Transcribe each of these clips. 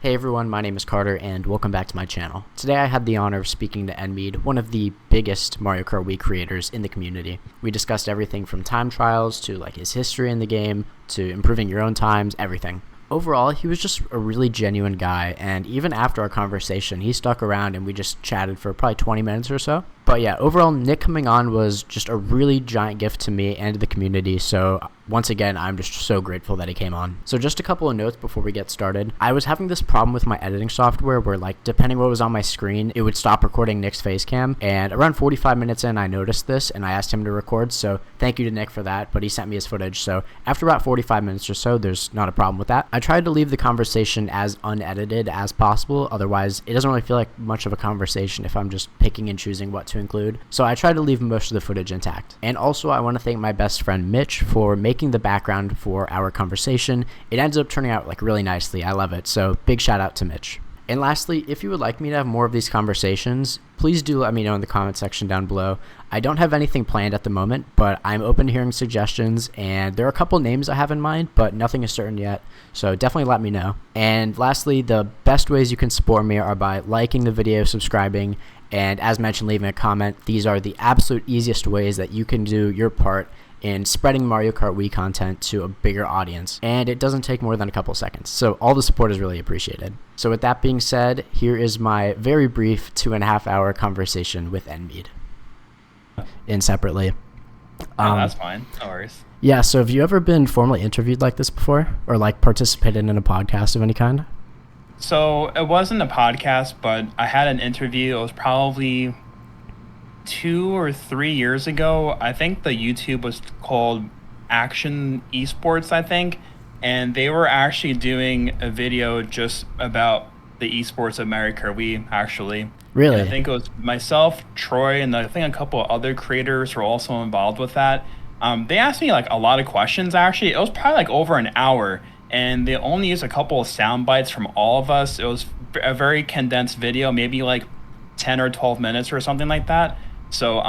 Hey everyone, my name is Carter and welcome back to my channel. Today I had the honor of speaking to NMeade, one of the biggest Mario Kart Wii creators in the community. We discussed everything from time trials to his history in the game to improving your own times, everything. Overall, he was just a really genuine guy, and even after our conversation, he stuck around and we just chatted for probably 20 minutes or so. But yeah, overall, Nick coming on was just a really giant gift to me and to the community, so once again, I'm just so grateful that he came on. So just a couple of notes before we get started. I was having this problem with my editing software where depending what was on my screen, it would stop recording Nick's face cam, and around 45 minutes in, I noticed this and I asked him to record, so thank you to Nick for that, but he sent me his footage, so after about 45 minutes or so, there's not a problem with that. I tried to leave the conversation as unedited as possible, otherwise it doesn't really feel like much of a conversation if I'm just picking and choosing what to include, so I tried to leave most of the footage intact. And also, I want to thank my best friend Mitch for making the background for our conversation. It ends up turning out really nicely. I love it, so big shout out to Mitch. And lastly, if you would like me to have more of these conversations, please do let me know in the comment section down below. I don't have anything planned at the moment, but I'm open to hearing suggestions, and there are a couple names I have in mind, but nothing is certain yet, so definitely let me know. And lastly, the best ways you can support me are by liking the video, subscribing, and as mentioned, leaving a comment. These are the absolute easiest ways that you can do your part in spreading Mario Kart Wii content to a bigger audience, and it doesn't take more than a couple seconds, so all the support is really appreciated. So with that being said, here is my very brief 2.5 hour conversation with NMeade. And separately. That's fine, no worries. Yeah, so have you ever been formally interviewed like this before, or participated in a podcast of any kind? So it wasn't a podcast, but I had an interview. It was probably 2 or 3 years ago. I think the YouTube was called Action Esports, I think, and they were actually doing a video just about the esports of Mario Kart Wii, actually. Really? And I think it was myself, Troy, and I think a couple of other creators were also involved with that. They asked me a lot of questions, actually. It was probably over an hour, and they only used a couple of sound bites from all of us. It was a very condensed video, maybe 10 or 12 minutes or something like that. So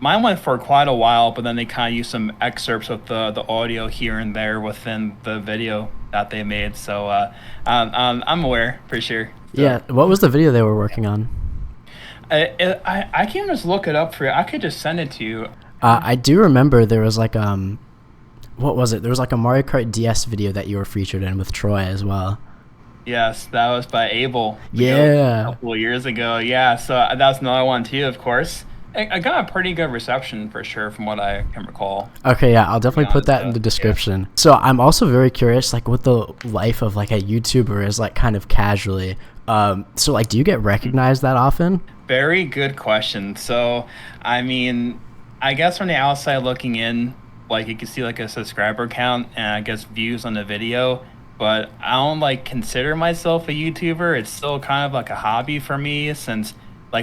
mine went for quite a while, but then they kind of used some excerpts of the audio here and there within the video that they made. So I'm aware for sure. So, yeah, what was the video they were working on? I can just look it up for you. I could just send it to you. I do remember there was what was it? There was a Mario Kart DS video that you were featured in with Troy as well. Yes, that was by Abel. Yeah. A couple of years ago. Yeah, so that's another one too, of course. I got a pretty good reception for sure from what I can recall. Okay, yeah, I'll definitely put that in the description. Yeah. So I'm also very curious, what the life of a YouTuber is kind of casually. So do you get recognized that often? Very good question. So, I mean, I guess from the outside looking in, you can see a subscriber count and I guess views on the video, but I don't consider myself a YouTuber. It's still kind of a hobby for me since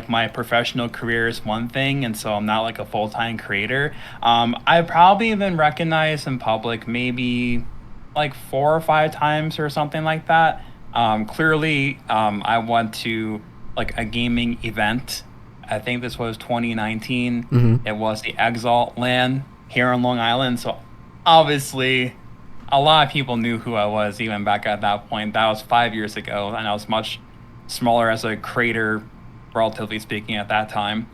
my professional career is one thing, and so I'm not a full-time creator. I've probably been recognized in public maybe 4 or 5 times or something like that. Clearly, I went to a gaming event. I think this was 2019. Mm-hmm. It was the Exalt LAN here on Long Island, so obviously a lot of people knew who I was even back at that point. That was 5 years ago, and I was much smaller as a creator, relatively speaking, at that time.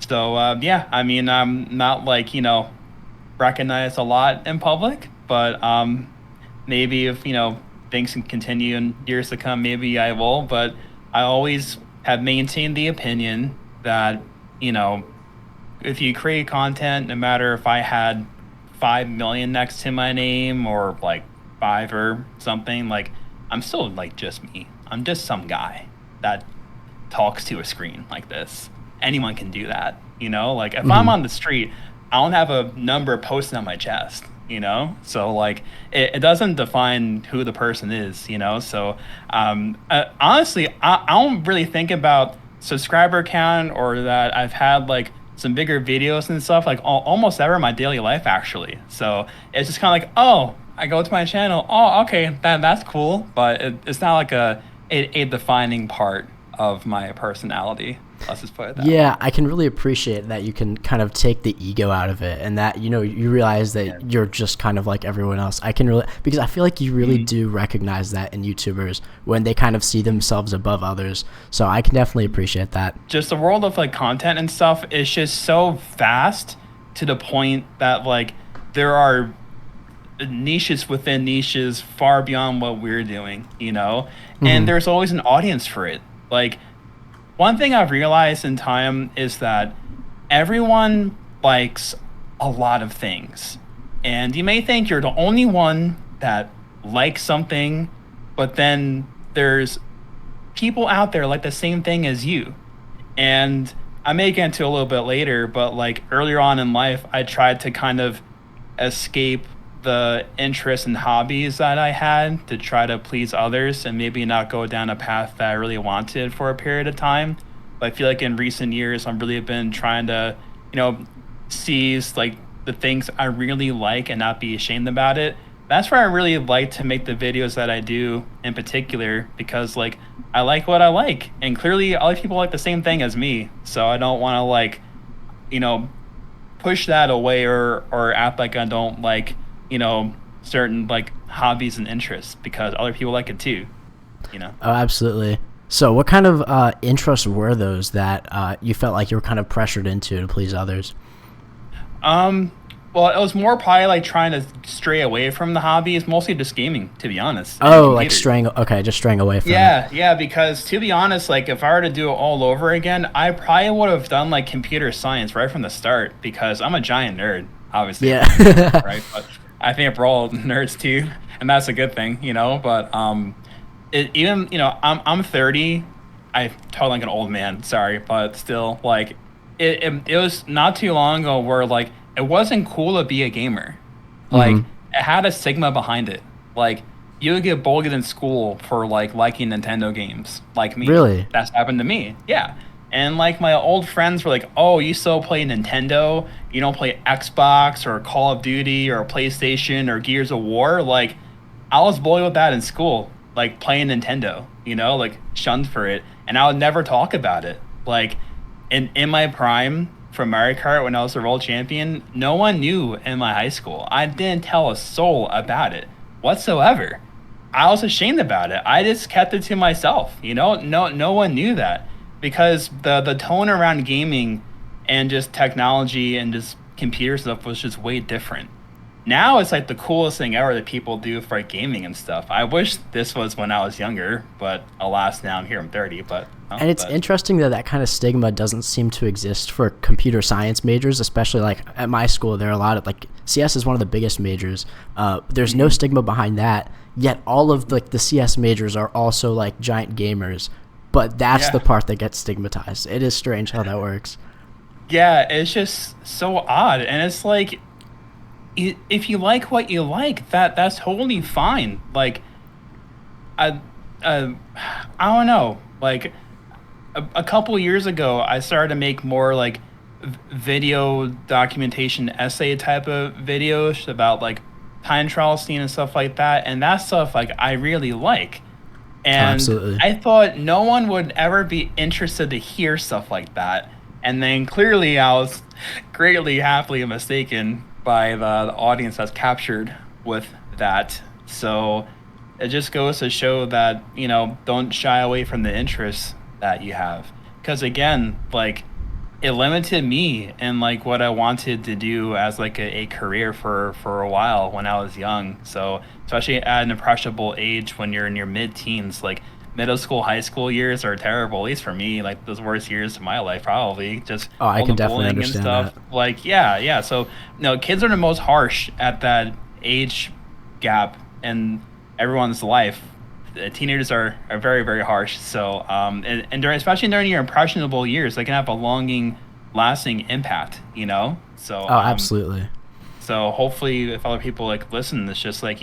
So yeah, I mean, I'm not recognized a lot in public, but maybe if things can continue in years to come, maybe I will. But I always have maintained the opinion that if you create content, no matter if I had 5 million next to my name or 5 or something, I'm still just me. I'm just some guy that talks to a screen like this. Anyone can do that, if Mm-hmm. I'm on the street, I don't have a number posted on my chest, so it doesn't define who the person is, so honestly, I don't really think about subscriber count or that I've had some bigger videos and stuff almost ever in my daily life, actually. So it's just kind of oh, I go to my channel, oh, okay, that's cool, but it's not a defining part of my personality. Let's just put it that way. Yeah, I can really appreciate that you can kind of take the ego out of it, and that you realize that you're just kind of like everyone else. I can really, because I feel like you really do recognize that in YouTubers when they kind of see themselves above others. So I can definitely appreciate that. Just the world of like content and stuff is just so vast to the point that like there are niches within niches far beyond what we're doing, and there's always an audience for it. Like, one thing I've realized in time is that everyone likes a lot of things. And you may think you're the only one that likes something, but then there's people out there like the same thing as you. And I may get into a little bit later, but like earlier on in life, I tried to kind of escape the interests and hobbies that I had to try to please others and maybe not go down a path that I really wanted for a period of time. But I feel like in recent years, I've really been trying to, seize like the things I really like and not be ashamed about it. That's where I really like to make the videos that I do in particular, because like I like what I like, and clearly other people like the same thing as me. So I don't want to like, push that away or act like I don't like certain like hobbies and interests because other people like it too. Oh, absolutely. So what kind of interests were those that you felt like you were kind of pressured into to please others? Well, it was more probably like trying to stray away from the hobbies, mostly just gaming, to be honest. Oh, like just straying away from it. Yeah, because to be honest, like if I were to do it all over again, I probably would have done like computer science right from the start because I'm a giant nerd, obviously. Yeah. Right, but I think we're all nerds too, and that's a good thing, but I'm 30. I talk like an old man, sorry, but still, like it was not too long ago where like it wasn't cool to be a gamer. Like it had a stigma behind it. Like you would get bullied in school for like liking Nintendo games, like me. Really? That's happened to me. Yeah. And like my old friends were like, "Oh, you still play Nintendo? You don't play Xbox or Call of Duty or PlayStation or Gears of War?" Like I was bullied with that in school, like playing Nintendo, like shunned for it, and I would never talk about it. Like in my prime for Mario Kart when I was the world champion, no one knew in my high school. I didn't tell a soul about it whatsoever. I was ashamed about it. I just kept it to myself. No one knew that because the tone around gaming and just technology and just computer stuff was just way different. Now it's like the coolest thing ever that people do for like gaming and stuff. I wish this was when I was younger, but alas, now I'm here. I'm 30, and it's interesting that kind of stigma doesn't seem to exist for computer science majors, especially like at my school. There are a lot of like CS is one of the biggest majors. There's no stigma behind that, yet all of like the CS majors are also like giant gamers. But that's the part that gets stigmatized. It is strange how that works. Yeah, it's just so odd, and it's like, if you like what you like, that's totally fine. Like, I don't know. Like, a couple years ago, I started to make more like video documentation essay type of videos about like time trial scene and stuff like that, and that stuff like I really like. And absolutely. I thought no one would ever be interested to hear stuff like that. And then clearly I was greatly happily mistaken by the audience that's captured with that. So it just goes to show that, don't shy away from the interests that you have. Because again, like it limited me and like what I wanted to do as like a career for a while when I was young. So especially at an impressionable age when you're in your mid-teens, like middle school, high school years are terrible, at least for me, like those worst years of my life probably. Just I can the definitely bullying understand and stuff. that. Like yeah. So kids are the most harsh at that age gap in everyone's life. Teenagers are very, very harsh. So and especially during your impressionable years, they can have a lasting impact, So absolutely. So hopefully if other people like listen, it's just like,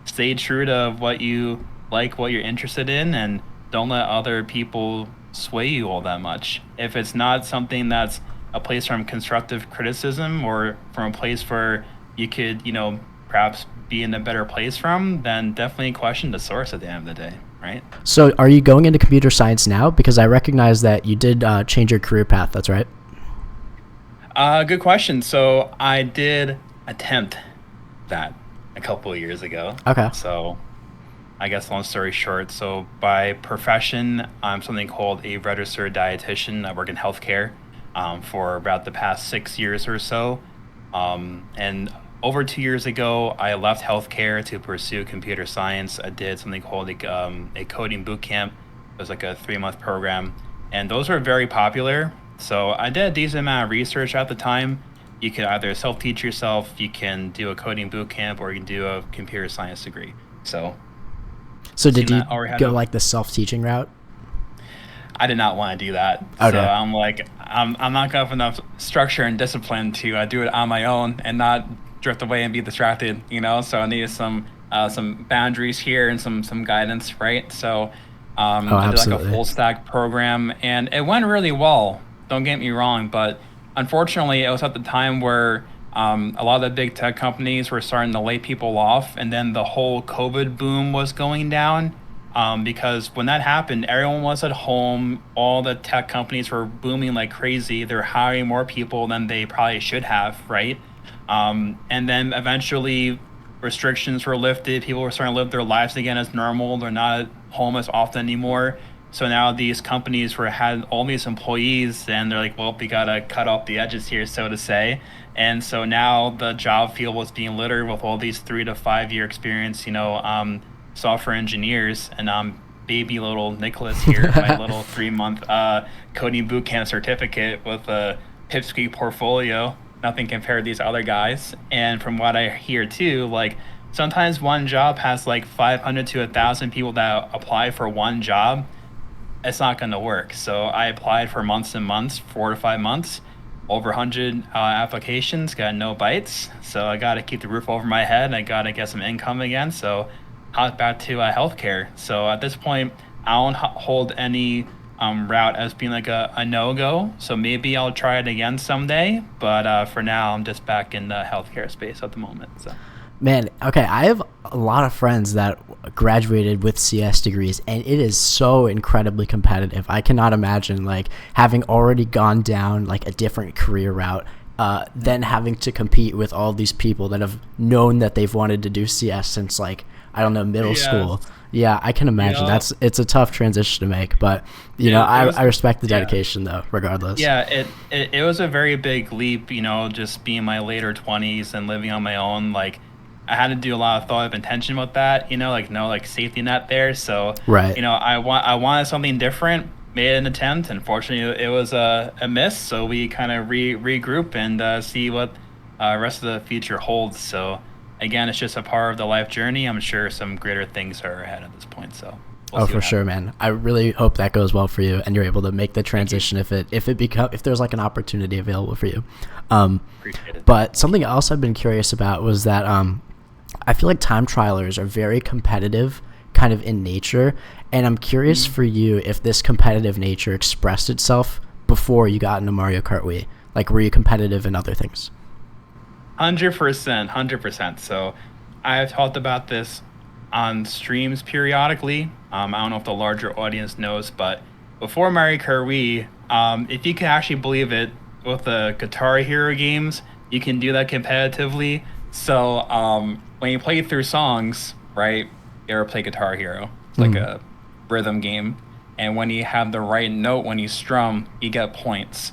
stay true to what you like, what you're interested in, and don't let other people sway you all that much. If it's not something that's a place from constructive criticism or from a place where you could, perhaps be in a better place from, then definitely question the source at the end of the day. right? So are you going into computer science now? Because I recognize that you did change your career path. That's right. Good question. So I did attempt that a couple of years ago. Okay. So I guess long story short, so by profession, I'm something called a registered dietitian. I work in healthcare for about the past 6 years or so. And over 2 years ago, I left healthcare to pursue computer science. I did something called a coding boot camp. It was like a 3-month program, and those were very popular. So I did a decent amount of research at the time. You could either self-teach yourself, you can do a coding boot camp, or you can do a computer science degree. So did Seen you that already had go a- like the self-teaching route? I did not want to do that. Okay. So I'm like, I'm not gonna have enough structure and discipline to do it on my own and not drift away and be distracted. So I needed some boundaries here and some guidance, right? So I did like a Absolutely. full stack program, and it went really well. Don't get me wrong, but unfortunately, it was at the time where a lot of the big tech companies were starting to lay people off, and then the whole COVID boom was going down. Because when that happened, everyone was at home. All the tech companies were booming like crazy. They're hiring more people than they probably should have, right? And then eventually restrictions were lifted. People were starting to live their lives again as normal. They're not at home as often anymore. So now these companies had all these employees, and they're like, well, we gotta cut off the edges here, so to say. And so now the job field was being littered with all these 3 to 5 year experience, software engineers, and baby little Nicholas here, my little 3-month coding bootcamp certificate with a pipsqueak portfolio. Nothing compared to these other guys. And from what I hear too, like sometimes one job has like 500 to 1,000 people that apply for one job. It's not going to work. So I applied for months and months, 4 to 5 months, over 100 applications, got no bites. So I got to keep the roof over my head. I got to get some income again. So hop back to healthcare. So at this point, I don't hold any route as being like a no-go. So maybe I'll try it again someday. But for now, I'm just back in the healthcare space at the moment. So. Man, okay, I have a lot of friends that graduated with CS degrees, and it is so incredibly competitive. I cannot imagine like having already gone down like a different career route, then having to compete with all these people that have known that they've wanted to do CS since like, I don't know, middle school. Yeah, I can imagine it's a tough transition to make, but I respect the dedication though, regardless. Yeah, it was a very big leap, just being in my later 20s and living on my own. Like I had to do a lot of thought of intention with that, like no like safety net there. So right. I wanted something different, made an attempt. Unfortunately, it was a miss. So we kind of regroup and see what rest of the future holds. So again, it's just a part of the life journey. I'm sure some greater things are ahead at this point. So we'll for sure, man. I really hope that goes well for you and you're able to make the transition if there's like an opportunity available for you. Appreciate it. But something else I've been curious about was that I feel like time trialers are very competitive kind of in nature, and I'm curious for you if this competitive nature expressed itself before you got into Mario Kart Wii. Like, were you competitive in other things? 100%. So I have talked about this on streams periodically. I don't know if the larger audience knows, but before Mario Kart Wii, if you can actually believe it, with the Guitar Hero games, you can do that competitively. So when you play through songs, right, you ever play Guitar Hero? It's like a rhythm game. And when you have the right note, when you strum, you get points.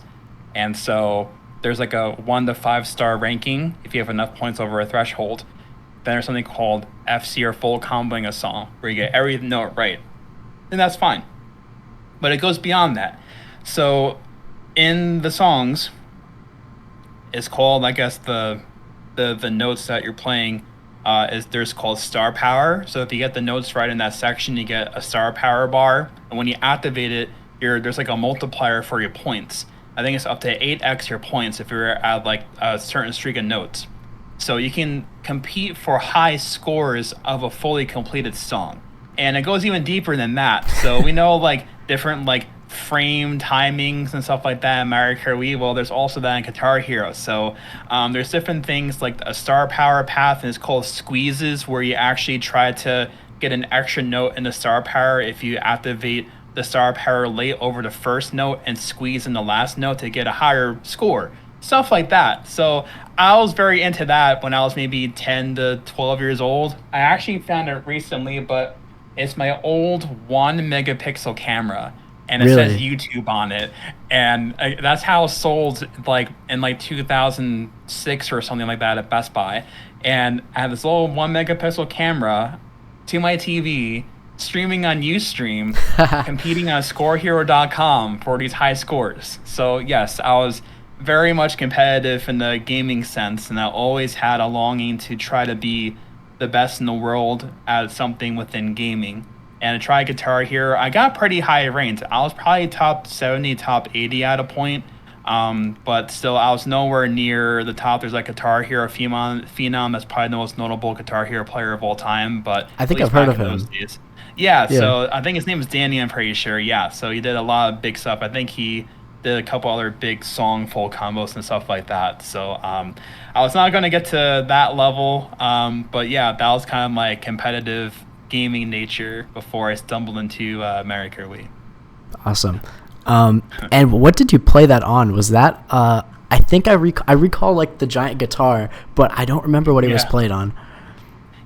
And so there's like a 1 to 5 star ranking if you have enough points over a threshold. Then there's something called FC, or full comboing a song, where you get every note right. And that's fine. But it goes beyond that. So in the songs, it's called, I guess, the notes that you're playing there's called star power. So if you get the notes right in that section, you get a star power bar. And when you activate it, there's like a multiplier for your points. I think it's up to 8x your points if you're at like a certain streak of notes. So you can compete for high scores of a fully completed song. And it goes even deeper than that. So we know like different like frame timings and stuff like that in Mario Kart Wii. Well, there's also that in Guitar Hero. So there's different things like a star power path, and it's called squeezes, where you actually try to get an extra note in the star power if you activate the star power late over the first note and squeeze in the last note to get a higher score. Stuff like that. So I was very into that when I was maybe 10 to 12 years old. I actually found it recently, but it's my old 1 megapixel camera, and it says Really? YouTube on it, and that's how it sold like in like 2006 or something like that at Best Buy. And I had this little 1 megapixel camera to my TV, streaming on Ustream, competing on ScoreHero.com for these high scores. So yes, I was very much competitive in the gaming sense, and I always had a longing to try to be the best in the world at something within gaming. And I tried Guitar Hero. I got pretty high ranks. I was probably top 70, top 80 at a point. But still, I was nowhere near the top. There's like Guitar Hero Phenom. That's probably the most notable Guitar Hero player of all time. But I at think I've least heard back of in those him. days. Yeah, Yeah. so I think his name is Danny, I'm pretty sure. Yeah, so he did a lot of big stuff. I think he did a couple other big song full combos and stuff like that. So I was not going to get to that level. But yeah, that was kind of my competitive gaming nature before I stumbled into Mario Kart Wii. Awesome. And what did you play that on? Was that I think I recall like the giant guitar, but I don't remember what it was Yeah. played on.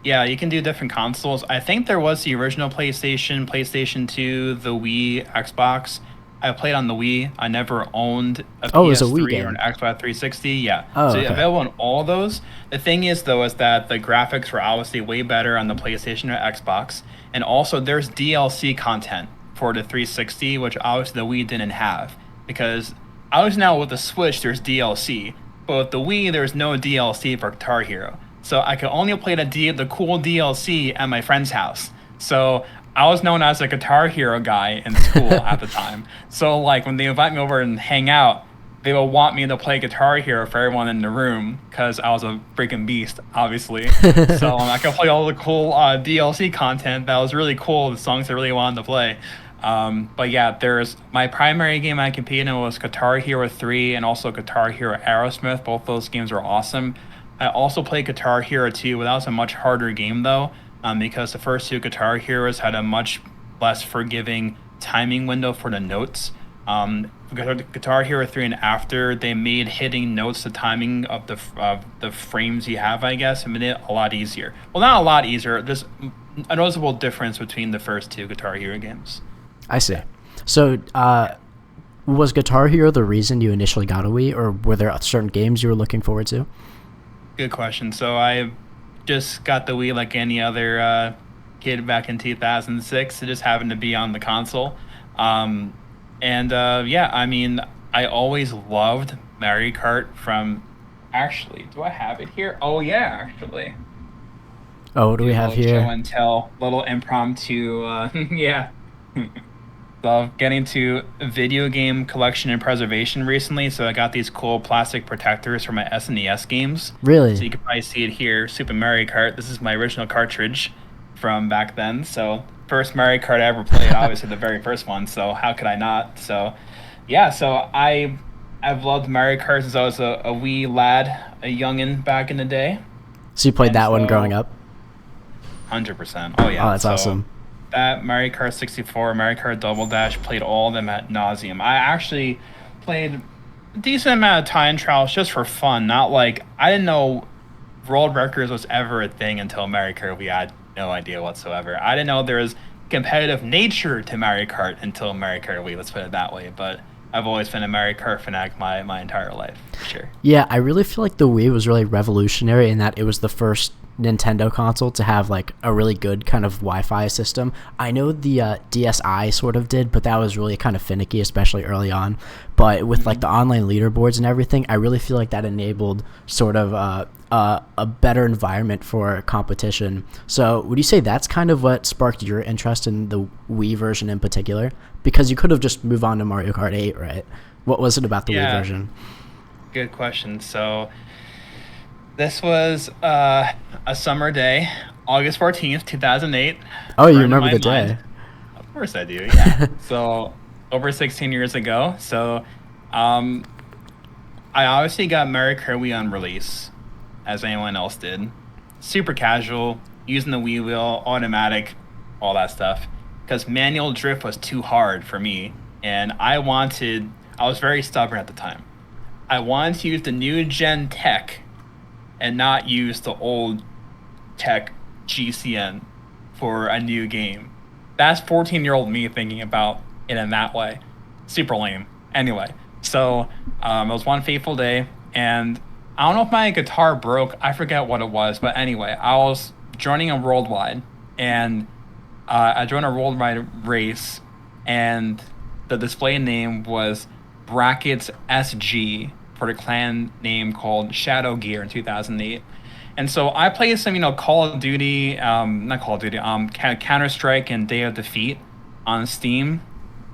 Yeah, you can do different consoles. I think there was the original PlayStation, PlayStation 2, the Wii, Xbox. I played on the Wii. I never owned a Oh, it was a Wii PS3 or an game. Xbox 360. Yeah. Oh, So okay. available on all those. The thing is, though, is that the graphics were obviously way better on the PlayStation or Xbox. And also, there's DLC content for the 360, which obviously the Wii didn't have. Because obviously now with the Switch, there's DLC. But with the Wii, there's no DLC for Guitar Hero. So I could only play the cool DLC at my friend's house. So I was known as a Guitar Hero guy in school at the time. So like when they invite me over and hang out, they will want me to play Guitar Hero for everyone in the room because I was a freaking beast, obviously. So I could play all the cool DLC content that was really cool, the songs I really wanted to play. But yeah, there's my primary game I competed in was Guitar Hero 3 and also Guitar Hero Aerosmith. Both those games are awesome. I also played Guitar Hero 2, but that was a much harder game though, because the first two Guitar Heroes had a much less forgiving timing window for the notes. Guitar Hero 3 and after, they made hitting notes the timing of the frames you have, I guess, and made it a lot easier. Well, not a lot easier. There's a noticeable difference between the first two Guitar Hero games. I see. So, was Guitar Hero the reason you initially got a Wii, or were there certain games you were looking forward to? Good question. So I just got the Wii like any other kid back in 2006. It just happened to be on the console. Yeah, I mean, I always loved Mario Kart from. Actually, do I have it here? Oh yeah, actually. Oh, what do we Do a have little show here? and tell, little impromptu. Yeah. So getting to video game collection and preservation recently, so I got these cool plastic protectors for my SNES games. So Really? you can probably see it here, Super Mario Kart. This is my original cartridge from back then. So first Mario Kart I ever played, obviously the very first one. So how could I not? So yeah, I've loved Mario Kart since I was a wee lad, a youngin back in the day, So you played and that one growing so up? 100%. Oh Oh, yeah. that's So awesome. that Mario Kart 64, Mario Kart Double Dash, played all of them at nauseum. I actually played a decent amount of time trials just for fun, not like I didn't know world records was ever a thing until Mario Kart. We had no idea whatsoever. I didn't know there was competitive nature to Mario Kart until Mario Kart Wii. Let's put it that way. But I've always been a Mario Kart fanatic my entire life, for sure. Yeah, I really feel like the Wii was really revolutionary in that it was the first Nintendo console to have like a really good kind of Wi-Fi system. I know the DSi sort of did, but that was really kind of finicky, especially early on. But with like Mhm. the online leaderboards and everything, I really feel like that enabled sort of a better environment for competition. So would you say that's kind of what sparked your interest in the Wii version in particular? Because you could have just moved on to Mario Kart 8, right? What was it about the Wii Yeah, version? good question. So this was a summer day, August 14th, 2008, Oh, you burned in remember my the mind. day. Of course I do, yeah. So over 16 years ago. So um, I obviously got Mario Kart Wii on release, as anyone else did. Super casual, using the Wii wheel, automatic, all that stuff. Because manual drift was too hard for me, and I was very stubborn at the time. I wanted to use the new gen tech and not use the old tech GCN for a new game. That's 14-year-old me thinking about it in that way. Super lame. Anyway, so it was one fateful day, and I don't know if my guitar broke. I forget what it was, but anyway, I was joining a worldwide, and I joined a worldwide race, and the display name was brackets SG for the clan name called Shadow Gear in 2008. And so I played some, Call of Duty, not Call of Duty, Counter-Strike and Day of Defeat on Steam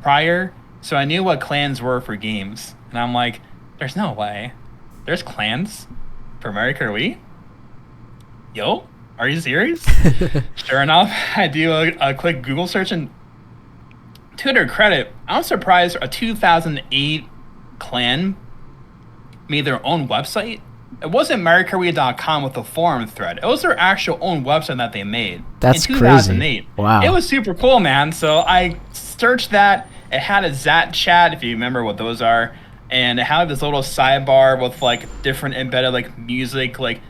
prior. So I knew what clans were for games. And I'm like, there's no way. There's clans for Mario Kart Wii? Yo, are you serious? Sure enough, I do a quick Google search, and to their credit, I'm surprised a 2008 clan made their own website. It wasn't MarioKartWii.com with a forum thread. It was their actual own website that they made. That's in 2008. Crazy. Wow. It was super cool, man. So I searched that. It had a Zat chat, if you remember what those are. And it had this little sidebar with like different embedded like music, like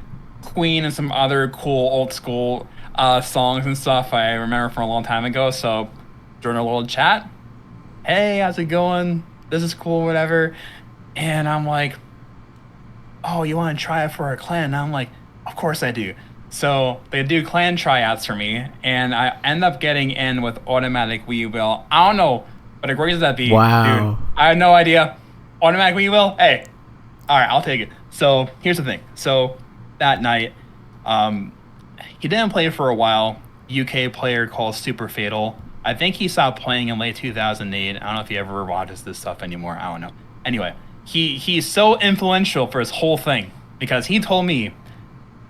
Queen and some other cool old school songs and stuff I remember from a long time ago. So during a little chat, hey, how's it going? This is cool, whatever. And I'm like, oh, you want to try it for a clan? And I'm like, of course I do. So they do clan tryouts for me, and I end up getting in with automatic Wii wheel. I don't know, but the greatest that be, wow. Dude, I had no idea. Automatic Wii wheel? Hey, all right, I'll take it. So here's the thing. So that night, he didn't play for a while. UK player called Super Fatal. I think he stopped playing in late 2008. I don't know if he ever watches this stuff anymore. I don't know. Anyway. He's so influential for his whole thing because he told me,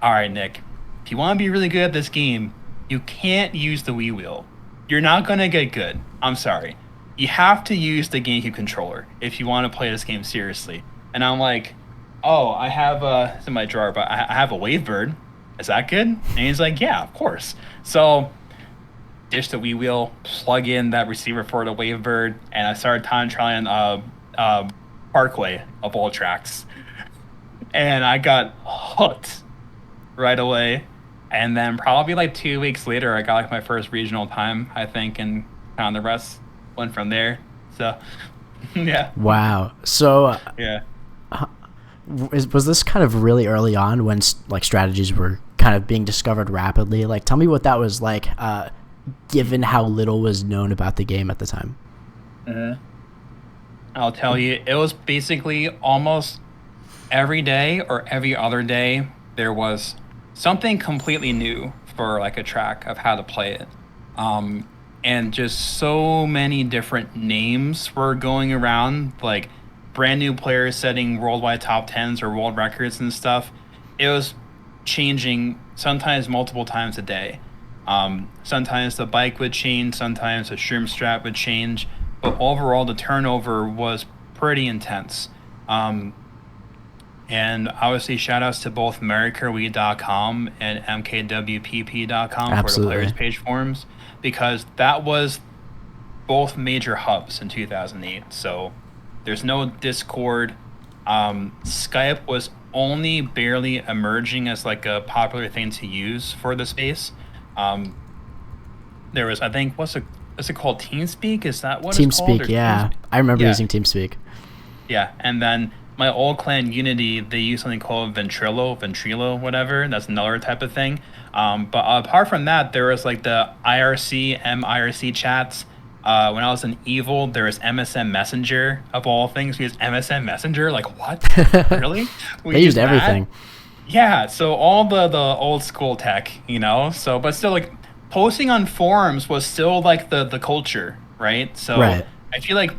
all right, Nick, if you want to be really good at this game, you can't use the Wii wheel. You're not going to get good. I'm sorry. You have to use the GameCube controller if you want to play this game seriously. And I'm like, oh, I have it's in my drawer, but I have a Wavebird. Is that good? And he's like, yeah, of course. So ditch the Wii wheel, plug in that receiver for the Wavebird, and I started time trialing Parkway of all tracks, and I got hooked right away. And then probably like 2 weeks later, I got like my first regional time, I think, and kind of the rest went from there. So yeah. Wow. So yeah, was this kind of really early on when like strategies were kind of being discovered rapidly? Like, tell me what that was like, given how little was known about the game at the time. I'll tell you, it was basically almost every day or every other day there was something completely new for like a track of how to play it. And just so many different names were going around, like brand new players setting worldwide top 10s or world records and stuff. It was changing sometimes multiple times a day. Sometimes the bike would change, sometimes the shroom strap would change. But overall, the turnover was pretty intense. And obviously, shout-outs to both MarioKartWii.com and MKWPP.com Absolutely. For the players' page forums, because that was both major hubs in 2008. So there's no Discord. Skype was only barely emerging as like a popular thing to use for the space. There was, I think, what's it called? TeamSpeak? Is that what it's called? TeamSpeak, yeah. I remember using TeamSpeak. Yeah, and then my old clan Unity, they use something called Ventrilo, whatever. That's another type of thing. But apart from that, there was like the IRC chats. When I was in Evil, there was MSN Messenger, of all things. We used MSN Messenger? Like, what? Really? They used everything. Yeah, so all the old school tech, So, but still, like, posting on forums was still like the culture, right? So right. I feel like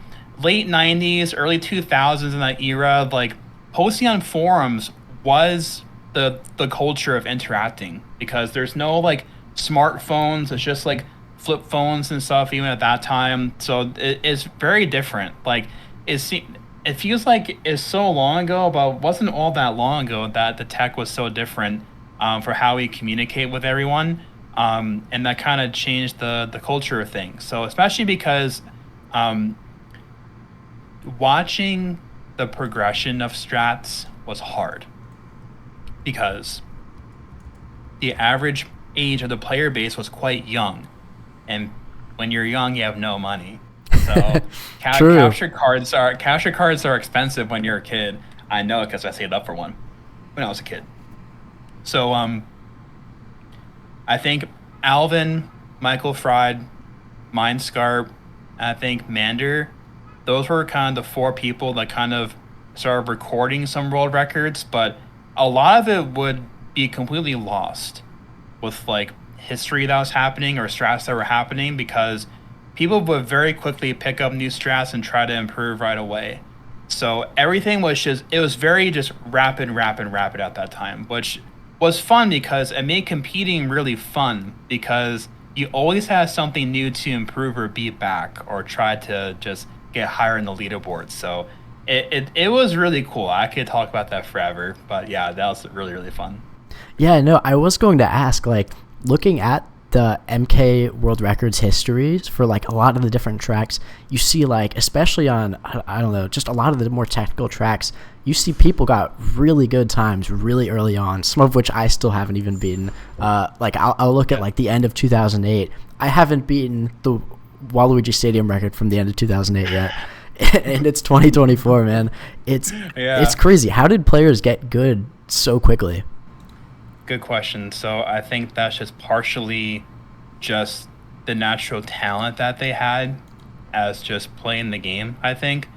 late 90s, early 2000s in that era, like posting on forums was the culture of interacting, because there's no like smartphones. It's just like flip phones and stuff even at that time. So it's very different. Like it feels like it's so long ago, but it wasn't all that long ago that the tech was so different for how we communicate with everyone. And that kind of changed the culture of things. So especially because um, watching the progression of strats was hard because the average age of the player base was quite young, and when you're young, you have no money. So True. capture cards are expensive when you're a kid. I know because I saved up for one when I was a kid. So I think Alvin, Michael Fried, Mindscarp, I think Mander, those were kind of the four people that kind of started recording some world records, but a lot of it would be completely lost with like history that was happening or strats that were happening because people would very quickly pick up new strats and try to improve right away. So everything was just it was very just rapid at that time, which was fun because it made competing really fun because you always had something new to improve or beat back or try to just get higher in the leaderboard. So it was really cool. I could talk about that forever, but yeah, that was really fun. Yeah, no, I was going to ask, like, looking at the MK World Records histories for like a lot of the different tracks, you see like, especially on, I don't know, just a lot of the more technical tracks, you see people got really good times really early on, some of which I still haven't even beaten. Like, I'll look at like the end of 2008. I haven't beaten the Waluigi Stadium record from the end of 2008 yet. And it's 2024, man. It's Yeah. crazy. How did players get good so quickly? Good question. So I think that's just partially just the natural talent that they had as just playing the game. I think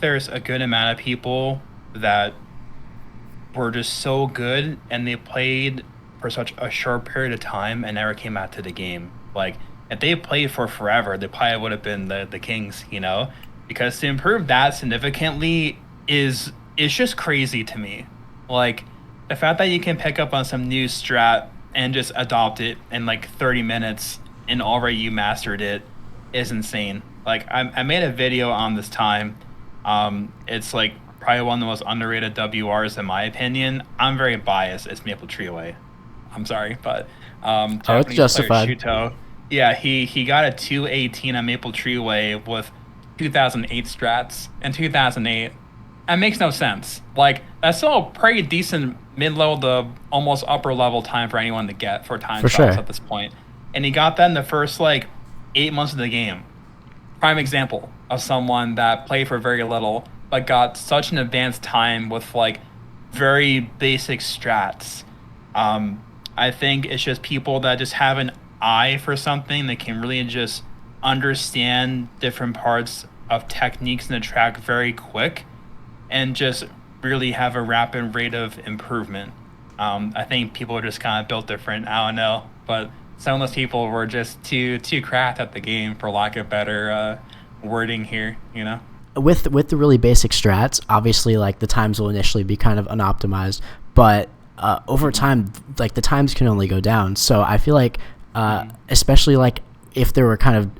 there's a good amount of people that were just so good and they played for such a short period of time and never came out to the game. Like if they played for forever, they probably would have been the kings, you know? Because to improve that significantly is just crazy to me. Like the fact that you can pick up on some new strat and just adopt it in like 30 minutes and already you mastered it is insane. Like I made a video on this time. It's like probably one of the most underrated WRs in my opinion. I'm very biased. It's Maple Treeway. I'm sorry, but Oh, it's Japanese player justified. Shuto, yeah, he got a 218 on Maple Treeway with 2008 strats in 2008. That makes no sense. Like that's still a pretty decent mid-level to almost upper level time for anyone to get for time For trials sure. at this point. And he got that in the first like 8 months of the game. Prime example of someone that played for very little but got such an advanced time with like very basic strats. Um, I think it's just people that just have an eye for something that can really just understand different parts of techniques in the track very quick and just really have a rapid rate of improvement. I think people are just kind of built different. I don't know, but some of those people were just too cracked at the game, for lack of better wording here. You know. With the really basic strats, obviously, like the times will initially be kind of unoptimized, but over time, like the times can only go down. So I feel like, Mm-hmm. especially like if there were kind of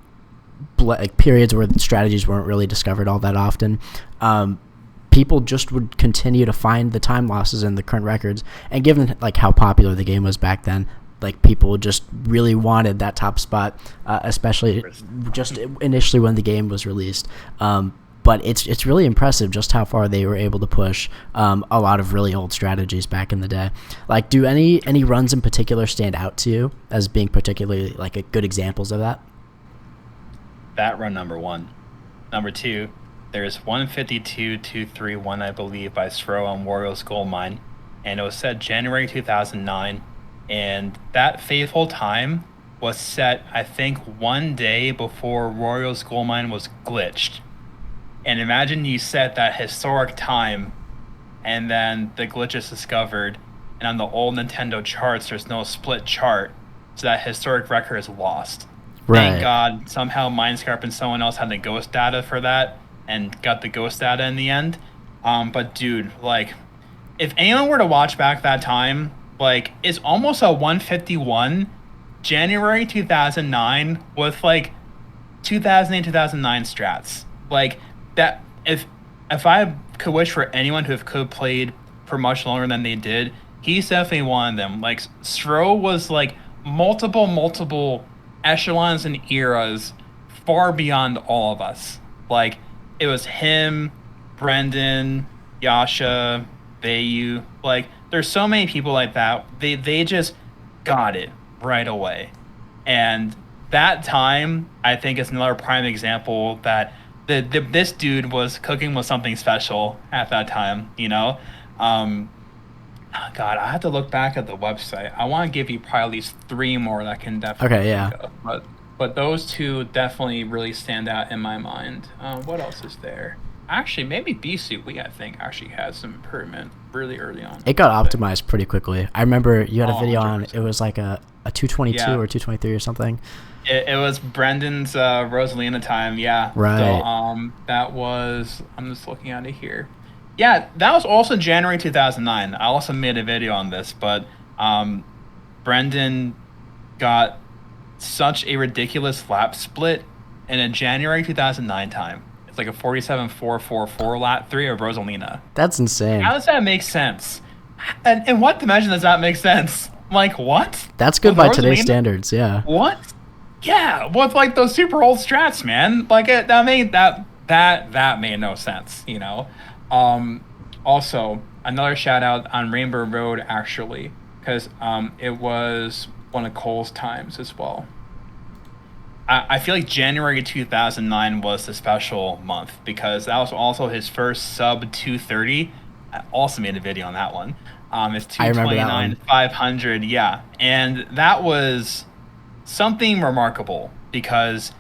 like periods where the strategies weren't really discovered all that often, people just would continue to find the time losses in the current records. And given like how popular the game was back then, like people just really wanted that top spot, especially just initially when the game was released. But it's really impressive just how far they were able to push a lot of really old strategies back in the day. Like, do any runs in particular stand out to you as being particularly like a good examples of that? That run number one. Number two, there's 152.231, I believe, by Sro on Wario's Gold Mine, and it was set January 2009. And that faithful time was set, I think, one day before Wario's Gold Mine was glitched. And imagine you set that historic time, and then the glitch is discovered, and on the old Nintendo charts, there's no split chart, so that historic record is lost. Thank Right. God somehow Mindscarp and someone else had the ghost data for that and got the ghost data in the end. But dude, like, if anyone were to watch back that time, like, it's almost a 151 January 2009 with like 2008 2009 strats. Like that, if I could wish for anyone who could have played for much longer than they did, he's definitely one of them. Like Stro was like multiple echelons and eras far beyond all of us. Like, it was him, Brendan, Yasha, Bayu. Like, there's so many people like that. They just got it right away. And that time, I think, is another prime example that this dude was cooking with something special at that time, you know? Um, God, I have to look back at the website. I want to give you probably at least three more that I can definitely Okay, yeah. think of. But those two definitely really stand out in my mind. What else is there? Actually, maybe B-Suite, I think, actually has some improvement really early on. It got optimized pretty quickly. I remember you had a video on, 100%. it was like a 222 or 223 or something. It was Brendan's Rosalina time, yeah. Right. So that was, I'm just looking at it here. Yeah, that was also January 2009. I also made a video on this, but Brendan got such a ridiculous lap split in a January 2009 time. It's like a 47.444 lap 3 of Rosalina. That's insane. How does that make sense? And in what dimension does that make sense? Like, what? That's good With by today's Rosalina? standards, yeah. What? Yeah, with like those super old strats, man. Like that made no sense, you know. Also, another shout out on Rainbow Road actually, because it was one of Cole's times as well. I feel like January 2009 was the special month because that was also his first sub 230. I also made a video on that one. It's 229 500, yeah, and that was something remarkable because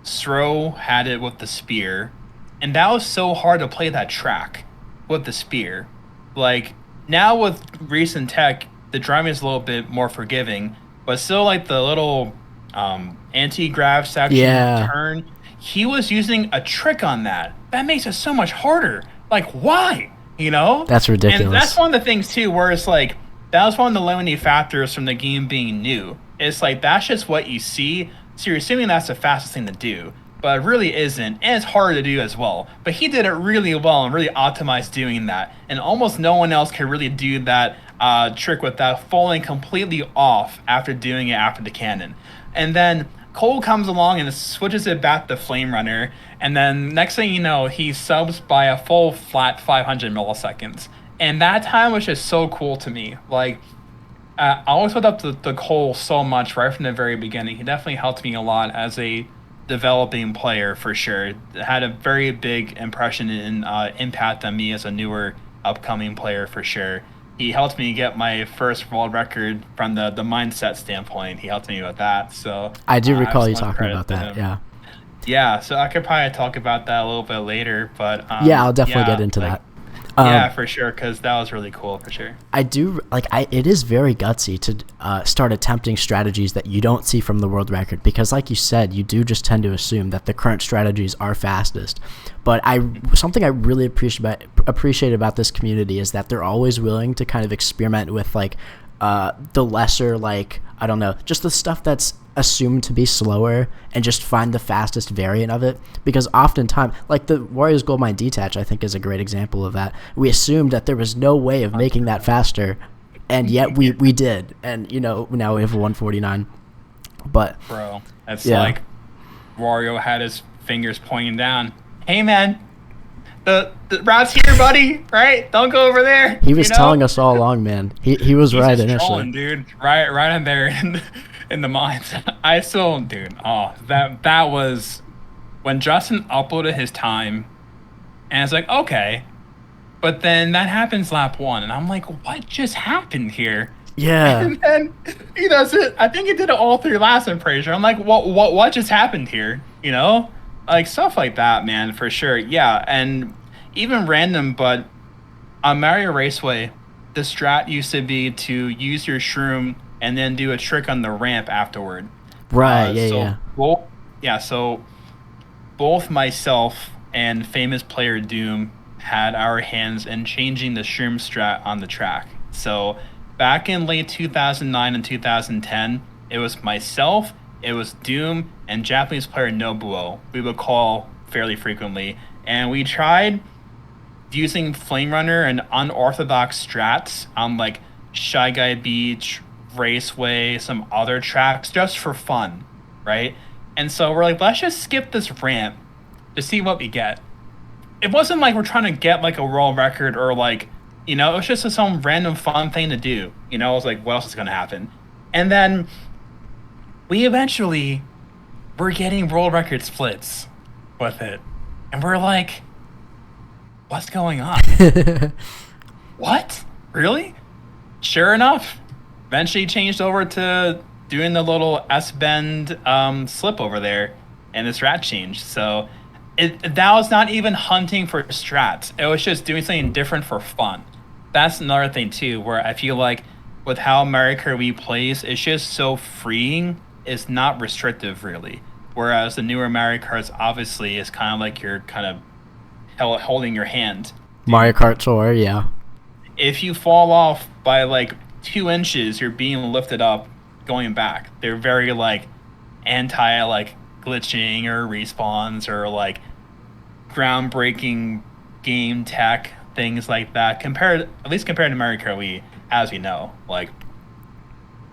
Sro had it with the spear, and that was so hard to play that track with the spear. Like, now with recent tech, the driving is a little bit more forgiving, but still, like, the little anti-grav section turn, he was using a trick on that. That makes it so much harder. Like, why? You know? That's ridiculous. And that's one of the things, too, where it's like, that was one of the limiting factors from the game being new. It's like, that's just what you see, so you're assuming that's the fastest thing to do. But it really isn't, and it's hard to do as well. But he did it really well and really optimized doing that. And almost no one else can really do that trick without falling completely off after doing it after the cannon. And then Cole comes along and switches it back to Flame Runner, and then next thing you know, he subs by a full flat 500 milliseconds. And that time was just so cool to me. Like, I always looked up to Cole so much right from the very beginning. He definitely helped me a lot as a developing player for sure. It had a very big impression and impact on me as a newer upcoming player for sure. He helped me get my first world record from the mindset standpoint. He helped me with that. So I do recall you talking about that. Yeah. Yeah. So I could probably talk about that a little bit later, but yeah, I'll definitely get into that. Yeah, for sure, because that was really cool, for sure. I do, like, it is very gutsy to start attempting strategies that you don't see from the world record, because like you said, you do just tend to assume that the current strategies are fastest. But something I really appreciate about this community is that they're always willing to kind of experiment with, like, the lesser, like, I don't know, just the stuff that's assumed to be slower and just find the fastest variant of it, because oftentimes, like the Warriors Goldmine Detach, I think is a great example of that. We assumed that there was no way of making that faster, and yet we did, and you know, now we have a 149. But bro, it's like Wario had his fingers pointing down. Hey man, the route's here, buddy. Right? Don't go over there. He was telling us all along, man. He was right initially. Trolling, dude. Right in there in the mines. I still, dude. Oh, that was when Justin uploaded his time, and it's like, okay, but then that happens lap 1, and I'm like, what just happened here? Yeah. And then he does it. I think he did it all 3 laps. I'm pretty sure. I'm like, what just happened here? You know, like stuff like that, man, for sure. Yeah, and even random, but on Mario Raceway, the strat used to be to use your shroom and then do a trick on the ramp afterward. Right, So both myself and famous player Doom had our hands in changing the shroom strat on the track. So back in late 2009 and 2010, it was myself, it was Doom, and Japanese player Nobuo we would call fairly frequently. And we tried using Flame Runner and unorthodox strats on like Shy Guy Beach, raceway, some other tracks just for fun, right? And so we're like, let's just skip this ramp to see what we get. It wasn't like we're trying to get like a world record or like, it was just some random fun thing to do. I was like, what else is going to happen? And then we eventually were getting world record splits with it. And we're like, what's going on? What? Really? Sure enough, eventually changed over to doing the little S-bend slip over there, and the strat changed. So that was not even hunting for strats. It was just doing something different for fun. That's another thing too, where I feel like with how Mario Kart Wii plays, it's just so freeing. It's not restrictive really. Whereas the newer Mario Karts obviously is kind of like you're kind of holding your hand. Mario Kart Tour, yeah. If you fall off by like 2 inches, you're being lifted up, going back. They're very like anti like glitching or respawns or like groundbreaking game tech, things like that. At least compared to Mario Kart Wii, as we know, like,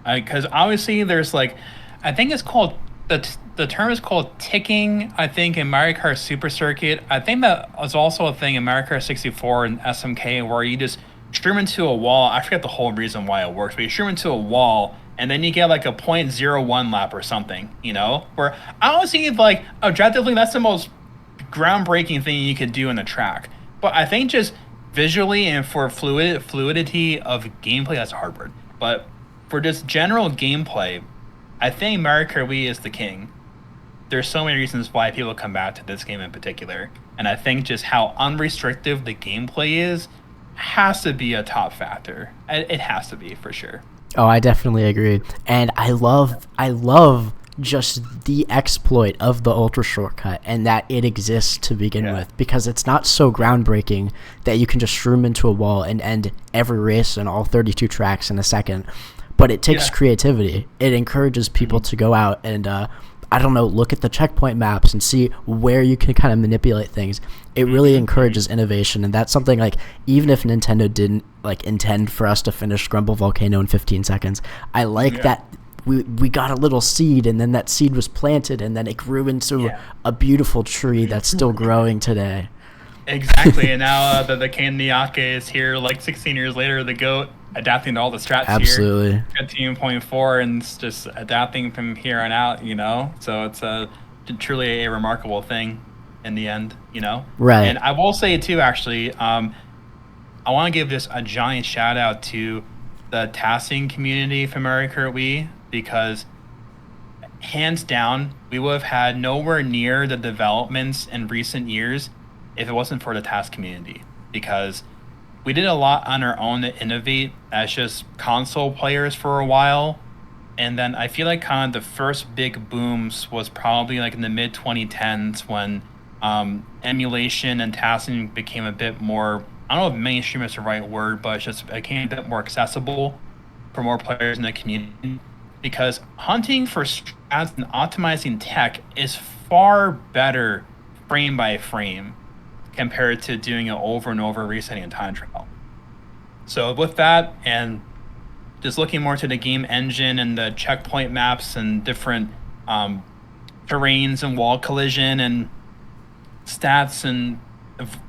because obviously there's like, I think it's called the term is called ticking. I think in Mario Kart Super Circuit, I think that was also a thing in Mario Kart 64 and SMK where you just stream into a wall. I forget the whole reason why it works, but you stream into a wall and then you get like a 0.01 lap or something, where honestly, like objectively, that's the most groundbreaking thing you could do in the track. But I think just visually and for fluidity of gameplay, that's a hard word. But for just general gameplay, I think Mario Kart Wii is the king. There's so many reasons why people come back to this game in particular. And I think just how unrestricted the gameplay is has to be a top factor. It has to be, for sure. Oh, I definitely agree. And I love just the exploit of the ultra shortcut and that it exists to begin with, because it's not so groundbreaking that you can just stream into a wall and end every race and all 32 tracks in a second. But it takes creativity. It encourages people to go out and, look at the checkpoint maps and see where you can kind of manipulate things. It really encourages innovation, and that's something like, even if Nintendo didn't like intend for us to finish Grumble Volcano in 15 seconds, I like that we got a little seed, and then that seed was planted, and then it grew into a beautiful tree that's still growing today. Exactly, and now the Kandiake is here, like 16 years later, the GOAT, adapting to all the strats Absolutely. Here. 15.4, and it's just adapting from here on out, So it's truly a remarkable thing in the end, Right. And I will say, too, actually, I want to give just a giant shout-out to the TASing community for Mario Kart Wii, because hands down, we would have had nowhere near the developments in recent years if it wasn't for the TAS community, because we did a lot on our own to innovate as just console players for a while. And then I feel like kind of the first big booms was probably like in the mid 2010s when emulation and TASing became a bit more, I don't know if mainstream is the right word, but it became a bit more accessible for more players in the community. Because hunting for strats and optimizing tech is far better frame by frame compared to doing it over and over, resetting a time trial. So with that, and just looking more to the game engine and the checkpoint maps and different terrains and wall collision and stats and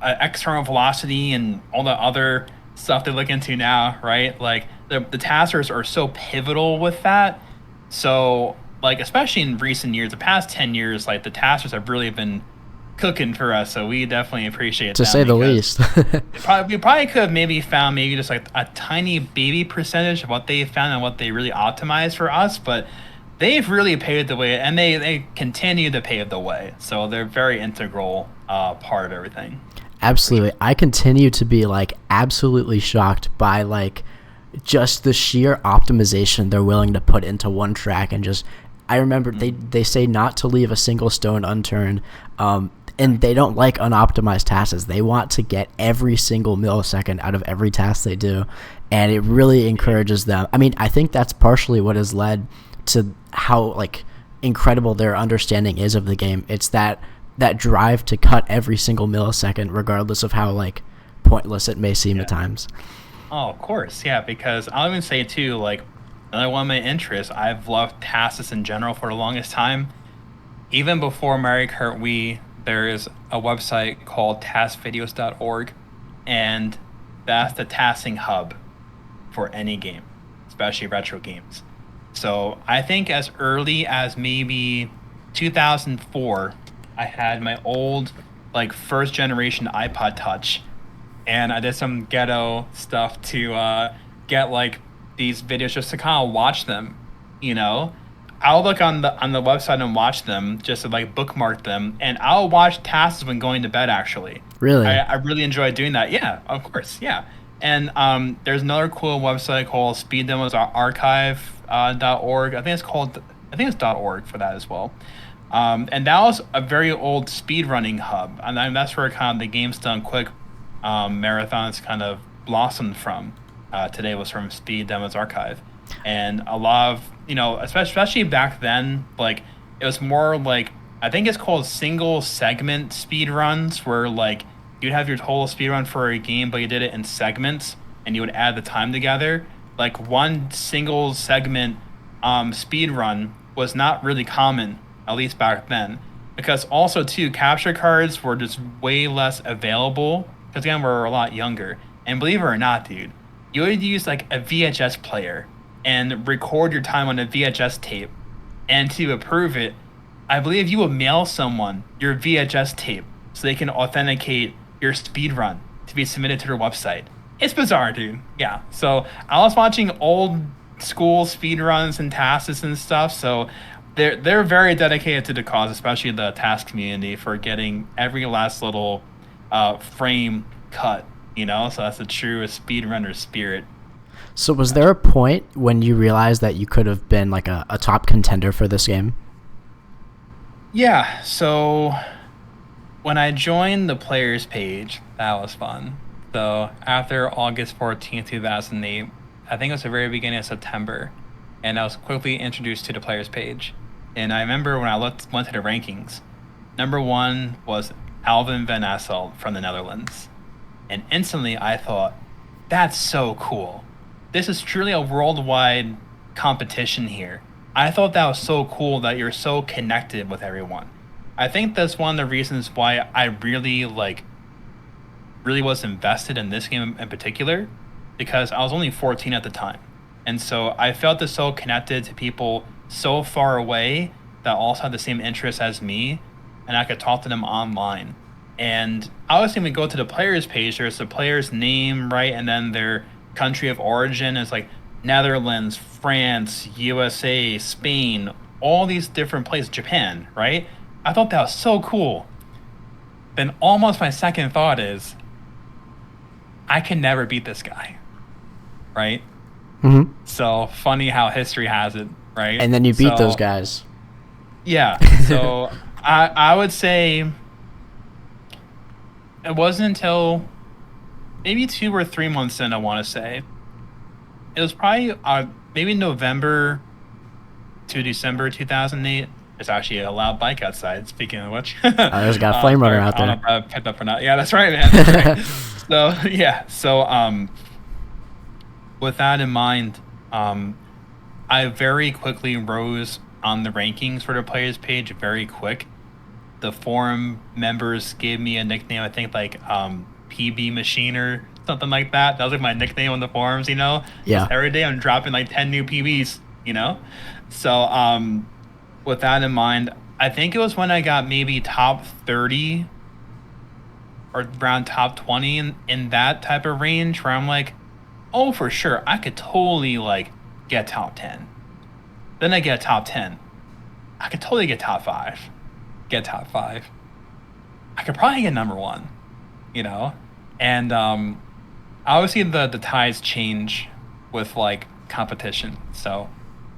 external velocity and all the other stuff they look into now, right? Like the TASers are so pivotal with that. So like, especially in recent years, the past 10 years, like the TASers have really been cooking for us, so we definitely appreciate to say the least. we probably could have maybe found just like a tiny baby percentage of what they found and what they really optimized for us, but they've really paved the way, and they continue to pave the way, so they're very integral part of everything. Absolutely. I continue to be like absolutely shocked by like just the sheer optimization they're willing to put into one track. And just, I remember they say not to leave a single stone unturned, and they don't like unoptimized tasks. They want to get every single millisecond out of every task they do, and it really encourages them. I mean, I think that's partially what has led to how like incredible their understanding is of the game. It's that drive to cut every single millisecond, regardless of how like pointless it may seem at times. Oh, of course, yeah. Because I'll even say too, like another one of my interests. I've loved TASing in general for the longest time. Even before Mario Kart Wii, there is a website called tasvideos.org, and that's the TASing hub for any game, especially retro games. So I think as early as maybe 2004, I had my old, like, first generation iPod Touch, and I did some ghetto stuff to get like these videos just to kind of watch them. You know, I'll look on the website and watch them just to like bookmark them, and I'll watch tasks when going to bed. Actually, Really? I really enjoy doing that. Yeah, of course, yeah. And there's another cool website called speeddemosarchive.org. I think it's .org for that as well. And that was a very old speedrunning hub, and that's where kind of the games done quick marathons kind of blossomed from. Today was from Speed Demos Archive, and a lot of, especially back then, like, it was more like, I think it's called single segment speed runs, where like you'd have your total speed run for a game, but you did it in segments, and you would add the time together. Like, one single segment speed run was not really common, at least back then, because also too, capture cards were just way less available, because again, we're a lot younger. And believe it or not, dude, you would use like a VHS player and record your time on a VHS tape, and to approve it, I believe you would mail someone your VHS tape so they can authenticate your speed run to be submitted to their website. It's bizarre, dude. Yeah. So I was watching old school speed runs and tasks and stuff. So they're very dedicated to the cause, especially the task community, for getting every last little frame cut. So that's the true speedrunner spirit. So was there a point when you realized that you could have been like a top contender for this game? Yeah. So when I joined the players page, that was fun. So after August 14th, 2008, I think it was the very beginning of September, and I was quickly introduced to the players page. And I remember when I went to the rankings, number one was Alvin Van Asselt from the Netherlands. And instantly I thought, that's so cool. This is truly a worldwide competition here. I thought that was so cool that you're so connected with everyone. I think that's one of the reasons why I really was invested in this game in particular, because I was only 14 at the time. And so I felt so connected to people so far away that also had the same interests as me, and I could talk to them online. And obviously, when we go to the players page, there's the player's name, right? And then their country of origin is like Netherlands, France, USA, Spain, all these different places, Japan, right? I thought that was so cool. Then almost my second thought is, I can never beat this guy, right? Mm-hmm. So funny how history has it, right? And then you beat those guys. Yeah. So I would say it wasn't until maybe 2 or 3 months in, I want to say. It was probably maybe November to December 2008. It's actually a loud bike outside, speaking of which. I just got a flame runner out there. I don't know if I picked up or not. Yeah, that's right, man. That's right. So, yeah. So, with that in mind, I very quickly rose on the rankings for the players page very quick. The forum members gave me a nickname, I think like PB Machine or something like that. That was like my nickname on the forums, Yeah. Every day I'm dropping like 10 new PBs, So with that in mind, I think it was when I got maybe top 30 or around top 20 in that type of range, where I'm like, oh, for sure, I could totally like get top 10. Then I get top 10. I could totally get top 5. Get top 5. I could probably get number 1, And obviously the tides change with like competition. So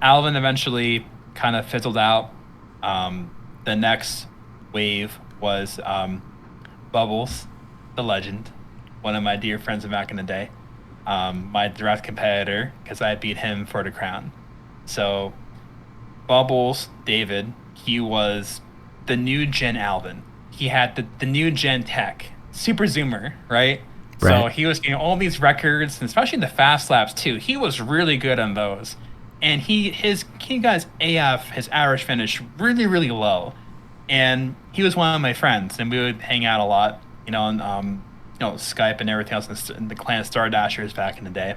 Alvin eventually kind of fizzled out. The next wave was Bubbles, the legend, one of my dear friends back in the day, my direct competitor, because I beat him for the crown. So Bubbles, David, he was the new gen Alvin. He had the new gen tech, super zoomer, right? So he was getting all these records, and especially the fast laps too. He was really good on those. and he got his AF, his average finish, really really low, and he was one of my friends, and we would hang out a lot, on Skype and everything else in the clan Star Dashers back in the day,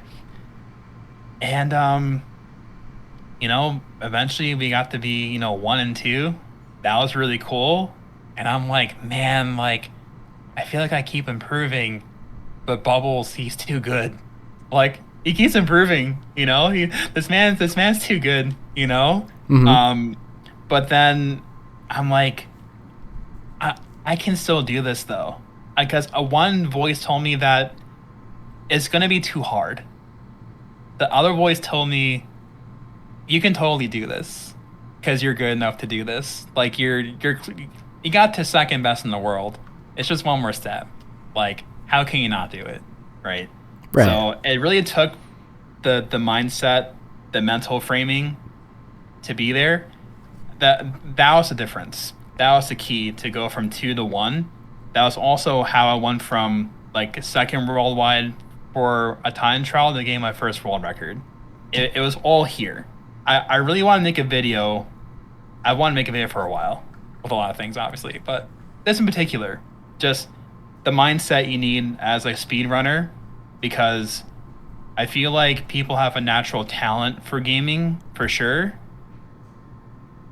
and eventually we got to be 1 and 2. That was really cool, and I'm like, man, like I feel like I keep improving, but Bubbles, he's too good. Like he keeps improving, this man's too good, Mm-hmm. But then I'm like, I can still do this though, because one voice told me that it's gonna be too hard. The other voice told me you can totally do this because you're good enough to do this. Like you got to second best in the world. It's just one more step. Like how can you not do it, right? Right. So it really took the mindset, the mental framing to be there. That was the difference. That was the key to go from 2 to 1. That was also how I went from like second worldwide for a time trial to gain my first world record. It was all here. I really want to make a video. I want to make a video for a while with a lot of things, obviously, but this in particular, just the mindset you need as a speedrunner, because I feel like people have a natural talent for gaming for sure,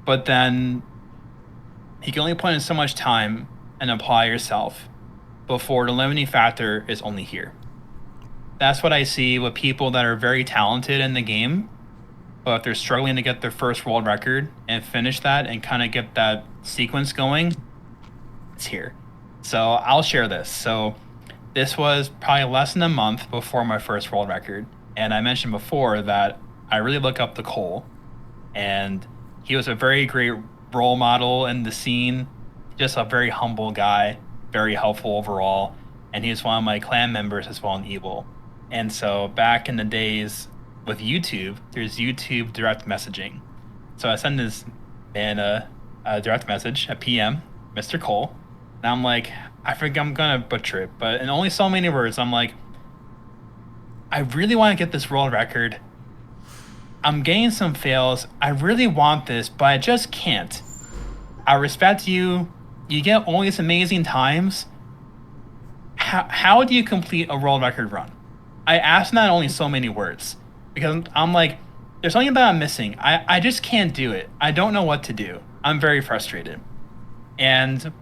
but then you can only put in so much time and apply yourself before the limiting factor is only here. That's what I see with people that are very talented in the game, but if they're struggling to get their first world record and finish that and kind of get that sequence going, it's here. So I'll share this. So this was probably less than a month before my first world record. And I mentioned before that I really look up to Cole. And he was a very great role model in the scene, just a very humble guy, very helpful overall. And he was one of my clan members as well in Evil. And so back in the days with YouTube, there's YouTube direct messaging. So I send this man a direct message, a PM, Mr. Cole. And I'm like, I think I'm going to butcher it, but in only so many words, I'm like, I really want to get this world record. I'm getting some fails. I really want this, but I just can't. I respect you. You get all these amazing times. How do you complete a world record run? I asked that in only so many words, because I'm like, there's something that I'm missing. I just can't do it. I don't know what to do. I'm very frustrated. And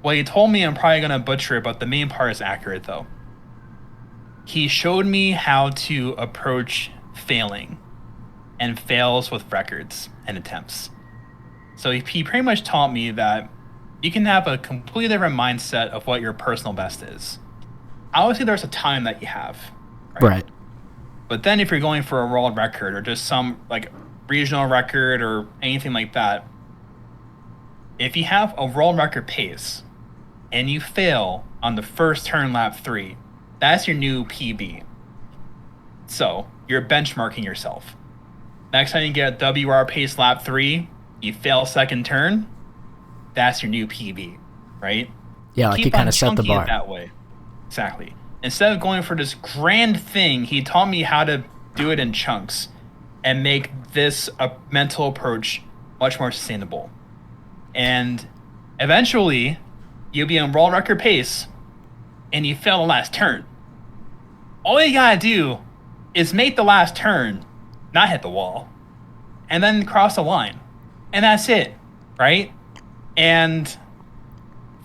what he told me, I'm probably going to butcher it, but the main part is accurate though. He showed me how to approach failing and fails with records and attempts. So he pretty much taught me that you can have a completely different mindset of what your personal best is. Obviously, there's a time that you have. Right. But then if you're going for a world record or just some like regional record or anything like that, if you have a world record pace and you fail on the first turn lap 3, that's your new PB. So you're benchmarking yourself. Next time you get a WR pace lap 3, you fail second turn, that's your new PB, right? Yeah, like you kind of set the bar. That way. Exactly. Instead of going for this grand thing, he taught me how to do it in chunks and make this a mental approach much more sustainable. And eventually, you'll be on world record pace and you fail the last turn. All you gotta do is make the last turn, not hit the wall, and then cross the line. And that's it, right? And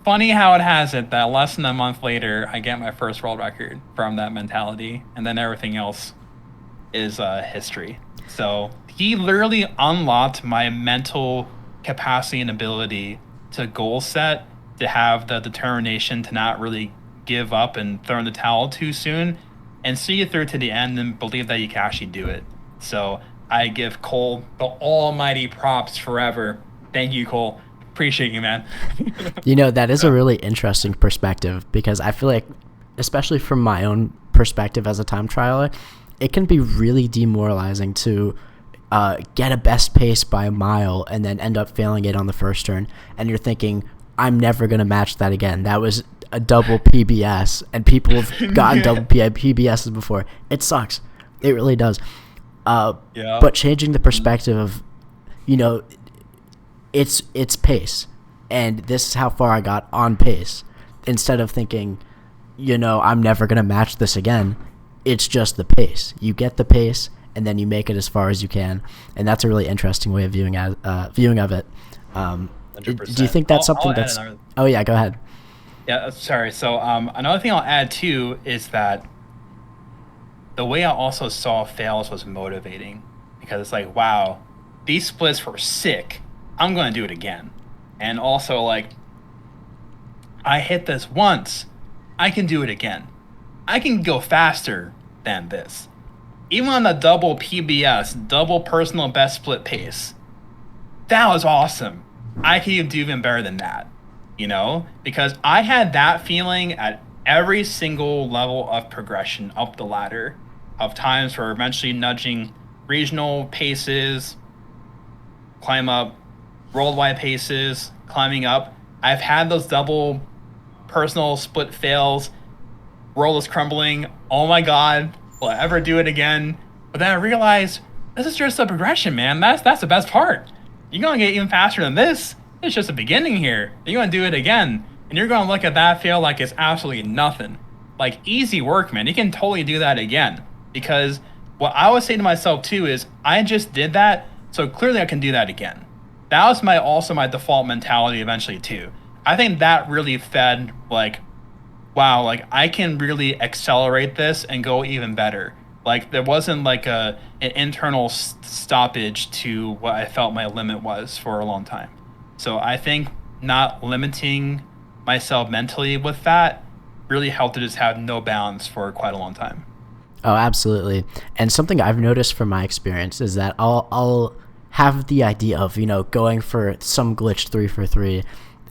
funny how it has it that less than a month later, I get my first world record from that mentality, and then everything else is history. So he literally unlocked my mental capacity and ability to goal set, to have the determination to not really give up and throw in the towel too soon, and see it through to the end and believe that you can actually do it. So I give Cole the almighty props forever. Thank you, Cole. Appreciate you, man. That is a really interesting perspective, because I feel like, especially from my own perspective as a time trialer, it can be really demoralizing to get a best pace by a mile and then end up failing it on the first turn, and you're thinking, I'm never going to match that again. That was a double PBS, and people have gotten double PBSs before. It sucks. It really does. Yeah. But changing the perspective of, you know, it's pace, and this is how far I got on pace, instead of thinking, I'm never gonna match this again. It's just the pace. You get the pace, and then you make it as far as you can, and that's a really interesting way of viewing of it. Do you 100%. think that's something I'll add that's? another. Oh yeah, go ahead. Yeah, sorry. So another thing I'll add too is that the way I also saw fails was motivating, because it's like, wow, these splits were sick. I'm going to do it again. And also, like, I hit this once. I can do it again. I can go faster than this. Even on the double PBS, double personal best split pace, that was awesome. I can do even better than that, because I had that feeling at every single level of progression up the ladder, of times for eventually nudging regional paces, climb up worldwide paces, climbing up. I've had those double personal split fails. World is crumbling. Oh my god, will I ever do it again? But then I realized this is just a progression, man. That's the best part. You're gonna get even faster than this. It's just the beginning here. You're gonna do it again, and you're gonna look at that fail like it's absolutely nothing. Like, easy work, man. You can totally do that again. Because what I would say to myself too is, I just did that, so clearly I can do that again. That was my default mentality eventually too. I think that really fed, like, wow, like, I can really accelerate this and go even better. Like, there wasn't like an internal stoppage to what I felt my limit was for a long time. So I think not limiting myself mentally with that really helped to just have no bounds for quite a long time. Oh, absolutely. And something I've noticed from my experience is that I'll have the idea of, going for some glitch 3 for 3,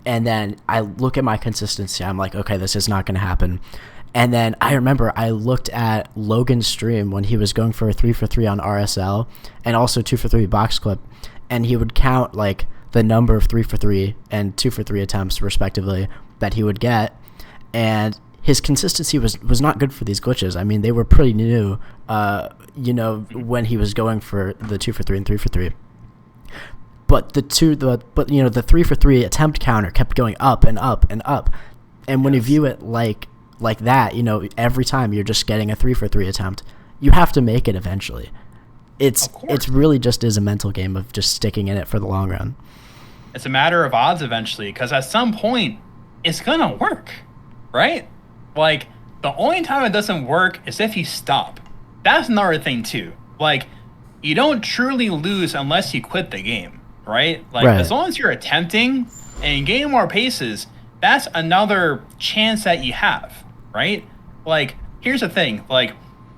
and then I look at my consistency. I'm like, okay, this is not going to happen. And then I remember I looked at Logan's stream when he was going for a 3 for 3 on RSL, and also 2 for 3 box clip, and he would count like the number of 3 for 3 and 2 for 3 attempts respectively that he would get, and his consistency was not good for these glitches. I mean, they were pretty new, when he was going for the 2 for 3 and 3 for 3. But the 3 for 3 attempt counter kept going up and up and up. And when you view it like that, every time you're just getting a 3 for 3 attempt, you have to make it eventually. It's really just is a mental game of just sticking in it for the long run. It's a matter of odds eventually, because at some point it's gonna work, right? Like, the only time it doesn't work is if you stop. That's another thing too. Like, you don't truly lose unless you quit the game, right? Like, Right. As long as you're attempting and gaining more paces, that's another chance that you have, right? Like, here's the thing. Like,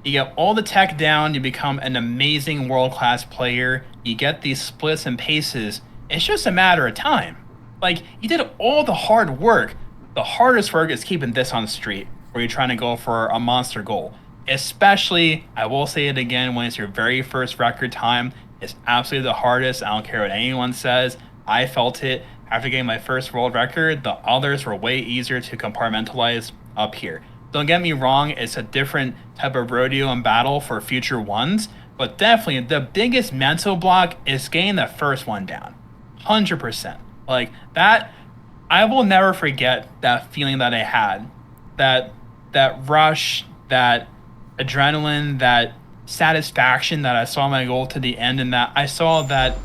you get all the tech down, you become an amazing world-class player, you get these splits and paces. It's just a matter of time. Like, you did all the hard work. The hardest work is keeping this on the street, where you're trying to go for a monster goal. Especially, I will say it again, when it's your very first record time, it's absolutely the hardest. I don't care what anyone says. I felt it after getting my first world record. The others were way easier to compartmentalize up here. Don't get me wrong, it's a different type of rodeo and battle for future ones, but definitely the biggest mental block is getting the first one down. 100%. Like, that, I will never forget that feeling that I had. That rush, that adrenaline, that satisfaction that I saw my goal to the end, and that I saw that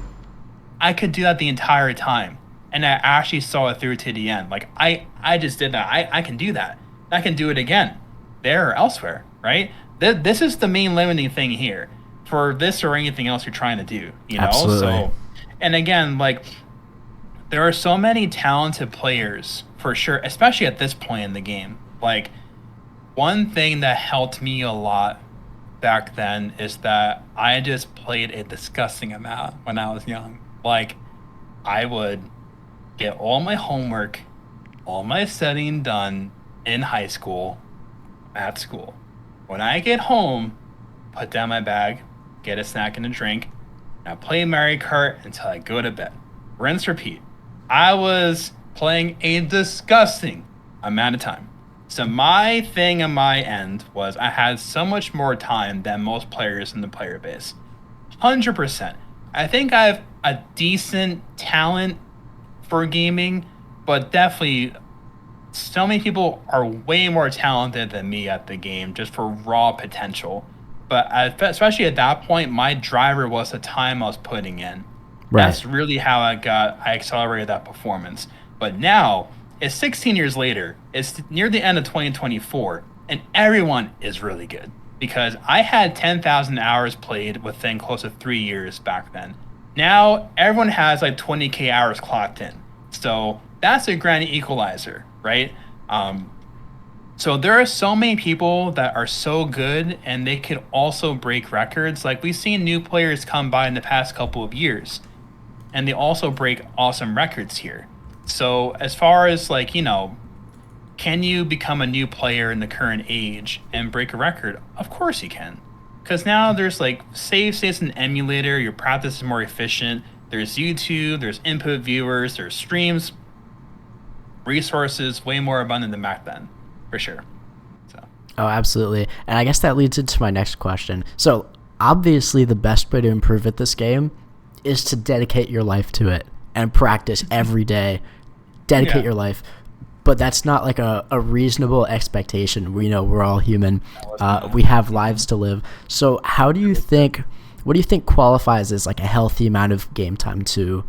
I could do that the entire time. And I actually saw it through to the end. Like, I just did that. I can do that. I can do it again, there or elsewhere, right? This is the main limiting thing here for this or anything else you're trying to do, Absolutely. So, and again, like, there are so many talented players for sure, especially at this point in the game. Like, one thing that helped me a lot back then is that I just played a disgusting amount when I was young. Like, I would get all my homework, all my studying done in high school, at school. When I get home, put down my bag, get a snack and a drink, and I play Mario Kart until I go to bed. Rinse, repeat. I was playing a disgusting amount of time. So my thing on my end was I had so much more time than most players in the player base. 100%. I think I have a decent talent for gaming, but definitely so many people are way more talented than me at the game just for raw potential. But especially at that point, my driver was the time I was putting in. Right. That's really how I accelerated that performance. But now it's 16 years later. It's near the end of 2024, and everyone is really good because I had 10,000 hours played within close to 3 years back then. Now everyone has like 20K hours clocked in. So that's a grand equalizer, right? Um, so there are so many people that are so good and they could also break records. Like we've seen new players come by in the past couple of years and they also break awesome records here. So as far as like, can you become a new player in the current age and break a record? Of course you can. Because now there's like save states and emulator, your practice is more efficient. There's YouTube, there's input viewers, there's streams, resources way more abundant than back then, for sure. So Oh, absolutely. And I guess that leads into my next question. So, obviously, the best way to improve at this game is to dedicate your life to it and practice every day. Dedicate yeah, your life. But that's not like a reasonable expectation. We know we're all human. We have lives to live. So, what do you think qualifies as like a healthy amount of game time to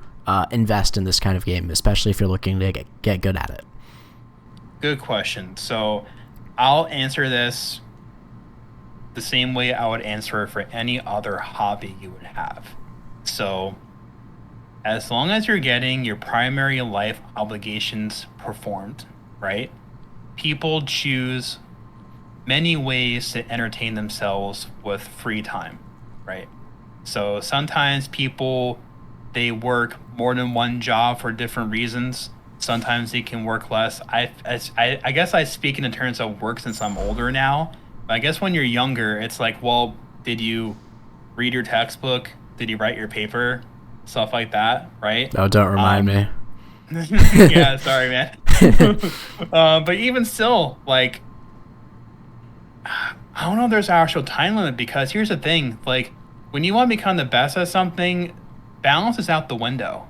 invest in this kind of game, especially if you're looking to get good at it? good question. So I'll answer this the same way I would answer it for any other hobby you would have. So as long as you're getting your primary life obligations performed, right? People choose many ways to entertain themselves with free time, right? So sometimes people they work more than one job for different reasons. Sometimes they can work less. I guess I speak in terms of work since I'm older now. But I guess when you're younger, it's like, well, did you read your textbook? Did you write your paper? Stuff like that, right? Oh, don't remind me. Yeah, sorry, man. But even still, like, I don't know if there's an actual time limit because here's the thing, like, when you want to become the best at something, balance is out the window.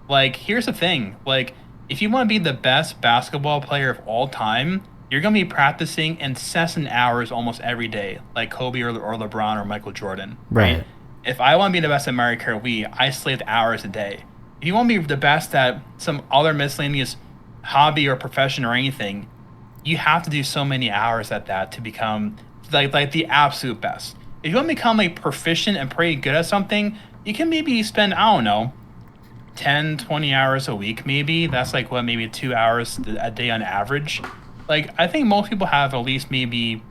Like, here's the thing, like, if you want to be the best basketball player of all time, you're going to be practicing incessant hours almost every day, like Kobe or LeBron or Michael Jordan, right? Right. If I want to be the best at Mario Kart Wii, I slaved hours a day. If you want to be the best at some other miscellaneous hobby or profession or anything, you have to do so many hours at that to become like the absolute best. If you want to become like proficient and pretty good at something, you can maybe spend, I don't know, 10, 20 hours a week maybe. That's like what, maybe 2 hours a day on average. Like I think most people have at least maybe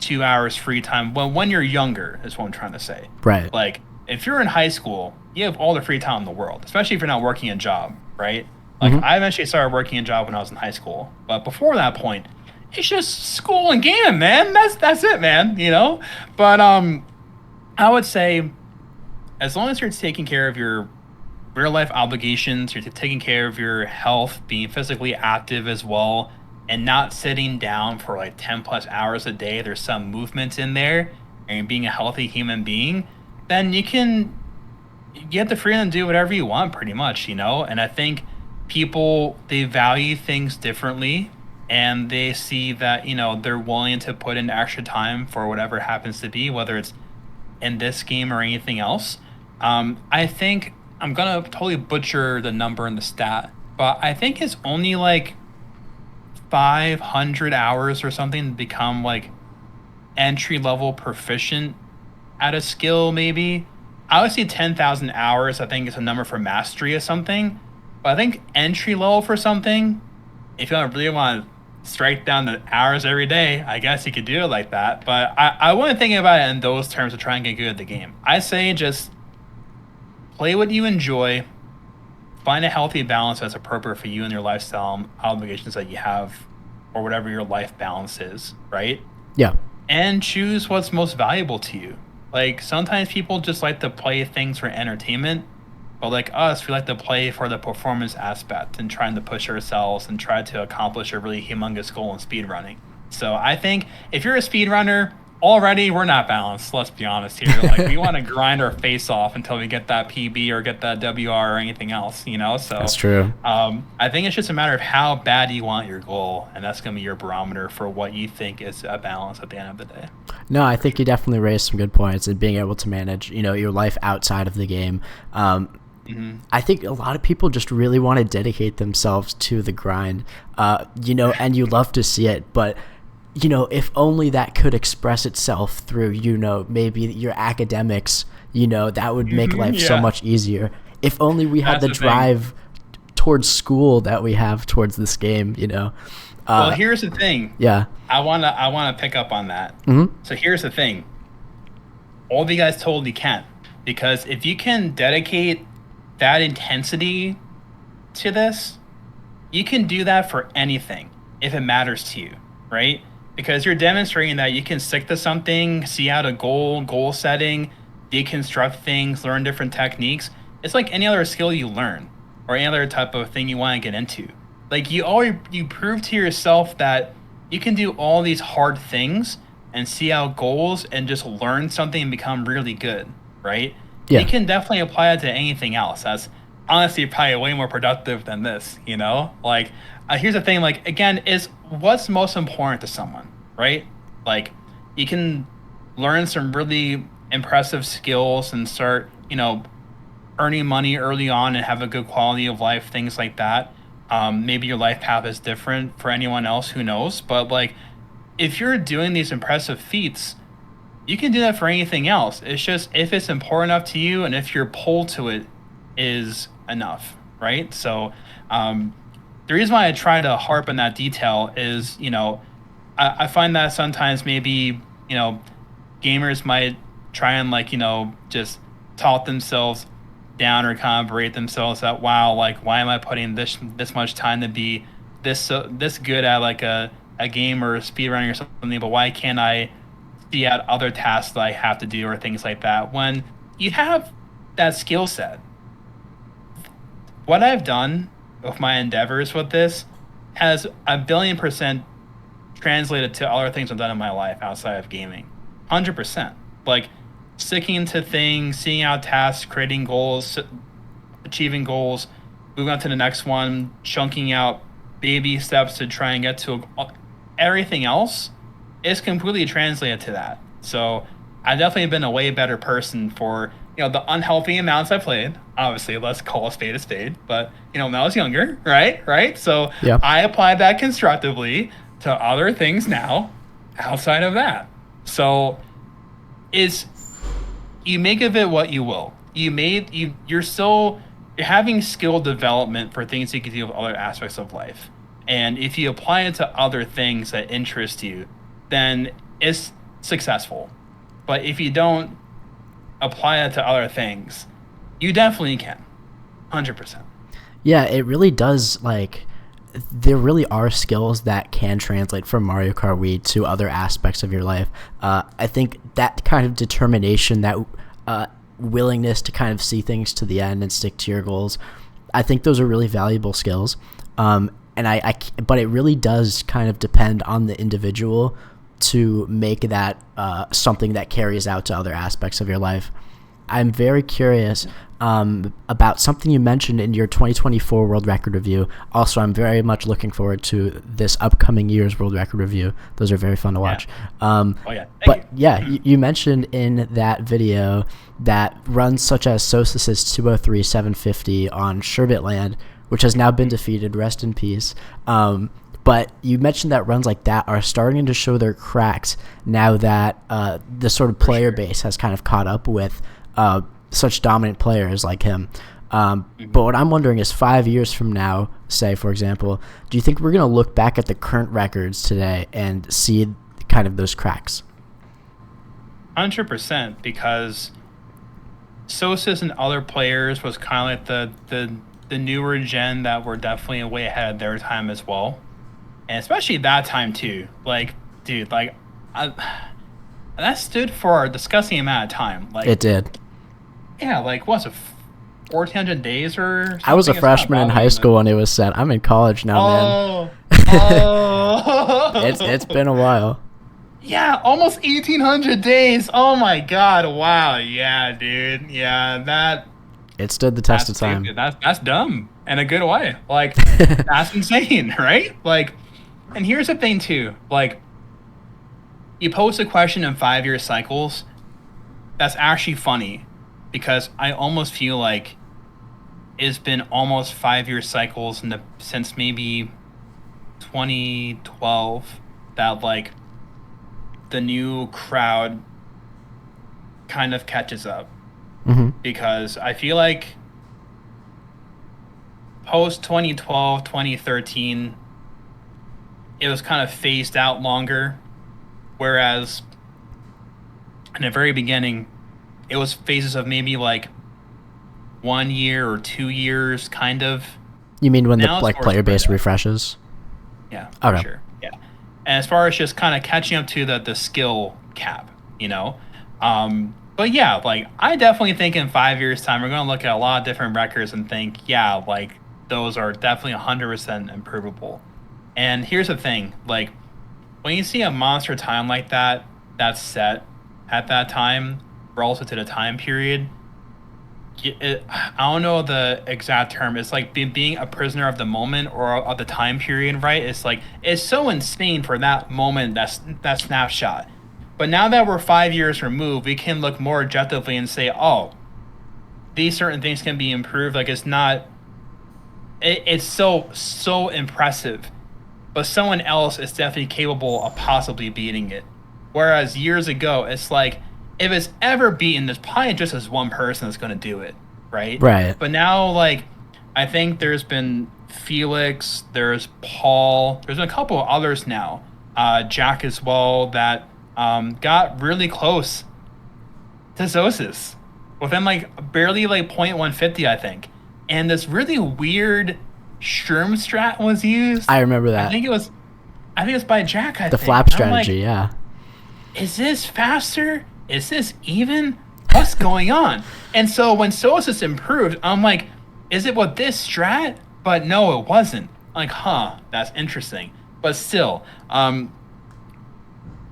2 hours free time when you're younger is what I'm trying to say. Right. Like if you're in high school, you have all the free time in the world, especially if you're not working a job, right? Like I eventually started working a job when I was in high school, but before that point, it's just school and game, man. That's it, man. But I would say as long as you're taking care of your real life obligations, you're taking care of your health, being physically active as well, and not sitting down for like 10 plus hours a day, there's some movement in there, and being a healthy human being, then you get the freedom to do whatever you want pretty much, And I think people, they value things differently and they see that, they're willing to put in extra time for whatever it happens to be, whether it's in this game or anything else. I think I'm gonna totally butcher the number and the stat, but I think it's only like 500 hours or something to become like entry level proficient at a skill, maybe. I would say 10,000 hours, I think, is a number for mastery or something. But I think entry level for something, if you really want to strike down the hours every day, I guess you could do it like that. But I wouldn't think about it in those terms to try and get good at the game. I say just play what you enjoy, find a healthy balance that's appropriate for you and your lifestyle and obligations that you have, or whatever your life balance is, right? Yeah. And choose what's most valuable to you. Like sometimes people just like to play things for entertainment, but like us, we like to play for the performance aspect and trying to push ourselves and try to accomplish a really humongous goal in speedrunning. So I think if you're a speedrunner, already we're not balanced. Let's be honest here. Like we want to grind our face off until we get that PB or get that WR or anything else, you know. So That's true. I think it's just a matter of how bad you want your goal, and that's going to be your barometer for what you think is a balance at the end of the day. No, I think you definitely raised some good points in being able to manage, your life outside of the game. I think a lot of people just really want to dedicate themselves to the grind, and you love to see it, but if only that could express itself through, maybe your academics, that would make life so much easier. If only we had the drive towards school that we have towards this game, Well, here's the thing. Yeah. I wanna pick up on that. So here's the thing. All of you guys totally can't, because if you can dedicate that intensity to this, you can do that for anything if it matters to you, right? Because you're demonstrating that you can stick to something, see out a goal setting, deconstruct things, learn different techniques. It's like any other skill you learn or any other type of thing you want to get into. Like you prove to yourself that you can do all these hard things and see out goals and just learn something and become really good, right? Yeah. You can definitely apply it to anything else. That's honestly probably way more productive than this, Like, here's the thing, like, again, is what's most important to someone, right? Like, you can learn some really impressive skills and start, earning money early on and have a good quality of life, things like that. Maybe your life path is different for anyone else, who knows? But, like, if you're doing these impressive feats, you can do that for anything else. It's just if it's important enough to you and if your pull to it is enough, right? So the reason why I try to harp on that detail is, I find that sometimes maybe, gamers might try and just talk themselves down or kind of berate themselves that, wow, like, why am I putting this much time to be this good at like a game or a speedrunning or something, but why can't I see out other tasks that I have to do or things like that? When you have that skill set, what I've done with my endeavors with this has 1,000,000,000% translated to other things I've done in my life outside of gaming. 100%. Like, sticking to things, seeing out tasks, creating goals, achieving goals, moving on to the next one, chunking out baby steps to try and get to everything else is completely translated to that. So I've definitely been a way better person for, the unhealthy amounts I played. Obviously, let's call a spade, but, when I was younger, right? So yeah. I applied that constructively to other things now outside of that. So you make of it what you will. You're having skill development for things you can do with other aspects of life. And if you apply it to other things that interest you, then it's successful. But if you don't apply it to other things, you definitely can. 100%. Yeah, it really does. Like, there really are skills that can translate from Mario Kart Wii to other aspects of your life. I think that kind of determination, that willingness to kind of see things to the end and stick to your goals, I think those are really valuable skills. But it really does kind of depend on the individual to make that something that carries out to other aspects of your life. I'm very curious about something you mentioned in your 2024 World Record Review. Also, I'm very much looking forward to this upcoming year's World Record Review. Those are very fun to watch. You mentioned in that video that runs such as Sosis's 203 750 on Sherbetland, which has now been defeated, rest in peace. But you mentioned that runs like that are starting to show their cracks now that the sort of player base has kind of caught up with such dominant players like him. But what I'm wondering is 5 years from now, say, for example, do you think we're going to look back at the current records today and see kind of those cracks? 100%, because Sosis and other players was kind of like the newer gen that were definitely way ahead of their time as well. And especially that time too. Like, dude, like, that stood for a disgusting amount of time. Like, it did. Yeah, like, what's it, 1,400 days or something? I was a freshman in high school when it was set. I'm in college now, man. Oh. It's been a while. Yeah, almost 1800 days. Oh my god. Wow. Yeah, dude. Yeah, It stood the test that's of time. stupid. That's dumb in a good way. Like, that's insane, right? Like, and here's the thing too. Like, you post a question in 5 year cycles. That's actually funny because I almost feel like it's been almost 5 year cycles since maybe 2012 that like the new crowd kind of catches up, Hmm. because I feel like post 2012, 2013, it was kind of phased out longer, whereas in the very beginning, it was phases of maybe like 1 year or 2 years, kind of. You mean when the Now it's like more player spread base out. refreshes? Yeah, for Okay. sure. Yeah. And as far as just kind of catching up to the skill cap, you know? But yeah, like I definitely think in 5 years' time we're gonna look at a lot of different records and think, yeah, like those are definitely 100% improvable. And here's the thing, like when you see a monster time like that that's set at that time relative to the time period, I don't know the exact term. It's like being a prisoner of the moment or of the time period, right? It's like it's so insane for that moment, that snapshot. But now that we're 5 years removed, we can look more objectively and say, oh, these certain things can be improved. Like it's not, it's so impressive, but someone else is definitely capable of possibly beating it. Whereas years ago, it's like if it's ever beaten, there's probably just as one person that's going to do it, right? Right. But now, like, I think there's been Felix, there's Paul, there's been a couple of others now, Jack as well, that got really close to Zosis within like barely like 0.150, I think. And this really weird Sherm strat was used. I remember I that. think it was I think it's by Jack, I The think. flap And I'm strategy, like, yeah. is this faster? Is this even? What's going on? And so when Sosis improved, I'm like, is it with this strat? But no, it wasn't. Like, huh, that's interesting. But still,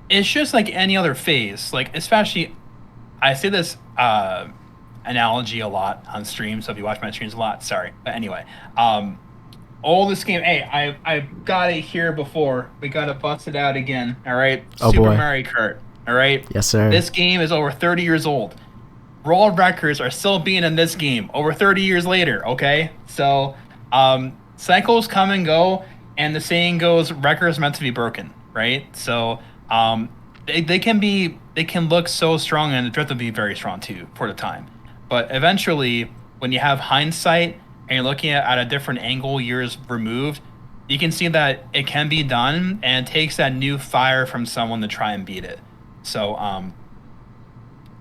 it's just like any other phase. Like, especially, I say this analogy a lot on streams. So if you watch my streams a lot, sorry. But anyway, all this game. Hey, I got it here before. We gotta bust it out again. All right, Oh Super boy. Mario Kart. All right. Yes, sir. This game is over 30 years old. World records are still being in this game over 30 years later. Okay, so cycles come and go, and the saying goes, records meant to be broken, right? So they can look so strong, and the drift will be very strong too for the time. But eventually, when you have hindsight and you're looking at a different angle years removed, you can see that it can be done, and it takes that new fire from someone to try and beat it. So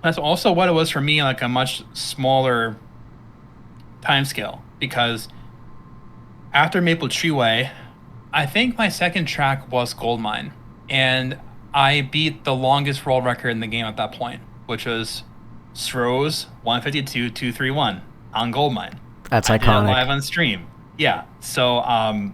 that's also what it was for me, like a much smaller time scale. Because after Maple Treeway, I think my second track was Goldmine, and I beat the longest world record in the game at that point, which was Stroh's 152.231 on Goldmine. That's I did it iconic. live on stream. Yeah, so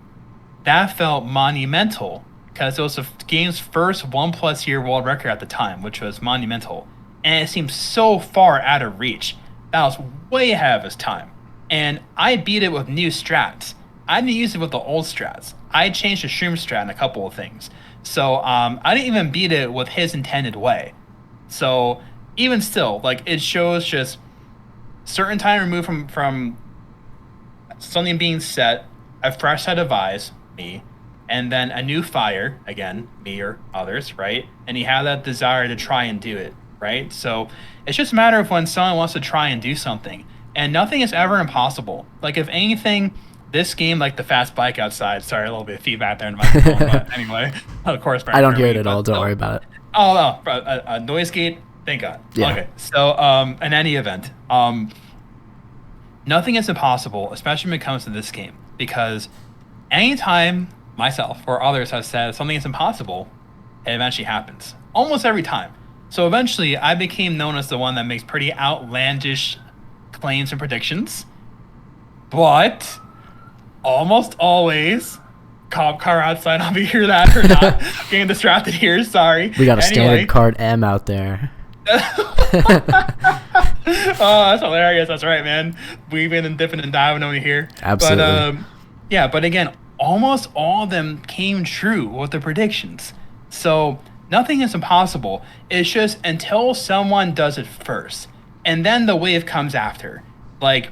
that felt monumental because it was the game's first 1+ year world record at the time, which was monumental. And it seemed so far out of reach. That was way ahead of his time. And I beat it with new strats. I didn't use it with the old strats. I changed the shroom strat in a couple of things. So I didn't even beat it with his intended way. So even still, like it shows just certain time removed from something being set, a fresh set of eyes, me, and then a new fire, again, me or others, right? And you have that desire to try and do it, right? So it's just a matter of when someone wants to try and do something. And nothing is ever impossible. Like, if anything, this game, like the fast bike outside, sorry, a little bit of feedback there in my phone, but anyway, of course, I don't hear it at all. Don't worry about it. Oh, no, a noise gate, thank God. Yeah. Okay, so in any event, nothing is impossible, especially when it comes to this game, because anytime myself or others have said something is impossible, it eventually happens. Almost every time. So eventually, I became known as the one that makes pretty outlandish claims and predictions, but almost always cop car outside. I'll be hear that or not. Getting distracted here. Sorry. We got a standard card M out there. Oh, that's hilarious. That's right, man. We've been dipping and diving over here. Absolutely. But again, almost all of them came true with the predictions. So nothing is impossible. It's just until someone does it first, and then the wave comes after. Like,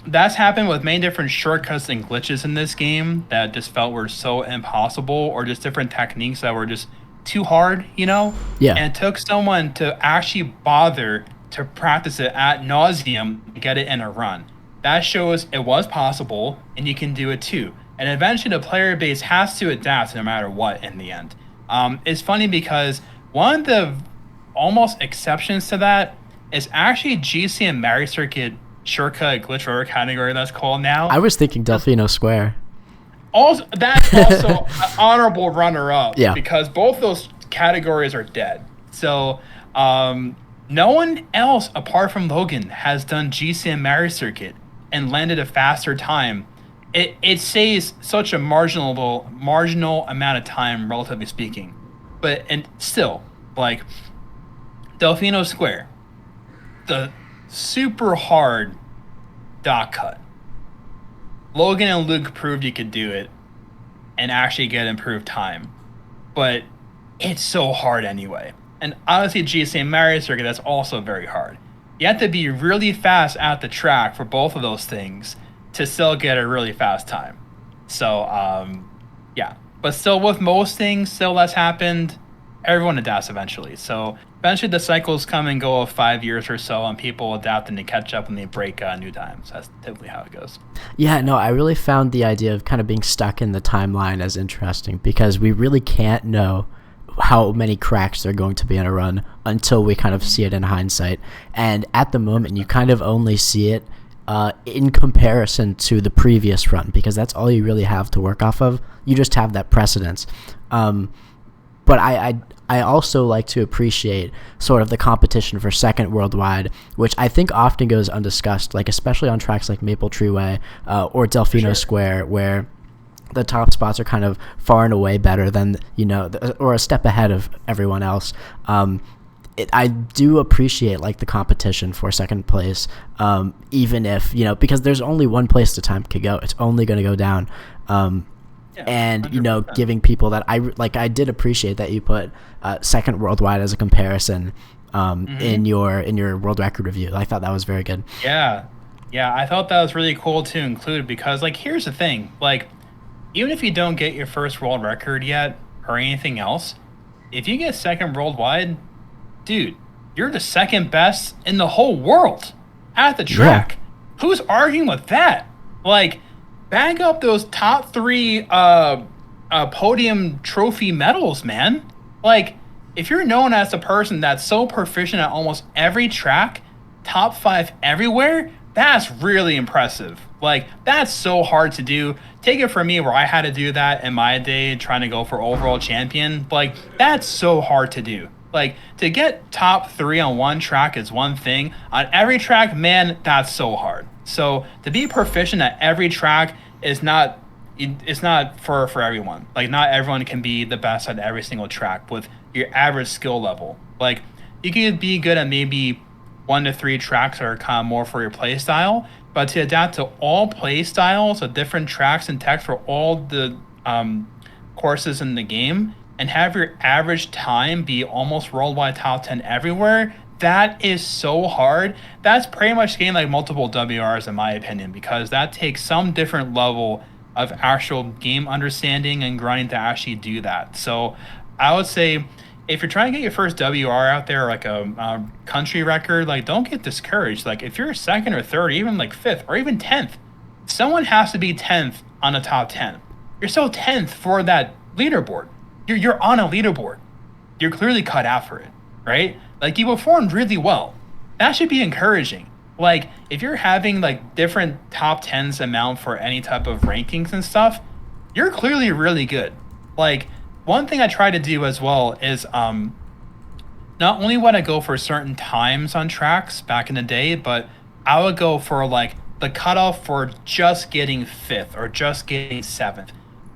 that's happened with many different shortcuts and glitches in this game that just felt were so impossible, or just different techniques that were just too hard, Yeah. And it took someone to actually bother to practice it ad nauseum to get it in a run. That shows it was possible, and you can do it too. And eventually the player base has to adapt no matter what in the end. It's funny because one of the almost exceptions to that is actually GC and Mario Circuit shortcut glitch rover category that's called now. I was thinking Delfino Square. Also, that's also an honorable runner-up. Yeah. Because both those categories are dead. So no one else apart from Logan has done GC and Mario Circuit and landed a faster time. It saves such a marginal amount of time, relatively speaking. But and still, like Delfino Square, the super hard dot cut. Logan and Luke proved you could do it and actually get improved time. But it's so hard anyway. And honestly, GC and Mario Circuit, that's also very hard. You have to be really fast at the track for both of those things to still get a really fast time. So, yeah. But still, with most things, still that's happened. Everyone adapts eventually. So eventually the cycles come and go of 5 years or so, and people adapt and they catch up and they break new times. That's typically how it goes. Yeah, no, I really found the idea of kind of being stuck in the timeline as interesting, because we really can't know how many cracks there are going to be in a run until we kind of see it in hindsight. And at the moment, you kind of only see it in comparison to the previous run, because that's all you really have to work off of. You just have that precedence. But I also like to appreciate sort of the competition for second worldwide, which I think often goes undiscussed, like especially on tracks like Maple Tree Way or Delfino Square, where the top spots are kind of far and away better than, or a step ahead of everyone else. I do appreciate like the competition for second place, even if, because there's only one place the time could go. It's only going to go down. And 100%. Giving people that I did appreciate that you put second worldwide as a comparison in your world record review. I thought that was very good. Yeah, I thought that was really cool to include, because here's the thing, even if you don't get your first world record yet or anything else, if you get second worldwide, dude, you're the second best in the whole world at the track. Yeah. Who's arguing with that? Bag up those top 3 podium trophy medals, man. If you're known as a person that's so proficient at almost every track, top 5 everywhere, that's really impressive. That's so hard to do. Take it from me, where I had to do that in my day trying to go for overall champion. That's so hard to do. To get top 3 on one track is one thing. On every track, man, that's so hard. So to be proficient at every track is not, it's not for everyone. Not everyone can be the best at every single track with your average skill level. You can be good at maybe 1 to 3 tracks that are kind of more for your play style, but to adapt to all play styles of different tracks and tech for all the courses in the game and have your average time be almost worldwide top 10 everywhere, that is so hard. That's pretty much getting multiple WRs in my opinion, because that takes some different level of actual game understanding and grinding to actually do that. So I would say if you're trying to get your first WR out there, a country record, don't get discouraged. If you're second or third, or even 5th or even 10th, someone has to be 10th on a top 10. You're still 10th for that leaderboard. You're on a leaderboard. You're clearly cut out for it, right? You performed really well. That should be encouraging. If you're having different top 10s amount for any type of rankings and stuff, you're clearly really good. One thing I try to do as well is not only would I go for certain times on tracks back in the day, but I would go for the cutoff for just getting 5th or just getting 7th.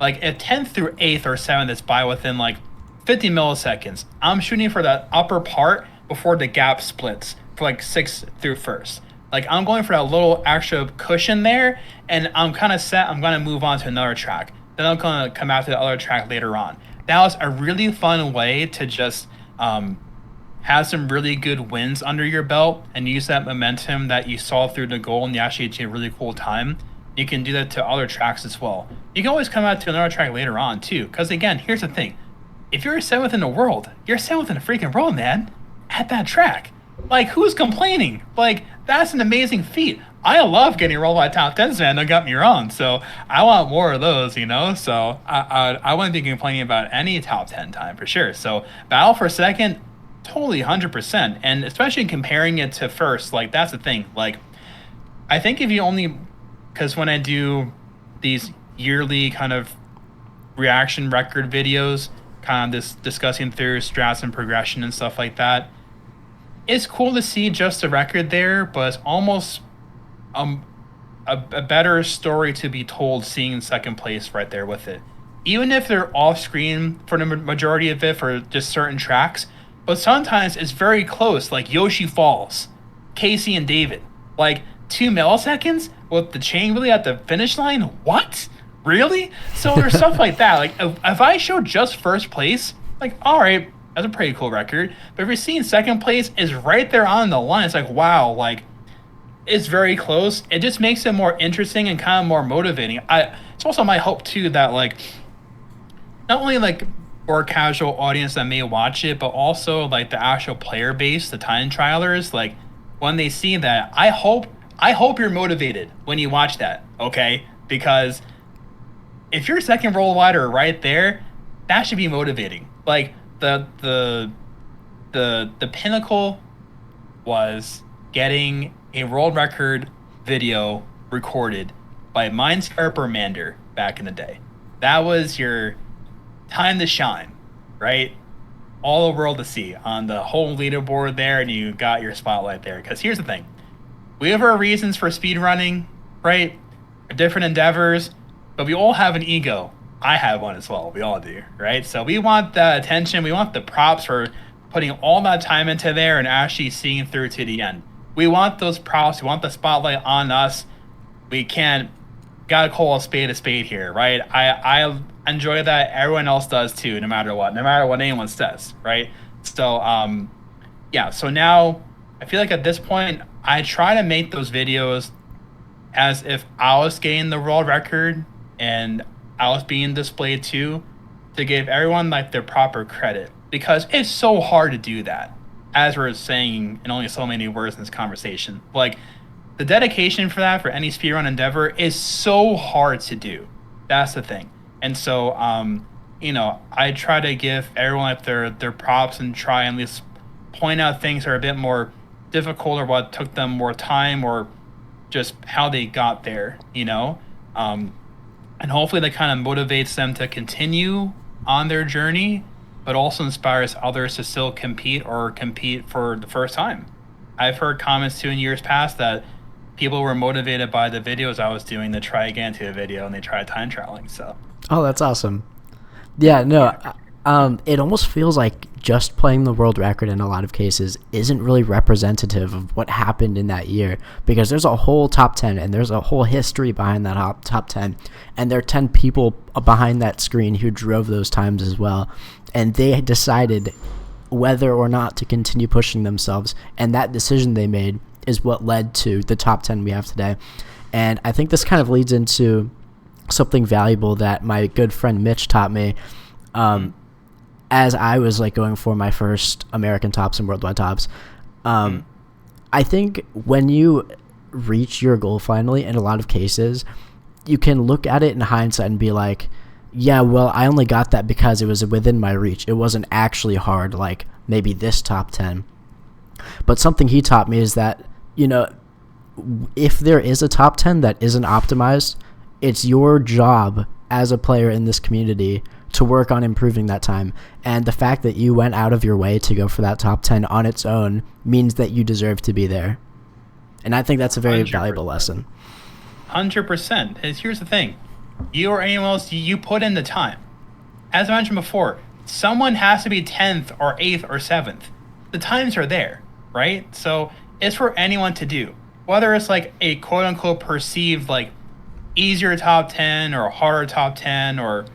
Like if 10th through 8th or 7th is by within like 50 milliseconds, I'm shooting for that upper part before the gap splits for like 6th through 1st. Like I'm going for that little extra cushion there, and I'm kind of set. I'm going to move on to another track. Then I'm going to come out to the other track later on. That was a really fun way to just have some really good wins under your belt and use that momentum that you saw through the goal and you actually achieved a really cool time. You can do that to other tracks as well. You can always come out to another track later on too, because again, here's the thing. If you're 7th in the world, you're 7th in the freaking world, man, at that track. Like, who's complaining? Like, that's an amazing feat. I love getting rolled by top 10s, man, don't get me wrong. So I want more of those, you know? So I wouldn't be complaining about any top 10 time for sure. So battle for second, totally 100%. And especially comparing it to first, like, that's the thing. Like, I think if you only, because when I do these yearly kind of reaction record videos, kind of this discussing through strats and progression and stuff like that, it's cool to see just the record there, but it's almost a better story to be told seeing second place right there with it. Even if they're off screen for the majority of it for just certain tracks, but sometimes it's very close, like Yoshi Falls, Casey and David. Like 2 milliseconds with the chain really at the finish line? What? Really? So there's stuff like that. Like if I show just first place, like, all right, that's a pretty cool record. But if you're seeing second place is right there on the line, it's like, wow, like, it's very close. It just makes it more interesting and kind of more motivating. It's also my hope too that like not only like more casual audience that may watch it, but also like the actual player base, the time trialers, like when they see that, I hope you're motivated when you watch that, okay? Because if you're second worldwide or right there, that should be motivating. Like the pinnacle was getting a world record video recorded by Mindscarper Mander back in the day. That was your time to shine, right? All the world to see on the whole leaderboard there, and you got your spotlight there. Because here's the thing. We have our reasons for speedrunning, right? Our different endeavors, but we all have an ego. I have one as well. We all do, right? So we want the attention. We want the props for putting all that time into there and actually seeing through to the end. We want those props. We want the spotlight on us. We gotta call a spade here, right? I enjoy that. Everyone else does too, no matter what anyone says, right? So, yeah. So now I feel like at this point, I try to make those videos as if I was getting the world record and I was being displayed too, to give everyone like their proper credit, because it's so hard to do that, as we're saying in only so many words in this conversation. Like the dedication for that for any speedrun endeavor is so hard to do. That's the thing. And so I try to give everyone like their props and try and at least point out things that are a bit more difficult or what took them more time or just how they got there, and hopefully that kind of motivates them to continue on their journey, but also inspires others to still compete for the first time. I've heard comments too in years past that people were motivated by the videos I was doing to try again to a video, and they tried time trialing. So. Oh, that's awesome. Yeah, no, it almost feels like just playing the world record in a lot of cases isn't really representative of what happened in that year, because there's a whole top 10 and there's a whole history behind that top 10, and there are 10 people behind that screen who drove those times as well, and they decided whether or not to continue pushing themselves, and that decision they made is what led to the top 10 we have today. And I think this kind of leads into something valuable that my good friend Mitch taught me as I was like going for my first American tops and worldwide tops. I think when you reach your goal finally, in a lot of cases, you can look at it in hindsight and be like, yeah, well, I only got that because it was within my reach. It wasn't actually hard, like maybe this top 10. But something he taught me is that, if there is a top 10 that isn't optimized, it's your job as a player in this community to work on improving that time. And the fact that you went out of your way to go for that top 10 on its own means that you deserve to be there. And I think that's a very 100%. valuable lesson. 100%. Here's the thing. You or anyone else, you put in the time. As I mentioned before, someone has to be 10th or 8th or 7th. The times are there, right? So it's for anyone to do. Whether it's like a quote unquote perceived like easier top 10 or a harder top 10 or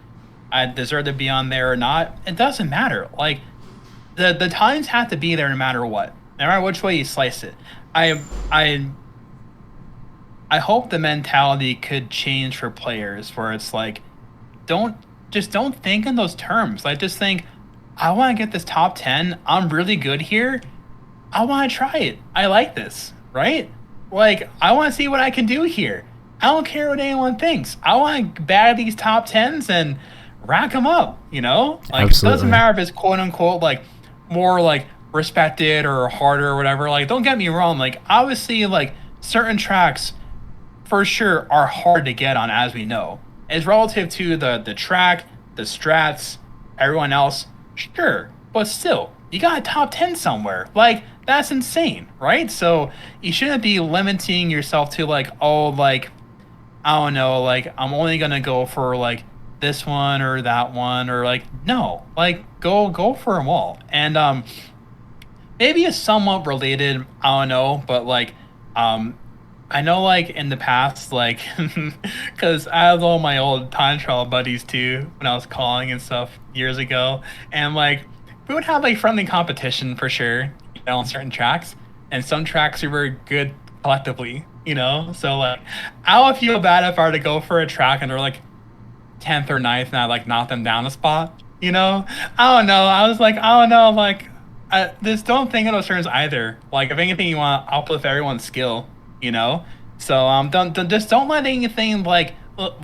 I deserve to be on there or not, it doesn't matter. Like the times have to be there no matter what. No matter which way you slice it. I I hope the mentality could change for players where it's like don't don't think in those terms. Like just think, I want to get this top 10. I'm really good here. I want to try it. I like this, right? Like I want to see what I can do here. I don't care what anyone thinks. I want to bag these top 10s and rack them up, you know? Like it doesn't Absolutely. matter if it's quote unquote like more like respected or harder or whatever. Like don't get me wrong, like obviously like certain tracks for sure are hard to get on, as we know. As relative to the track, the strats, everyone else, sure, but still, you got a top 10 somewhere. Like that's insane, right? So you shouldn't be limiting yourself to like, oh, like I don't know, like I'm only gonna go for like this one or that one or like no, like go for them all. And maybe it's somewhat related. I don't know, but like, um, I know like in the past, like, because I have all my old time trial buddies too when I was calling and stuff years ago, and like we would have like friendly competition for sure, you know, on certain tracks, and some tracks we were good collectively, you know. So like, I would feel bad if I were to go for a track and they're like 10th or ninth, and I like knock them down a spot. You know, I don't know. I was like, I don't know. Like, I just don't think in those terms either. Like, if anything, you want to uplift everyone's skill. You know, so just don't let anything like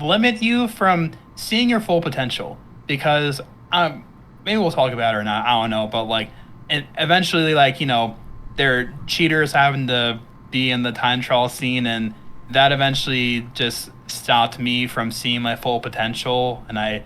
limit you from seeing your full potential. Because maybe we'll talk about it or not. I don't know, but like, and eventually, like they're cheaters having to be in the time trial scene, and that eventually just stopped me from seeing my full potential, and I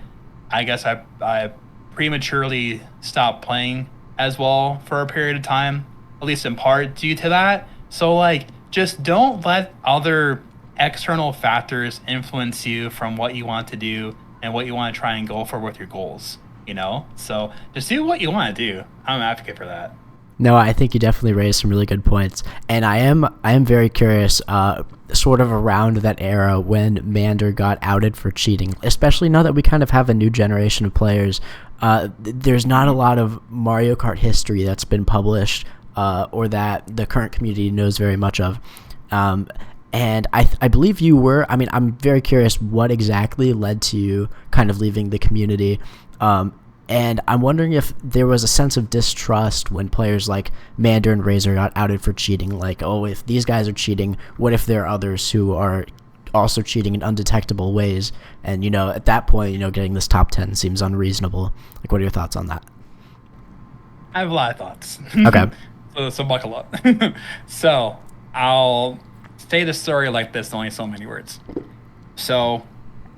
guess I prematurely stopped playing as well for a period of time, at least in part due to that. So like just don't let other external factors influence you from what you want to do and what you want to try and go for with your goals, you know? So just do what you want to do. I'm an advocate for that. No, I think you definitely raised some really good points, and I am very curious. Sort of around that era when Mander got outed for cheating, especially now that we kind of have a new generation of players. There's not a lot of Mario Kart history that's been published, or that the current community knows very much of. And I believe you were. I mean, I'm very curious what exactly led to you kind of leaving the community. And I'm wondering if there was a sense of distrust when players like Mander and Razor got outed for cheating. Like, oh, if these guys are cheating, what if there are others who are also cheating in undetectable ways? And, at that point, getting this top 10 seems unreasonable. Like, what are your thoughts on that? I have a lot of thoughts. Okay. So buckle up. So I'll say the story like this in only so many words. So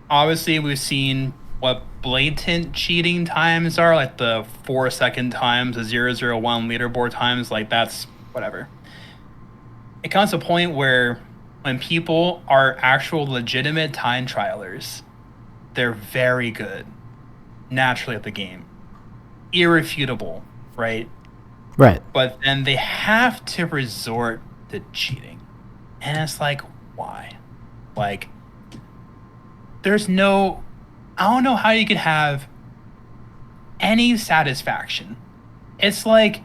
obviously we've seen what blatant cheating times are, like the 4 second times, the 001 leaderboard times, like that's whatever. It comes to a point where when people are actual legitimate time trialers, they're very good naturally at the game. Irrefutable, right? Right. But then they have to resort to cheating. And it's like, why? Like, there's no, I don't know how you could have any satisfaction. It's like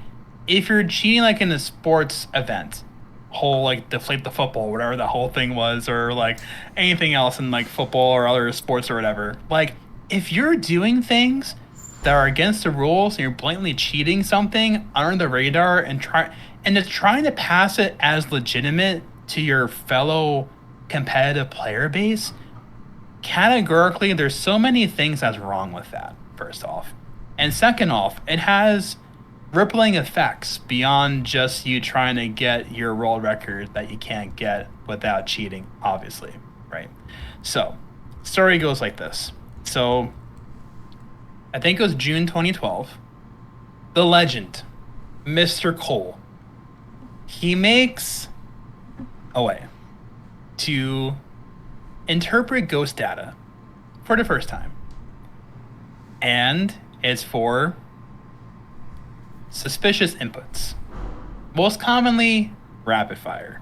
if you're cheating like in a sports event, whole like deflate the football, whatever the whole thing was, or like anything else in like football or other sports or whatever. Like if you're doing things that are against the rules and you're blatantly cheating something under the radar and it's trying to pass it as legitimate to your fellow competitive player base, categorically there's so many things that's wrong with that, first off. And second off, it has rippling effects beyond just you trying to get your world record that you can't get without cheating, obviously, right? So story goes like this. So I think it was June 2012. The legend, Mr. Cole, he makes a way to interpret ghost data for the first time. And it's for suspicious inputs. Most commonly, rapid fire.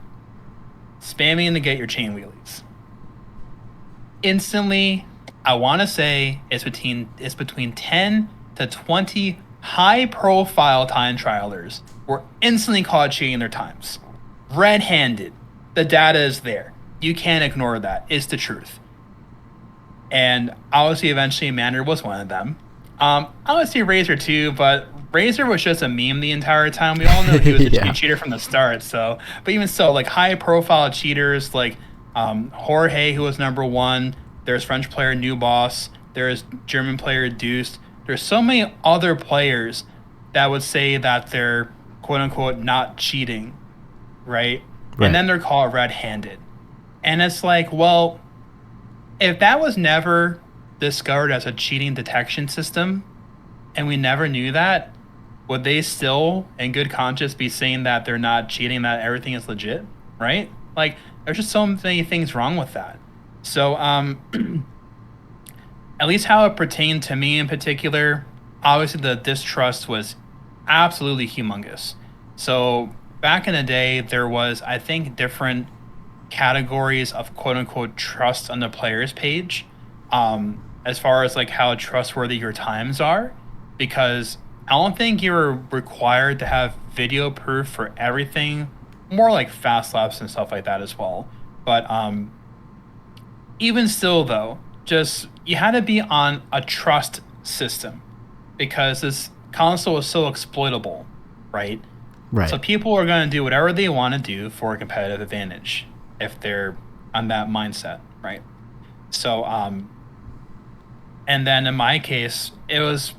Spamming to get your chain wheelies. Instantly, I want to say it's between 10 to 20 high-profile time trialers were instantly caught cheating their times. Red-handed. The data is there. You can't ignore that. It's the truth. And obviously, eventually, Mandarin was one of them. I would say Razor too, but Razor was just a meme the entire time. We all know he was a cheater from the start. So, but even so, like high-profile cheaters like Jorge, who was number one. There's French player New Boss. There's German player Deuced. There's so many other players that would say that they're quote-unquote not cheating, right? And then they're called red-handed. And it's like, well, if that was never discovered as a cheating detection system and we never knew that, would they still, in good conscience, be saying that they're not cheating, that everything is legit, right? Like, there's just so many things wrong with that. So, at least how it pertained to me in particular, obviously the distrust was absolutely humongous. So back in the day, there was, I think, different categories of quote-unquote trust on the player's page, as far as like how trustworthy your times are, because I don't think you're required to have video proof for everything, more like fast laps and stuff like that as well. But even still though, just you had to be on a trust system because this console is so exploitable, right? Right. So people are going to do whatever they want to do for a competitive advantage if they're on that mindset, right? So, and then in my case, it was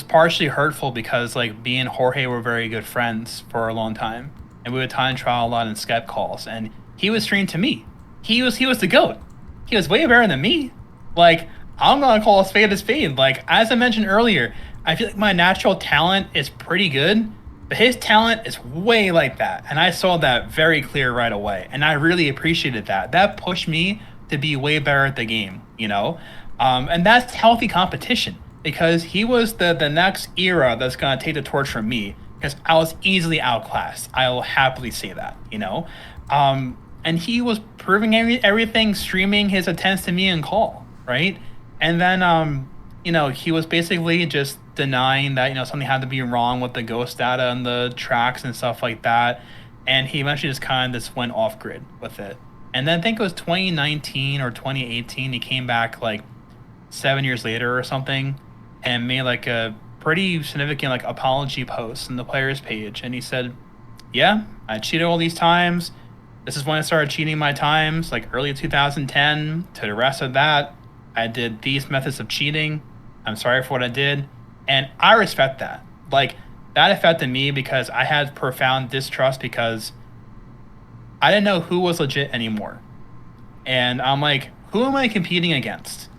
partially hurtful because like me and Jorge were very good friends for a long time, and we would time trial a lot in Skype calls, and he was streamed to me. He was the GOAT. He was way better than me. Like, I'm gonna call a spade. Like, as I mentioned earlier, I feel like my natural talent is pretty good, but his talent is way like that. And I saw that very clear right away. And I really appreciated that. That pushed me to be way better at the game, you know? And that's healthy competition because he was the next era that's gonna take the torch from me because I was easily outclassed. I will happily say that, you know? And he was proving everything, streaming his attempts to me in call, right? And then, you know, he was basically just denying that, you know, something had to be wrong with the ghost data and the tracks and stuff like that. And he eventually just went off grid with it. And then I think it was 2019 or 2018, he came back like 7 years later or something and made like a pretty significant like apology post on the player's page. And he said, yeah, I cheated all these times. This is when I started cheating my times, like early 2010 to the rest of that. I did these methods of cheating. I'm sorry for what I did. And I respect that. Like, that affected me because I had profound distrust because I didn't know who was legit anymore. And I'm like, who am I competing against?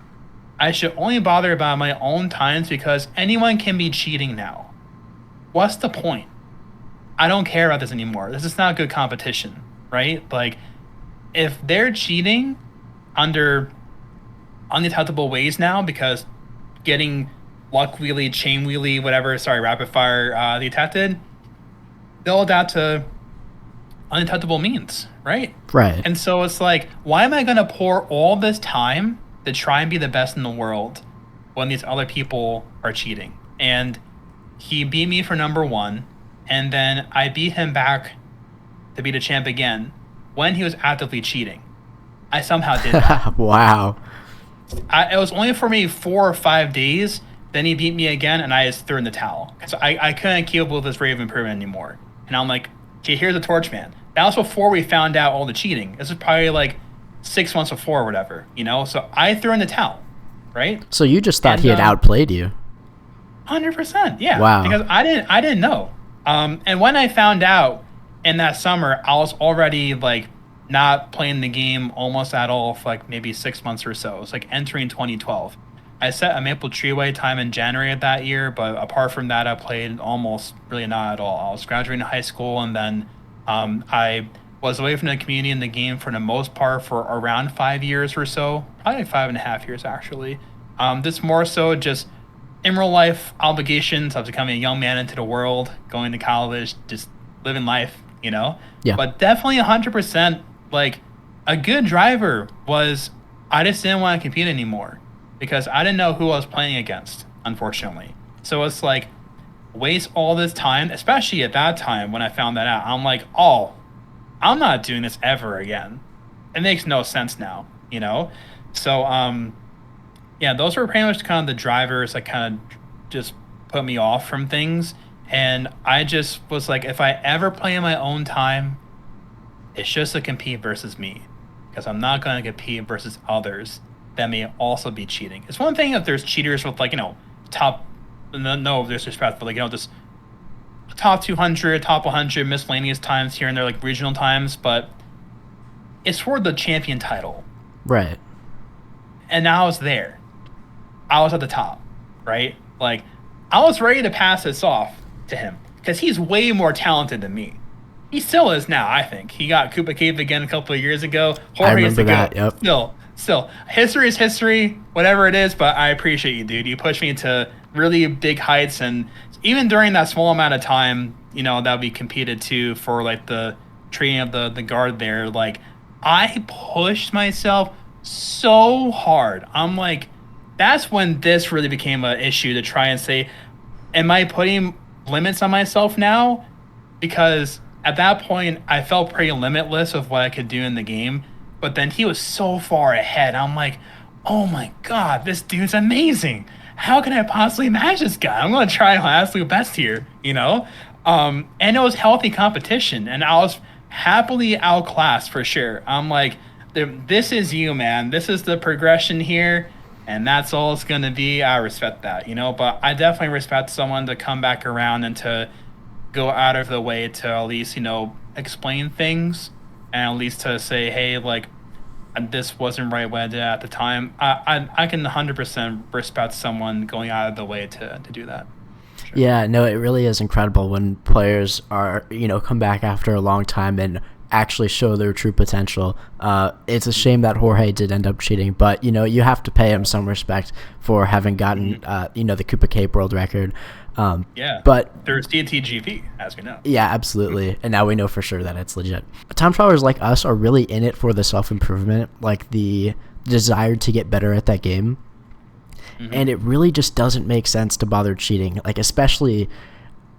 I should only bother about my own times because anyone can be cheating now. What's the point? I don't care about this anymore. This is not good competition, right? Like, if they're cheating under undetectable ways now because getting luck wheelie, chain wheelie, rapid fire detected, they'll adapt to undetectable means, right? Right. And so it's like, why am I going to pour all this time to try and be the best in the world when these other people are cheating? And he beat me for number one, and then I beat him back to be the champ again when he was actively cheating. I somehow did that. Wow. It was only for maybe 4 or 5 days. Then he beat me again, and I just threw in the towel because I couldn't keep up with this rate of improvement anymore. And I'm like, okay, here's the torch, man. That was before we found out all the cheating. This was probably like 6 months before or whatever, you know? So I threw in the towel, right? So you just thought he had outplayed you? 100%, yeah. Wow. Because I didn't know. And when I found out in that summer, I was already like not playing the game almost at all for like maybe 6 months or so. It was like entering 2012. I set a Maple Treeway time in January of that year, but apart from that, I played almost really not at all. I was graduating high school, and then I was away from the community in the game for the most part for around 5 years or so, probably 5.5 years actually. This more so just in real life obligations of becoming a young man into the world, going to college, just living life, you know? Yeah. But definitely 100%, like, a good driver was I just didn't want to compete anymore because I didn't know who I was playing against, unfortunately. So it's like, waste all this time, especially at that time when I found that out. I'm like, oh, I'm not doing this ever again. It makes no sense now, you know? So, yeah, those were pretty much kind of the drivers that kind of just put me off from things. And I just was like, if I ever play in my own time, it's just to compete versus me. Because I'm not going to compete versus others that may also be cheating. It's one thing if there's cheaters with, like, top, no disrespect, but, like, just top 200, top 100 miscellaneous times here and there, like regional times, but it's for the champion title. Right. And I was there. I was at the top, right? Like, I was ready to pass this off to him because he's way more talented than me. He still is now, I think. He got Koopa Cave again a couple of years ago. I remember that, yep. Still, history is history, whatever it is, but I appreciate you, dude. You pushed me to really big heights, and even during that small amount of time, that we competed to for, like, the training of the guard there, like, I pushed myself so hard. I'm like, that's when this really became an issue to try and say, am I putting limits on myself now? Because at that point, I felt pretty limitless of what I could do in the game. But then he was so far ahead. I'm like, oh my God, this dude's amazing. How can I possibly match this guy? I'm going to try my absolute best here, And it was healthy competition. And I was happily outclassed for sure. I'm like, this is you, man. This is the progression here. And that's all it's going to be. I respect that, But I definitely respect someone to come back around and to go out of the way to at least, explain things. And at least to say, hey, like, this wasn't right what I did at the time. I can 100% respect someone going out of the way to do that. Sure. Yeah, no, it really is incredible when players are, come back after a long time and actually show their true potential. It's a shame that Jorge did end up cheating, but, you have to pay him some respect for having gotten, the Koopa Cape world record. Yeah, but there's DTGP, as we know. Yeah, absolutely. And now we know for sure that it's legit. Time trialers like us are really in it for the self-improvement, like the desire to get better at that game. Mm-hmm. And it really just doesn't make sense to bother cheating. Like, especially,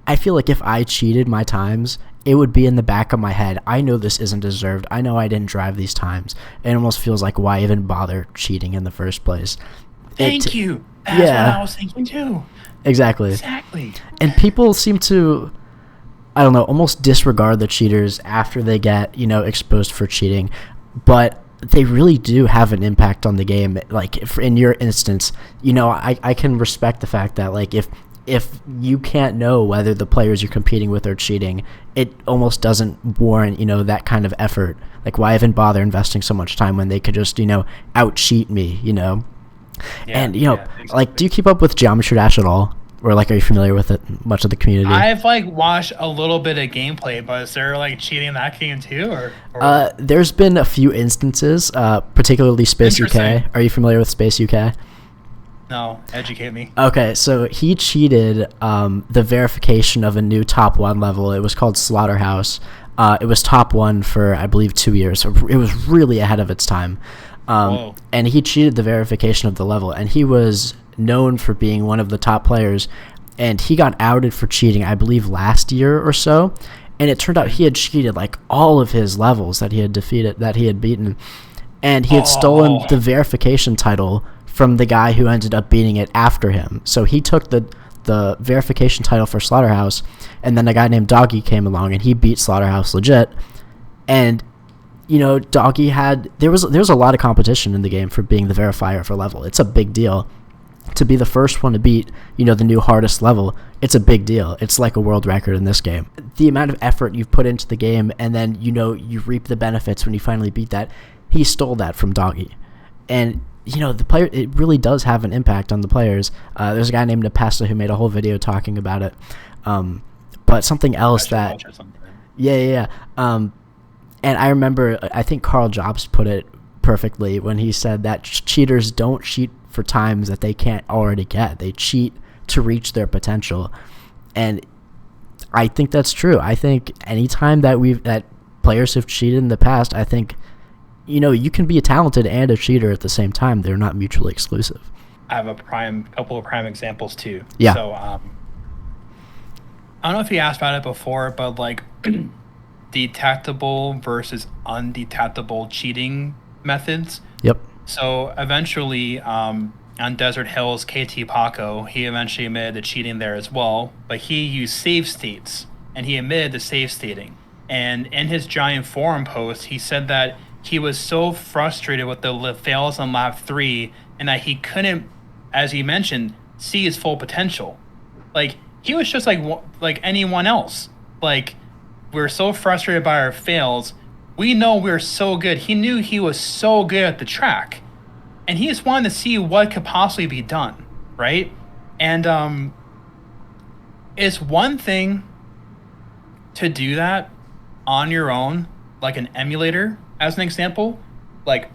I feel like if I cheated my times, it would be in the back of my head. I know this isn't deserved. I know I didn't drive these times. It almost feels like, why even bother cheating in the first place? Thank you. That's what I was thinking too. Exactly. And people seem to, I don't know, almost disregard the cheaters after they get, exposed for cheating. But they really do have an impact on the game. Like, in your instance, I can respect the fact that, like, if you can't know whether the players you're competing with are cheating, it almost doesn't warrant, that kind of effort. Like, why even bother investing so much time when they could just, out-cheat me, Yeah, and, exactly. Like, do you keep up with Geometry Dash at all? Or, like, are you familiar with it, much of the community? I've, like, watched a little bit of gameplay, but is there, like, cheating in that game too? Or? There's been a few instances, particularly Space UK. Are you familiar with Space UK? No, educate me. Okay, so he cheated the verification of a new top 1 level. It was called Slaughterhouse. It was top 1 for, I believe, 2 years. So it was really ahead of its time. And he cheated the verification of the level, and he was known for being one of the top players, and he got outed for cheating, I believe, last year or so, and it turned out he had cheated, like, all of his levels that he had beaten, and he had stolen the verification title from the guy who ended up beating it after him. So he took the verification title for Slaughterhouse, and then a guy named Doggy came along, and he beat Slaughterhouse legit, and Doggy there was a lot of competition in the game for being the verifier for level. It's a big deal. To be the first one to beat, the new hardest level, it's a big deal. It's like a world record in this game. The amount of effort you've put into the game, and then, you reap the benefits when you finally beat that. He stole that from Doggy. And, the player, it really does have an impact on the players. There's a guy named Nepesta who made a whole video talking about it. But something else that... Yeah. And I remember, I think Carl Jobs put it perfectly when he said that cheaters don't cheat for times that they can't already get. They cheat to reach their potential. And I think that's true. I think anytime that players have cheated in the past, I think, you can be a talented and a cheater at the same time. They're not mutually exclusive. I have a couple of prime examples too. Yeah. So I don't know if you asked about it before, but like detectable versus undetectable cheating methods. Yep. So eventually, on Desert Hills, KT Paco, he eventually admitted to cheating there as well, but he used save states, and he admitted to save stating. And in his giant forum post, he said that he was so frustrated with the fails on lap 3, and that he couldn't, as he mentioned, see his full potential. Like, he was just like anyone else. Like, we're so frustrated by our fails. We know we're so good. He knew he was so good at the track, and he just wanted to see what could possibly be done, right? And it's one thing to do that on your own, like an emulator, as an example, like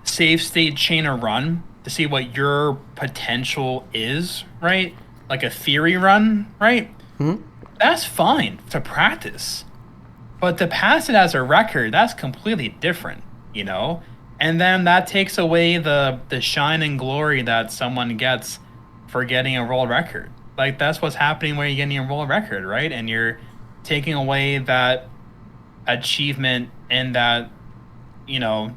save state chain a run to see what your potential is, right? Like a theory run, right? Mm-hmm. That's fine to practice. But to pass it as a record, that's completely different, And then that takes away the shine and glory that someone gets for getting a world record. Like, that's what's happening when you're getting a world record, right? And you're taking away that achievement and that,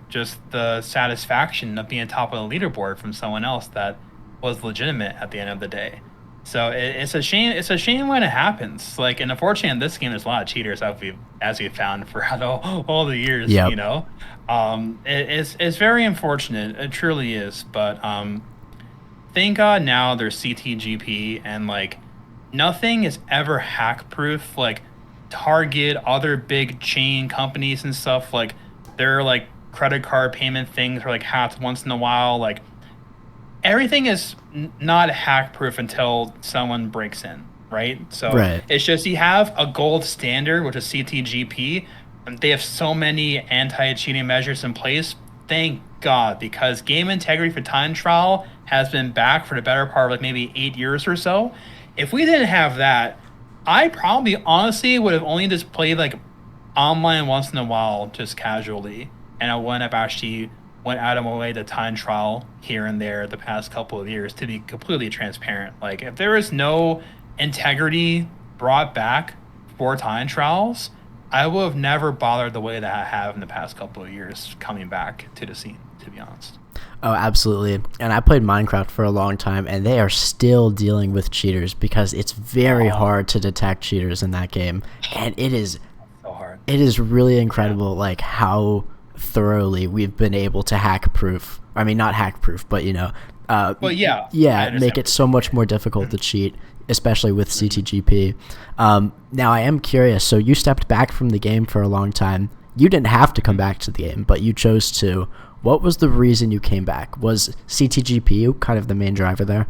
just the satisfaction of being top of the leaderboard from someone else that was legitimate at the end of the day. So it's a shame. It's a shame when it happens. Like, and unfortunately, in this game, there's a lot of cheaters as we've found throughout all the years. Yep. It's very unfortunate. It truly is. But thank God now there's CTGP, and like nothing is ever hack proof. Like Target, other big chain companies and stuff, like their like credit card payment things are like hacked once in a while. Like, everything is not hack proof until someone breaks in, right? So Right. It's just you have a gold standard, which is CTGP, and they have so many anti-cheating measures in place. Thank God, because game integrity for time trial has been back for the better part of like maybe 8 years or so. If we didn't have that, I probably honestly would have only just played like online once in a while, just casually, and I wouldn't have actually went out of my way to time trial here and there the past couple of years, to be completely transparent. Like, if there is no integrity brought back for time trials, I would have never bothered the way that I have in the past couple of years coming back to the scene, to be honest. Oh, absolutely. And I played Minecraft for a long time, and they are still dealing with cheaters because it's very hard to detect cheaters in that game. And it is so hard. It is really incredible, like how thoroughly we've been able to hack proof. I mean, not hack proof, but make it so much more difficult to cheat, especially with CTGP. Now I am curious. So you stepped back from the game for a long time. You didn't have to come back to the game, but you chose to. What was the reason you came back? Was CTGP kind of the main driver there?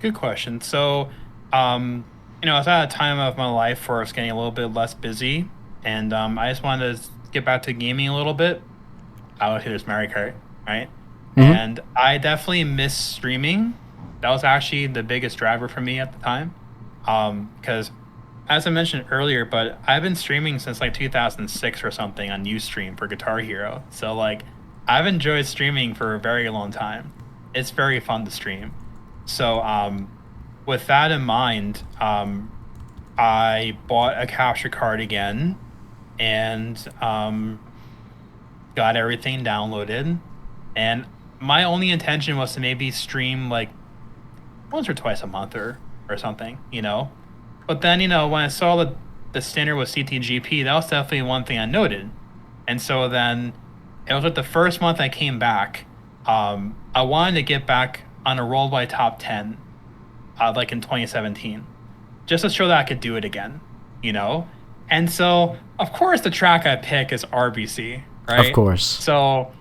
Good question. So, I was at a time of my life where I was getting a little bit less busy, and I just wanted to get back to gaming a little bit. Out here is Mario Kart, right? Mm-hmm. And I definitely miss streaming. That was actually the biggest driver for me at the time, because as I mentioned earlier, but I've been streaming since like 2006 or something on Ustream for Guitar Hero. So like, I've enjoyed streaming for a very long time. It's very fun to stream. So with that in mind, I bought a capture card again, and got everything downloaded. And my only intention was to maybe stream like once or twice a month or something, But then, when I saw the standard was CTGP, that was definitely one thing I noted. And so then it was like the first month I came back, I wanted to get back on a worldwide top 10, like in 2017, just to show that I could do it again, And so, of course, the track I pick is RBC, right? Of course. So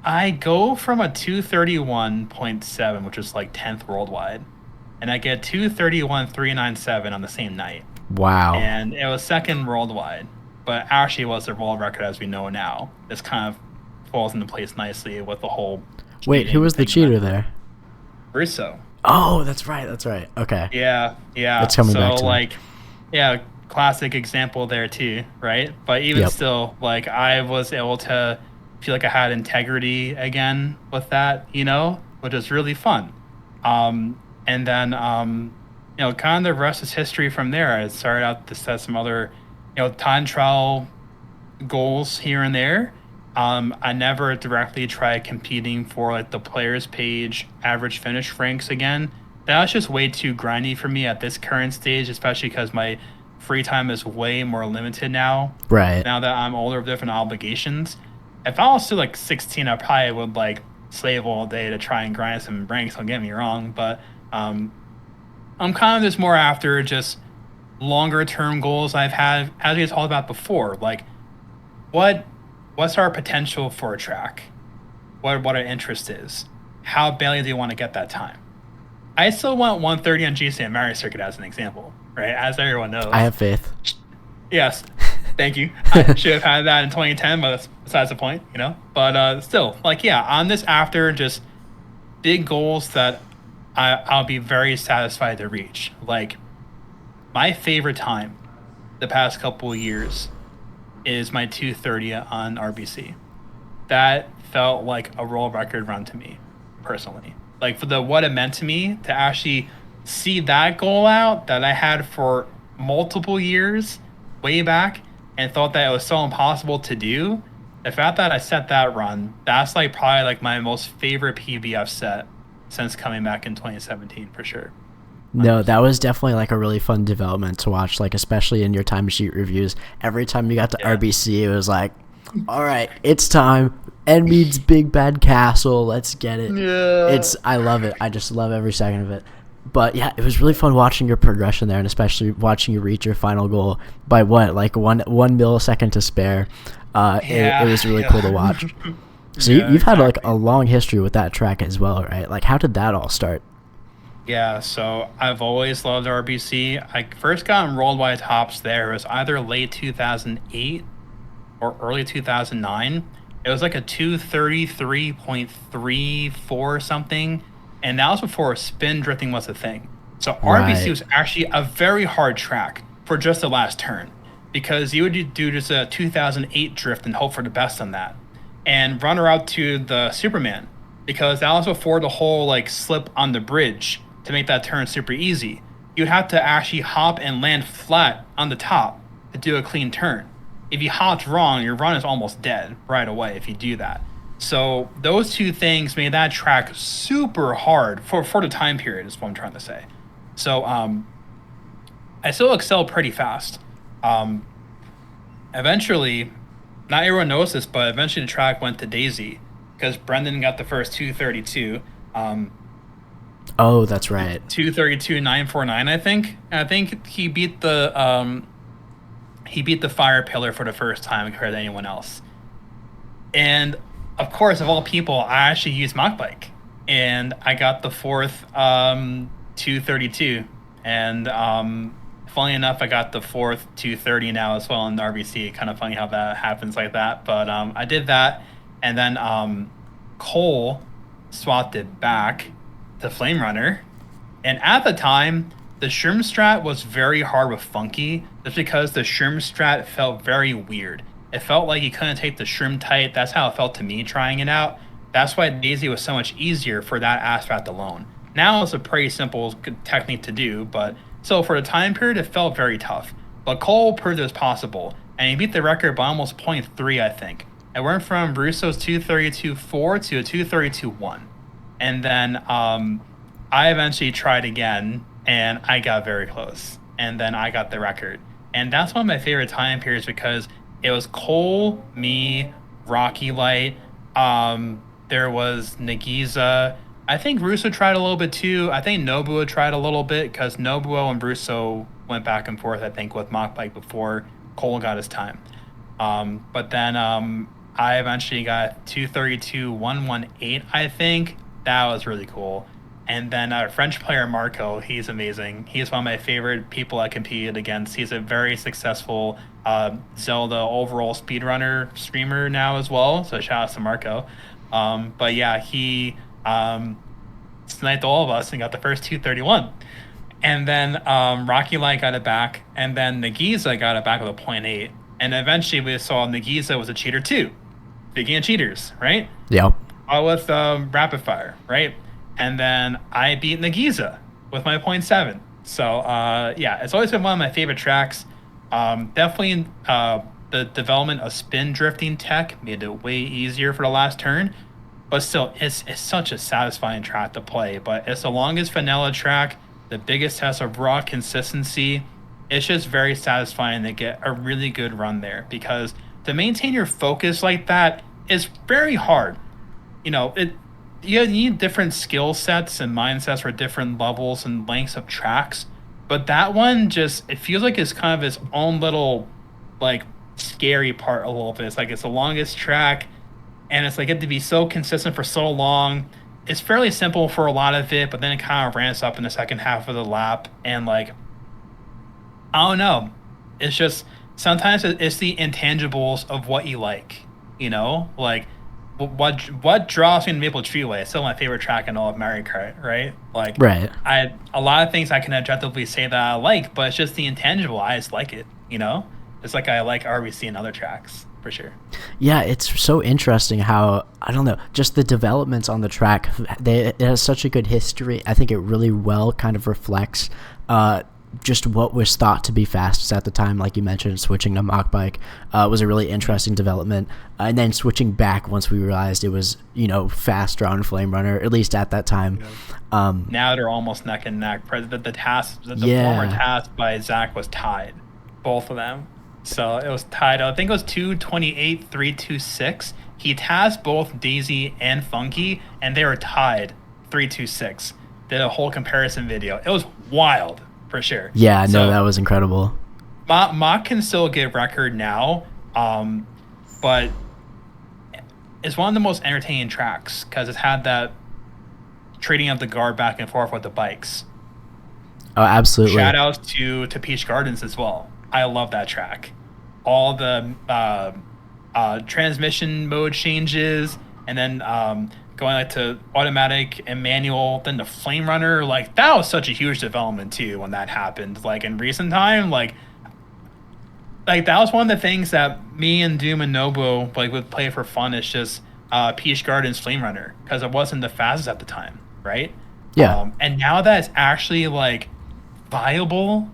I go from a 231.7, which is like 10th worldwide, and I get 231.397 on the same night. Wow. And it was second worldwide, but actually it was the world record as we know now. This kind of falls into place nicely with the whole Wait, who was the cheater there? Russo. Oh, that's right. That's right. Okay. Yeah, yeah. It's coming So back to me. like, yeah, classic example there too, right? But even Yep. still, like I was able to feel like I had integrity again with that, which was really fun. And then kind of the rest is history from there. I started out to set some other, time trial goals here and there. I never directly tried competing for like the players page average finish ranks again. That was just way too grindy for me at this current stage, especially because my free time is way more limited now. Right. Now that I'm older with different obligations. If I was still like 16, I probably would like slave all day to try and grind some ranks. Don't get me wrong, but I'm kind of just more after just longer term goals I've had, as we talked about before. Like, what what's our potential for a track? What our interest is? How badly do you want to get that time? I still want 130 on GC and Mario Circuit as an example, right? As everyone knows. I have faith. Yes, thank you. I should have had that in 2010, but that's besides the point, But still, like, yeah, on this after just big goals that I'll be very satisfied to reach. Like, my favorite time the past couple of years is my 230 on RBC. That felt like a world record run to me, personally. Like, for what it meant to me to actually see that goal out that I had for multiple years way back and thought that it was so impossible to do. The fact that I set that run, that's like probably like my most favorite PB I've set since coming back in 2017 for sure. No, that was definitely like a really fun development to watch, like especially in your timesheet reviews. Every time you got to RBC, it was like, all right, it's time. NMeade's Big Bad Castle. Let's get it. Yeah. I love it. I just love every second of it. But yeah, it was really fun watching your progression there, and especially watching you reach your final goal by like one millisecond to spare. It was really cool to watch. So you've had like a long history with that track as well, right? Like, how did that all start? Yeah, so I've always loved RBC. I first got enrolled by Tops there. It was either late 2008 or early 2009. It was like a 233.34 something, and that was before spin drifting was a thing. So RBC was actually a very hard track for just the last turn, because you would do just a 2008 drift and hope for the best on that, and run her out to the Superman, because that was before the whole like slip on the bridge to make that turn super easy. You'd have to actually hop and land flat on the top to do a clean turn. If you hopped wrong, your run is almost dead right away if you do that. So those two things made that track super hard for the time period, is what I'm trying to say. So I still excel pretty fast. Eventually, not everyone knows this, but eventually the track went to Daisy, because Brendan got the first 232. Oh, that's right. 232.949, I think. I think he beat the Fire Pillar for the first time compared to anyone else. And of course, of all people, I actually used Mach Bike, and I got the fourth 232. And funny enough, I got the fourth 230 now as well in the RBC. Kind of funny how that happens like that. But I did that, and then Cole swapped it back to Flame Runner. And at the time, the Shroom Strat was very hard with Funky, just because the Shroom Strat felt very weird. It felt like you couldn't take the Shroom tight. That's how it felt to me trying it out. That's why Daisy was so much easier for that aspect alone. Now it's a pretty simple technique to do, but so for the time period, it felt very tough. But Cole proved it was possible, and he beat the record by almost 0.3, I think. It went from Russo's 232.4 to a 232.1. And then I eventually tried again, and I got very close. And then I got the record. And that's one of my favorite time periods, because it was Cole, me, Rocky Light. There was Nagiza. I think Russo tried a little bit too. I think Nobuo tried a little bit, because Nobuo and Russo went back and forth, I think, with Mach Bike before Cole got his time. But then I eventually got 232.118, I think. That was really cool. And then our French player, Marco, he's amazing. He's one of my favorite people I competed against. He's a very successful Zelda overall speedrunner streamer now as well. So shout out to Marco. But yeah, he sniped all of us and got the first 231. And then Rocky Light got it back, and then Nagiza got it back with a .8. And eventually we saw Nagiza was a cheater too. Speaking of cheaters, right? Yeah. With Rapid Fire, right? And then I beat Nagiza with my .7. So yeah, it's always been one of my favorite tracks. Definitely the development of spin drifting tech made it way easier for the last turn. But still, it's such a satisfying track to play. But it's the longest vanilla track, the biggest test of raw consistency. It's just very satisfying to get a really good run there, because to maintain your focus like that is very hard. You know, you need different skill sets and mindsets for different levels and lengths of tracks. But that one it feels like it's kind of its own little, like, scary part a little bit. It's like it's the longest track, and it's like it had to be so consistent for so long. It's fairly simple for a lot of it, but then it kind of ramps up in the second half of the lap, and like, I don't know. It's just sometimes it's the intangibles of what you like, you know? Like, what draws me to Maple Treeway? It's still my favorite track in all of Mario Kart, right? Like, Right. A lot of things I can objectively say that I like, but it's just the intangible. I just like it, you know? It's like I like RBC and other tracks, for sure. Yeah, it's so interesting how, I don't know, just the developments on the track, it has such a good history. I think it really well kind of reflects just what was thought to be fastest at the time. Like you mentioned, switching to mock bike was a really interesting development, and then switching back once we realized it was, faster on Flame Runner, at least at that time. Yeah. Now they're almost neck and neck. The former task by Zach was tied, both of them. So it was tied. I think it was 228, 326. He tasked both Daisy and Funky, and they were tied 326. Did a whole comparison video. It was wild, for sure. Yeah, no, that was incredible. Mock can still get record now, but it's one of the most entertaining tracks because it's had that trading of the guard back and forth with the bikes. Oh, absolutely. Shout outs to Peach Gardens as well. I love that track. All the transmission mode changes, and then going to automatic and manual, then the Flame Runner. Like, that was such a huge development too when that happened. Like, in recent time, like that was one of the things that me and Doom and Nobu would play for fun. It's just Peach Gardens Flame Runner, because it wasn't the fastest at the time, right? Yeah. And now that it's actually viable,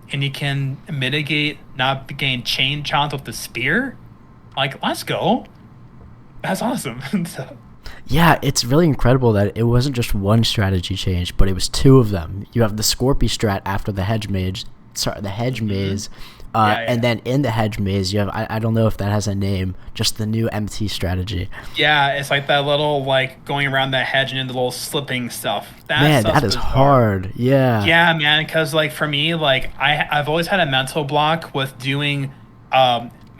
and you can mitigate not getting chain chomped with the spear, let's go. That's awesome. Yeah, it's really incredible that it wasn't just one strategy change, but it was two of them. You have the Scorpy strat after the hedge maze, and then in the hedge maze you have, I don't know if that has a name, just the new MT strategy. Yeah, it's like that little going around that hedge and into the little slipping stuff. That is hard. Yeah. Yeah, man, because for me, I've always had a mental block with doing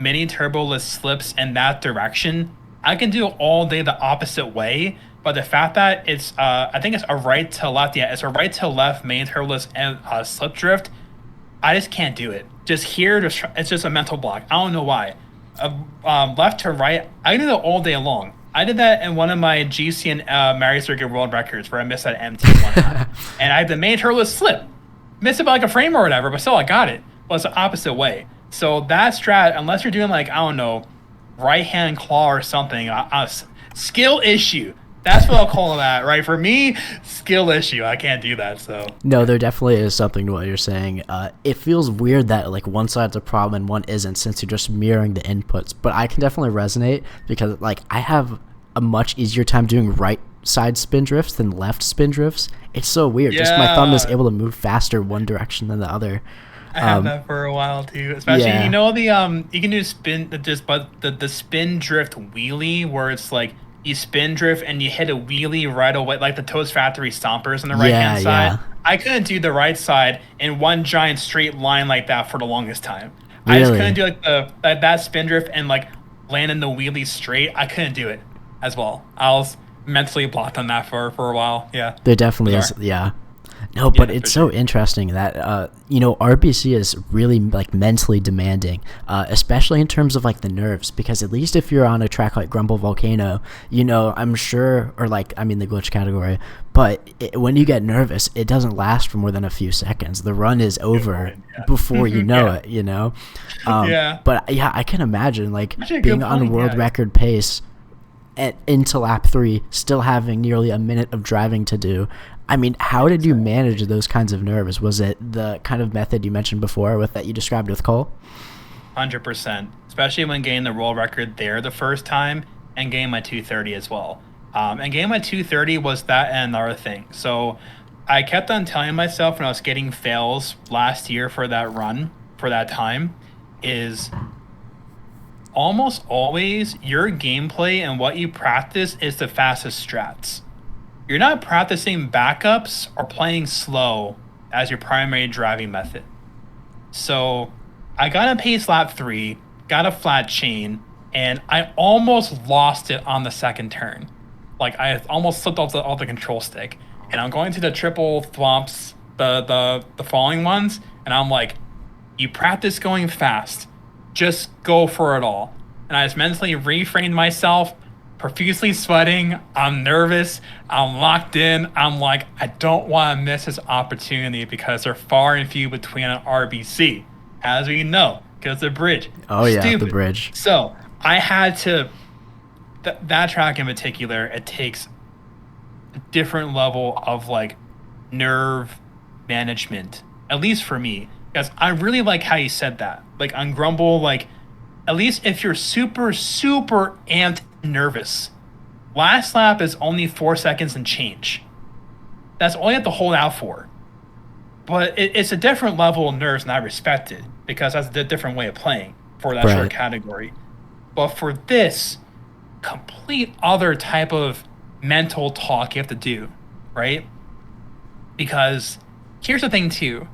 mini turboless slips in that direction. I can do it all day the opposite way, but the fact that it's I think it's a right to left. Yeah, it's a right to left main turboless and slip drift. I just can't do it. Just here, it's just a mental block. I don't know why. Left to right, I can do that all day long. I did that in one of my GC and Mario Circuit World Records where I missed that MT one time. And I had the main turboless slip. Missed it by a frame or whatever, but still I got it. Well, it's the opposite way. So that strat, unless you're doing I don't know, right-hand claw or something, skill issue. That's what I'll call that, right? For me, skill issue. I can't do that, so. No, there definitely is something to what you're saying. It feels weird that one side's a problem and one isn't, since you're just mirroring the inputs. But I can definitely resonate because I have a much easier time doing right side spin drifts than left spin drifts. It's so weird. Yeah. Just my thumb is able to move faster one direction than the other. I had that for a while too, especially you can do spin the spin drift wheelie where it's you spin drift and you hit a wheelie right away, like the Toast Factory stompers on the right hand side. Yeah. I couldn't do the right side in one giant straight line like that for the longest time. Really? I just couldn't do that spin drift and land in the wheelie straight. I couldn't do it as well. I was mentally blocked on that for a while. Yeah, there definitely is. Yeah. No, but Yeah, for it's so sure. interesting that RBC is really like mentally demanding, especially in terms of like the nerves. Because at least if you're on a track like Grumble Volcano, I'm sure, or like I mean the glitch category, but when you get nervous, it doesn't last for more than a few seconds. The run is Good over point. before you Yeah. know Yeah. it. Yeah. But yeah, I can imagine like Actually, a being good on point. world Yeah. record pace into lap 3, still having nearly a minute of driving to do. I mean, how did you manage those kinds of nerves? Was it the kind of method you mentioned before with that you described with Cole? 100%, especially when getting the world record there the first time and getting my 230 as well. And getting my 230 was that and another thing. So I kept on telling myself when I was getting fails last year for that run, for that time, is almost always your gameplay and what you practice is the fastest strats. You're not practicing backups or playing slow as your primary driving method. So I got a pace lap 3, got a flat chain, and I almost lost it on the second turn. Like I almost slipped off the control stick. And I'm going to the triple thwomps, the falling ones, and I'm like, you practice going fast. Just go for it all. And I just mentally reframed myself, profusely sweating. I'm nervous. I'm locked in. I'm like, I don't want to miss this opportunity because they're far and few between on RBC, as we know, because the bridge. Oh yeah, the Stupid. bridge. So I had to, that track in particular, it takes a different level of like nerve management, at least for me. Because I really like how you said that. Like on Grumble, like at least if you're super, super amped nervous, last lap is only 4 seconds and change. That's all you have to hold out for. But it's a different level of nerves, and I respect it because that's a different way of playing for that short Right. category. But for this, complete other type of mental talk you have to do, right? Because here's the thing too.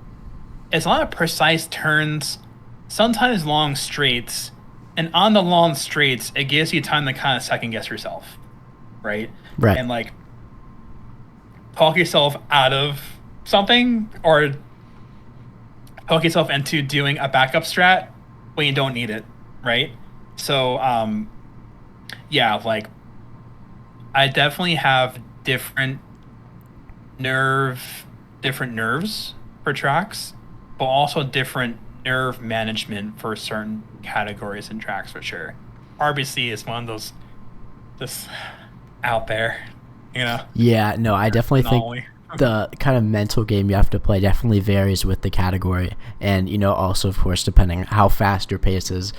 It's a lot of precise turns, sometimes long straights, and on the long straights, it gives you time to kind of second guess yourself, right? Right. And like talk yourself out of something or talk yourself into doing a backup strat when you don't need it, right? So, yeah, like I definitely have different nerves for tracks, but also different nerve management for certain categories and tracks for sure. RBC is one of those just out there, you know. Yeah, no, I definitely think Anomaly. the kind of mental game you have to play definitely varies with the category, and also of course depending how fast your pace is.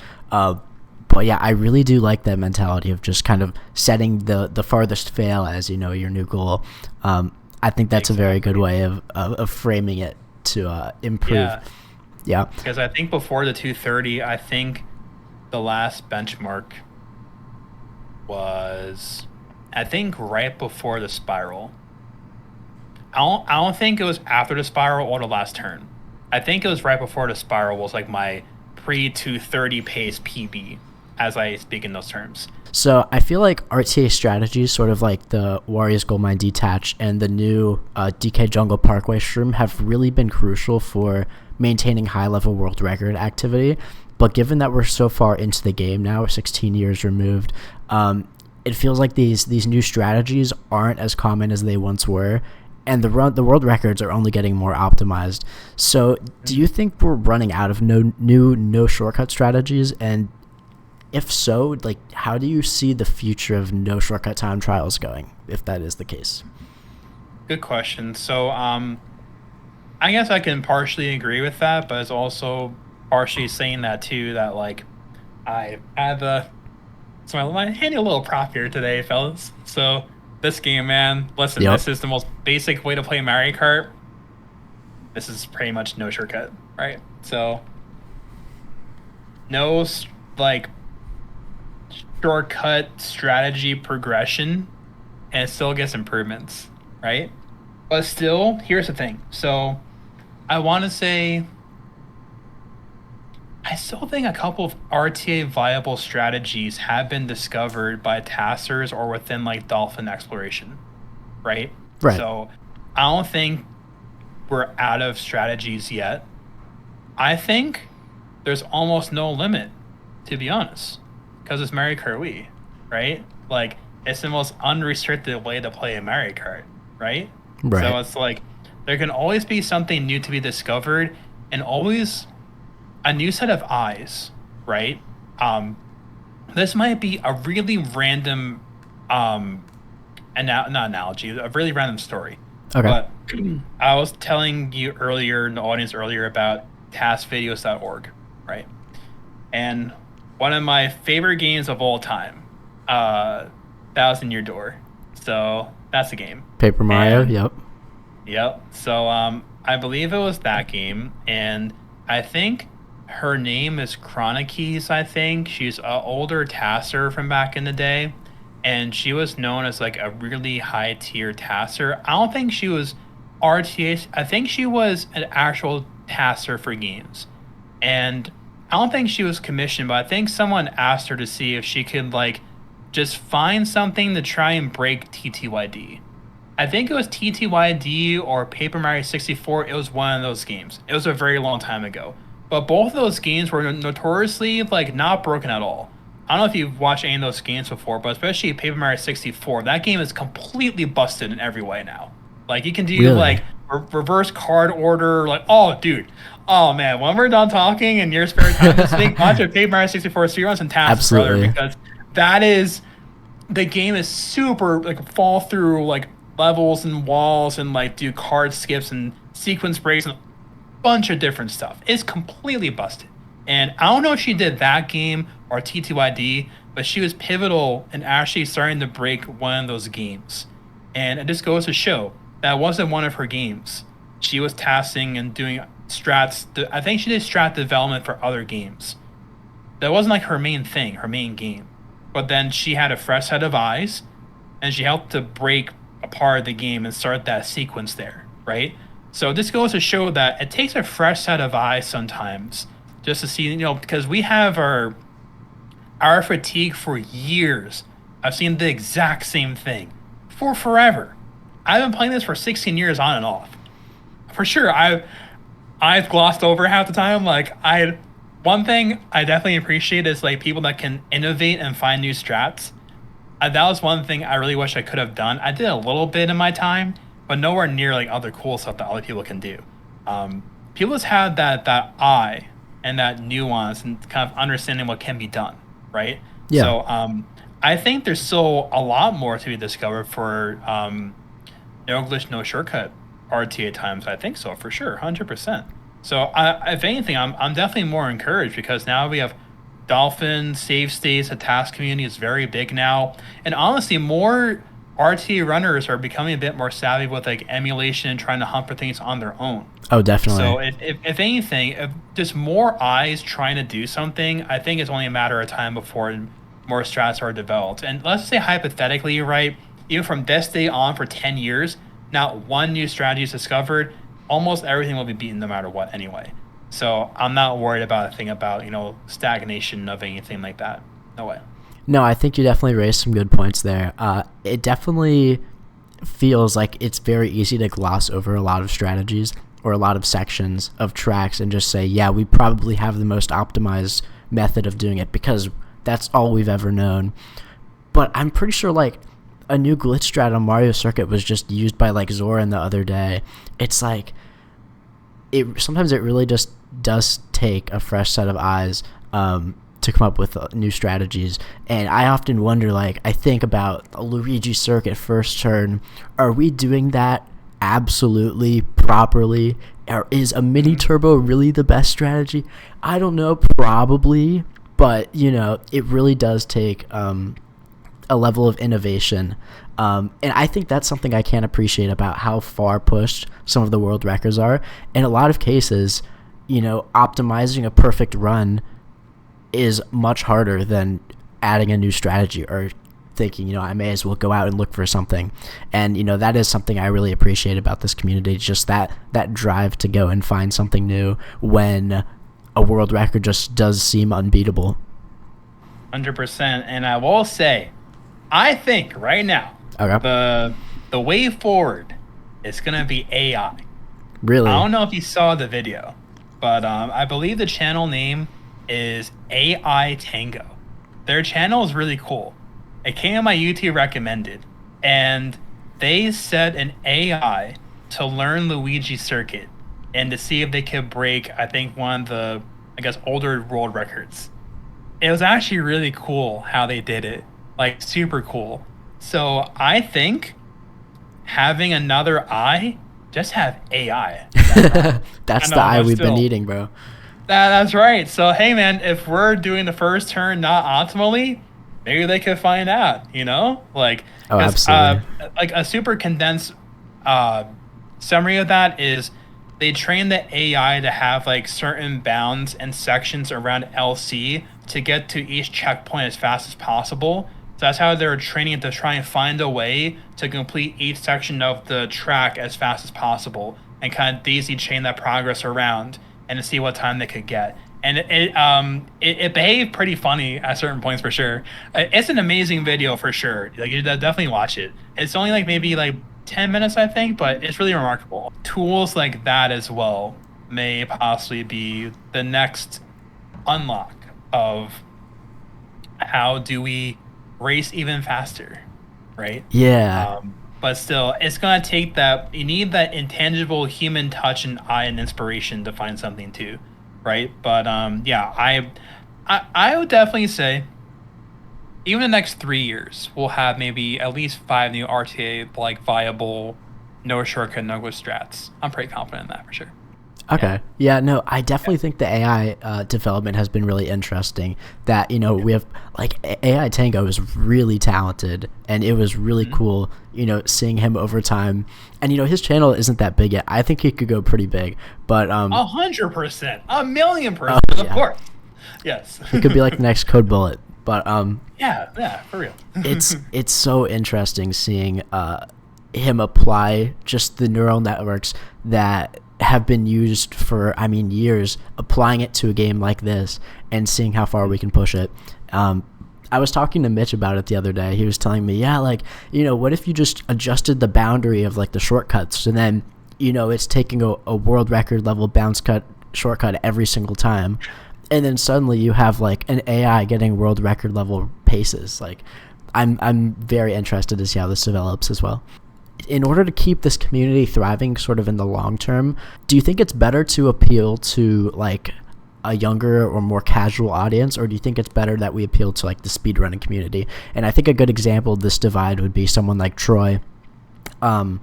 But yeah, I really do like that mentality of just kind of setting the farthest fail as your new goal. I think that's a very good way of framing it to improve. Yeah, Yeah. because I think before the 230, I think the last benchmark was, I think right before the spiral. I don't think it was after the spiral or the last turn. I think it was right before the spiral was like my pre 230 pace PB, as I speak in those terms. So I feel like RTA strategies, sort of like the Warriors Goldmine Detach and the new DK Jungle Parkway Shroom, have really been crucial for maintaining high-level world record activity. But given that we're so far into the game now, we're 16 years removed, it feels like these new strategies aren't as common as they once were, and the world records are only getting more optimized. So do you think we're running out of no shortcut strategies? And if so, like, how do you see the future of no shortcut time trials going, if that is the case? Good question. So, I guess I can partially agree with that, but it's also partially saying that too, that like I had so I handy a little prop here today, fellas. So this game, man, listen, Yep. this is the most basic way to play Mario Kart. This is pretty much no shortcut, right? So no like shortcut strategy progression, and it still gets improvements, right? But still, here's the thing. So I want to say I still think a couple of RTA viable strategies have been discovered by TASers or within like dolphin exploration, right? Right. So I don't think we're out of strategies yet. I think there's almost no limit, to be honest, because it's Mario Kart Wii, right? Like, it's the most unrestricted way to play a Mario Kart, right? Right. So it's like there can always be something new to be discovered, and always a new set of eyes, right? This might be a really random, not analogy, a really random story. Okay. But I was telling you earlier in the audience earlier about tasvideos.org, right? And one of my favorite games of all time, Thousand Year Door. So that's a game. Paper Mario. And, yep. Yep. So I believe it was that game, and I think her name is Chronicies. I think she's an older tasser from back in the day, and she was known as like a really high tier tasser. I don't think she was RTA. I think she was an actual tasser for games, and I don't think she was commissioned, but I think someone asked her to see if she could like just find something to try and break TTYD. I think it was TTYD or Paper Mario 64. It was one of those games. It was a very long time ago. But both of those games were notoriously like not broken at all. I don't know if you've watched any of those games before, but especially Paper Mario 64, that game is completely busted in every way now. Like you can do Really? like reverse card order, like oh man, when we're done talking in your spare time this week, watch a Paper Mario 64 speedruns and tasks, brother, because that is the game is super like fall through like levels and walls and like do card skips and sequence breaks and a bunch of different stuff. It's completely busted. And I don't know if she did that game or TTYD, but she was pivotal in actually starting to break one of those games. And it just goes to show that wasn't one of her games. She was tasking and doing strats. I think she did strat development for other games. That wasn't like her main thing, her main game. But then she had a fresh set of eyes, and she helped to break apart the game and start that sequence there, right? So this goes to show that it takes a fresh set of eyes sometimes just to see, because we have our fatigue for years. I've seen the exact same thing for forever. I've been playing this for 16 years on and off. For sure, I've glossed over half the time. Like one thing I definitely appreciate is like people that can innovate and find new strats. That was one thing I really wish I could have done. I did a little bit in my time, but nowhere near like other cool stuff that other people can do. People just have that eye and that nuance and kind of understanding what can be done, right? Yeah. So I think there's still a lot more to be discovered for no glitch, no shortcut RTA times. I think so for sure, 100%. So if anything, I'm definitely more encouraged because now we have Dolphin, save states, the task community is very big now. And honestly, more RTA runners are becoming a bit more savvy with like emulation and trying to hunt for things on their own. Oh, definitely. So if anything, if just more eyes trying to do something, I think it's only a matter of time before more strats are developed. And let's say hypothetically, right, even from this day on for 10 years, not one new strategy is discovered, almost everything will be beaten no matter what anyway. So I'm not worried about a thing about, stagnation of anything like that. No way. No, I think you definitely raised some good points there. It definitely feels like it's very easy to gloss over a lot of strategies or a lot of sections of tracks and just say, yeah, we probably have the most optimized method of doing it because that's all we've ever known. But I'm pretty sure like a new glitch strat on Mario Circuit was just used by like Zoran the other day. It's like sometimes it really just does take a fresh set of eyes to come up with new strategies. And I often wonder, like, I think about the Luigi Circuit first turn. Are we doing that absolutely properly? Or is a mini turbo really the best strategy? I don't know, probably. But, it really does take a level of innovation. And I think that's something I can't appreciate about how far pushed some of the world records are. In a lot of cases, optimizing a perfect run is much harder than adding a new strategy or thinking, I may as well go out and look for something. And, that is something I really appreciate about this community, just that drive to go and find something new when a world record just does seem unbeatable. 100%. And I will say, I think right now, okay, the way forward is going to be AI. I Really? don't know if you saw the video, but I believe the channel name is AI Tango. Their channel is really cool. It came on my YouTube recommended, and they set an AI to learn Luigi circuit and to see if they could break, I think, one of the, I guess, older world records. It was actually really cool how they did it, like super cool. So I think having another eye, just have AI. That route. I That's the know, eye but we've been still, needing, bro. that's right. So hey, man, if we're doing the first turn not optimally, maybe they could find out. Like Oh, because absolutely. like a super condensed uh summary of that is they train the AI to have like certain bounds and sections around LC to get to each checkpoint as fast as possible. So that's how they're training it to try and find a way to complete each section of the track as fast as possible and kind of daisy chain that progress around and to see what time they could get. And it behaved pretty funny at certain points for sure. It's an amazing video for sure. Like you definitely watch it. It's only like maybe like 10 minutes I think, but it's really remarkable. Tools like that as well may possibly be the next unlock of how do we race even faster, right? Yeah. But still, it's gonna take that. You need that intangible human touch and eye and inspiration to find something too, right? But yeah, I would definitely say even the next 3 years, we'll have maybe at least 5 new RTA like viable, no shortcut, no go strats. I'm pretty confident in that for sure. Yeah, Okay. Yeah, no, I yeah. definitely think the AI development has been really interesting. That, we have, like, AI Tango is really talented, and it was really Mhm. cool, seeing him over time. And, his channel isn't that big yet. I think he could go pretty big, but, 100%, a million oh, percent, of yeah, course. Yes. he could be like the next Code Bullet. But, Yeah, yeah, for real. it's so interesting seeing him apply just the neural networks that have been used for, I mean, years, applying it to a game like this and seeing how far we can push it. I was talking to Mitch about it the other day. He was telling me, yeah, like, what if you just adjusted the boundary of like the shortcuts, and then it's taking a world record level bounce cut shortcut every single time, and then suddenly you have like an AI getting world record level paces. Like, I'm very interested to see how this develops as well. In order to keep this community thriving sort of in the long term, do you think it's better to appeal to like a younger or more casual audience, or do you think it's better that we appeal to like the speedrunning community? And I think a good example of this divide would be someone like Troy, who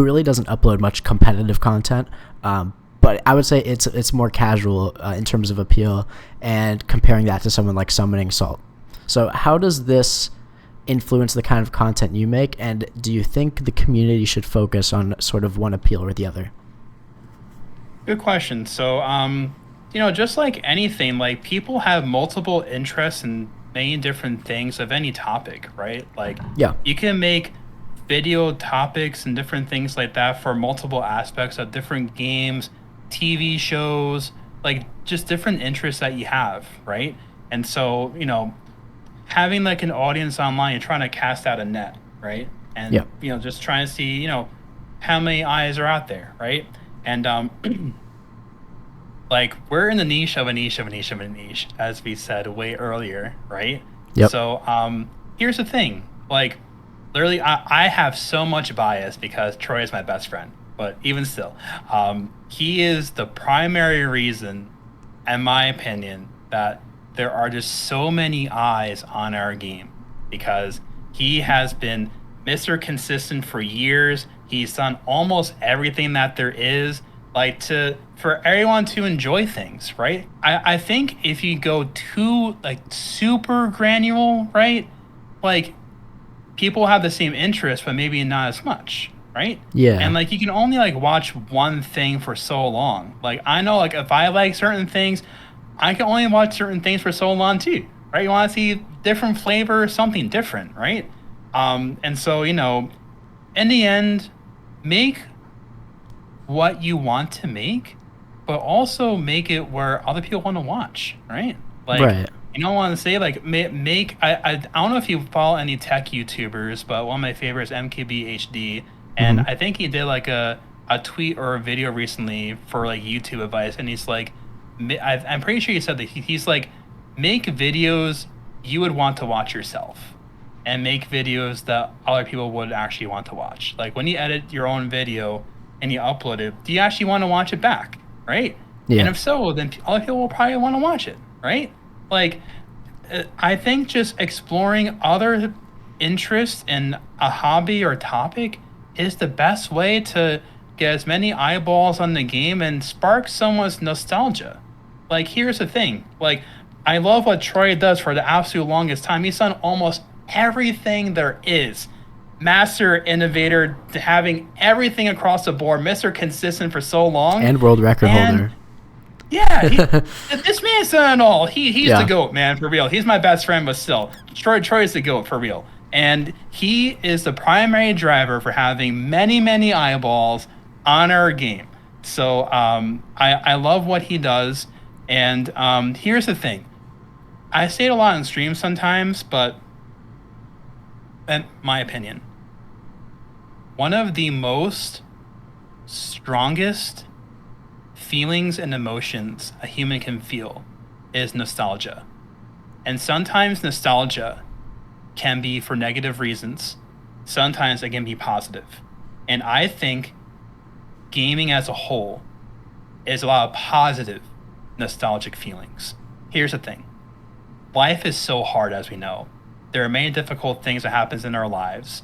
really doesn't upload much competitive content. But I would say it's more casual in terms of appeal, and comparing that to someone like Summoning Salt. So how does this influence the kind of content you make, and do you think the community should focus on sort of one appeal or the other? Good question. So, just like anything, like people have multiple interests in many different things of any topic, right? Like Yeah. you can make video topics and different things like that for multiple aspects of different games, TV shows, like just different interests that you have, right? And so, having like an audience online, you're trying to cast out a net, right? Yeah. And just trying to see, how many eyes are out there, right? And like we're in the niche of a niche of a niche of a niche, as we said way earlier, right? Yep. So here's the thing. Like literally I have so much bias because Troy is my best friend. But even still, he is the primary reason, in my opinion, that there are just so many eyes on our game because he has been Mr. Consistent for years. He's done almost everything that there is, like for everyone to enjoy things, right? I think if you go too like super granular, right? Like people have the same interest, but maybe not as much, right? And Yeah. like you can only like watch one thing for so long. Like I know like if I like certain things, I can only watch certain things for so long too, right? You want to see different flavor, something different, right? And so in the end, make what you want to make, but also make it where other people want to watch, right? Like Right. you don't want to say like make I don't know if you follow any tech YouTubers, but one of my favorites, MKB HD, and Hmm. I think he did like a a tweet or a video recently for like YouTube advice, and he's like, I'm pretty sure he said that he's like, make videos you would want to watch yourself, and make videos that other people would actually want to watch. Like when you edit your own video and you upload it, do you actually want to watch it back, right? Yeah. And if so, then other people will probably want to watch it, right? Like, I think just exploring other interests in a hobby or topic is the best way to get as many eyeballs on the game and spark someone's nostalgia. Like, here's the thing. Like, I love what Troy does for the absolute longest time. He's done almost everything there is. Master innovator, having everything across the board, Mr. Consistent for so long. And world record holder. Yeah, this man's done it all. He's the GOAT, man, for real. He's my best friend, but still, Troy's the GOAT, for real. And he is the primary driver for having many, many eyeballs on our game. So I love what he does. And here's the thing. I say it a lot on stream sometimes, but in my opinion, one of the most strongest feelings and emotions a human can feel is nostalgia. And sometimes nostalgia can be for negative reasons. Sometimes it can be positive. And I think gaming as a whole is a lot of positive nostalgic feelings. Here's the thing. Life is so hard, as we know. There are many difficult things that happens in our lives.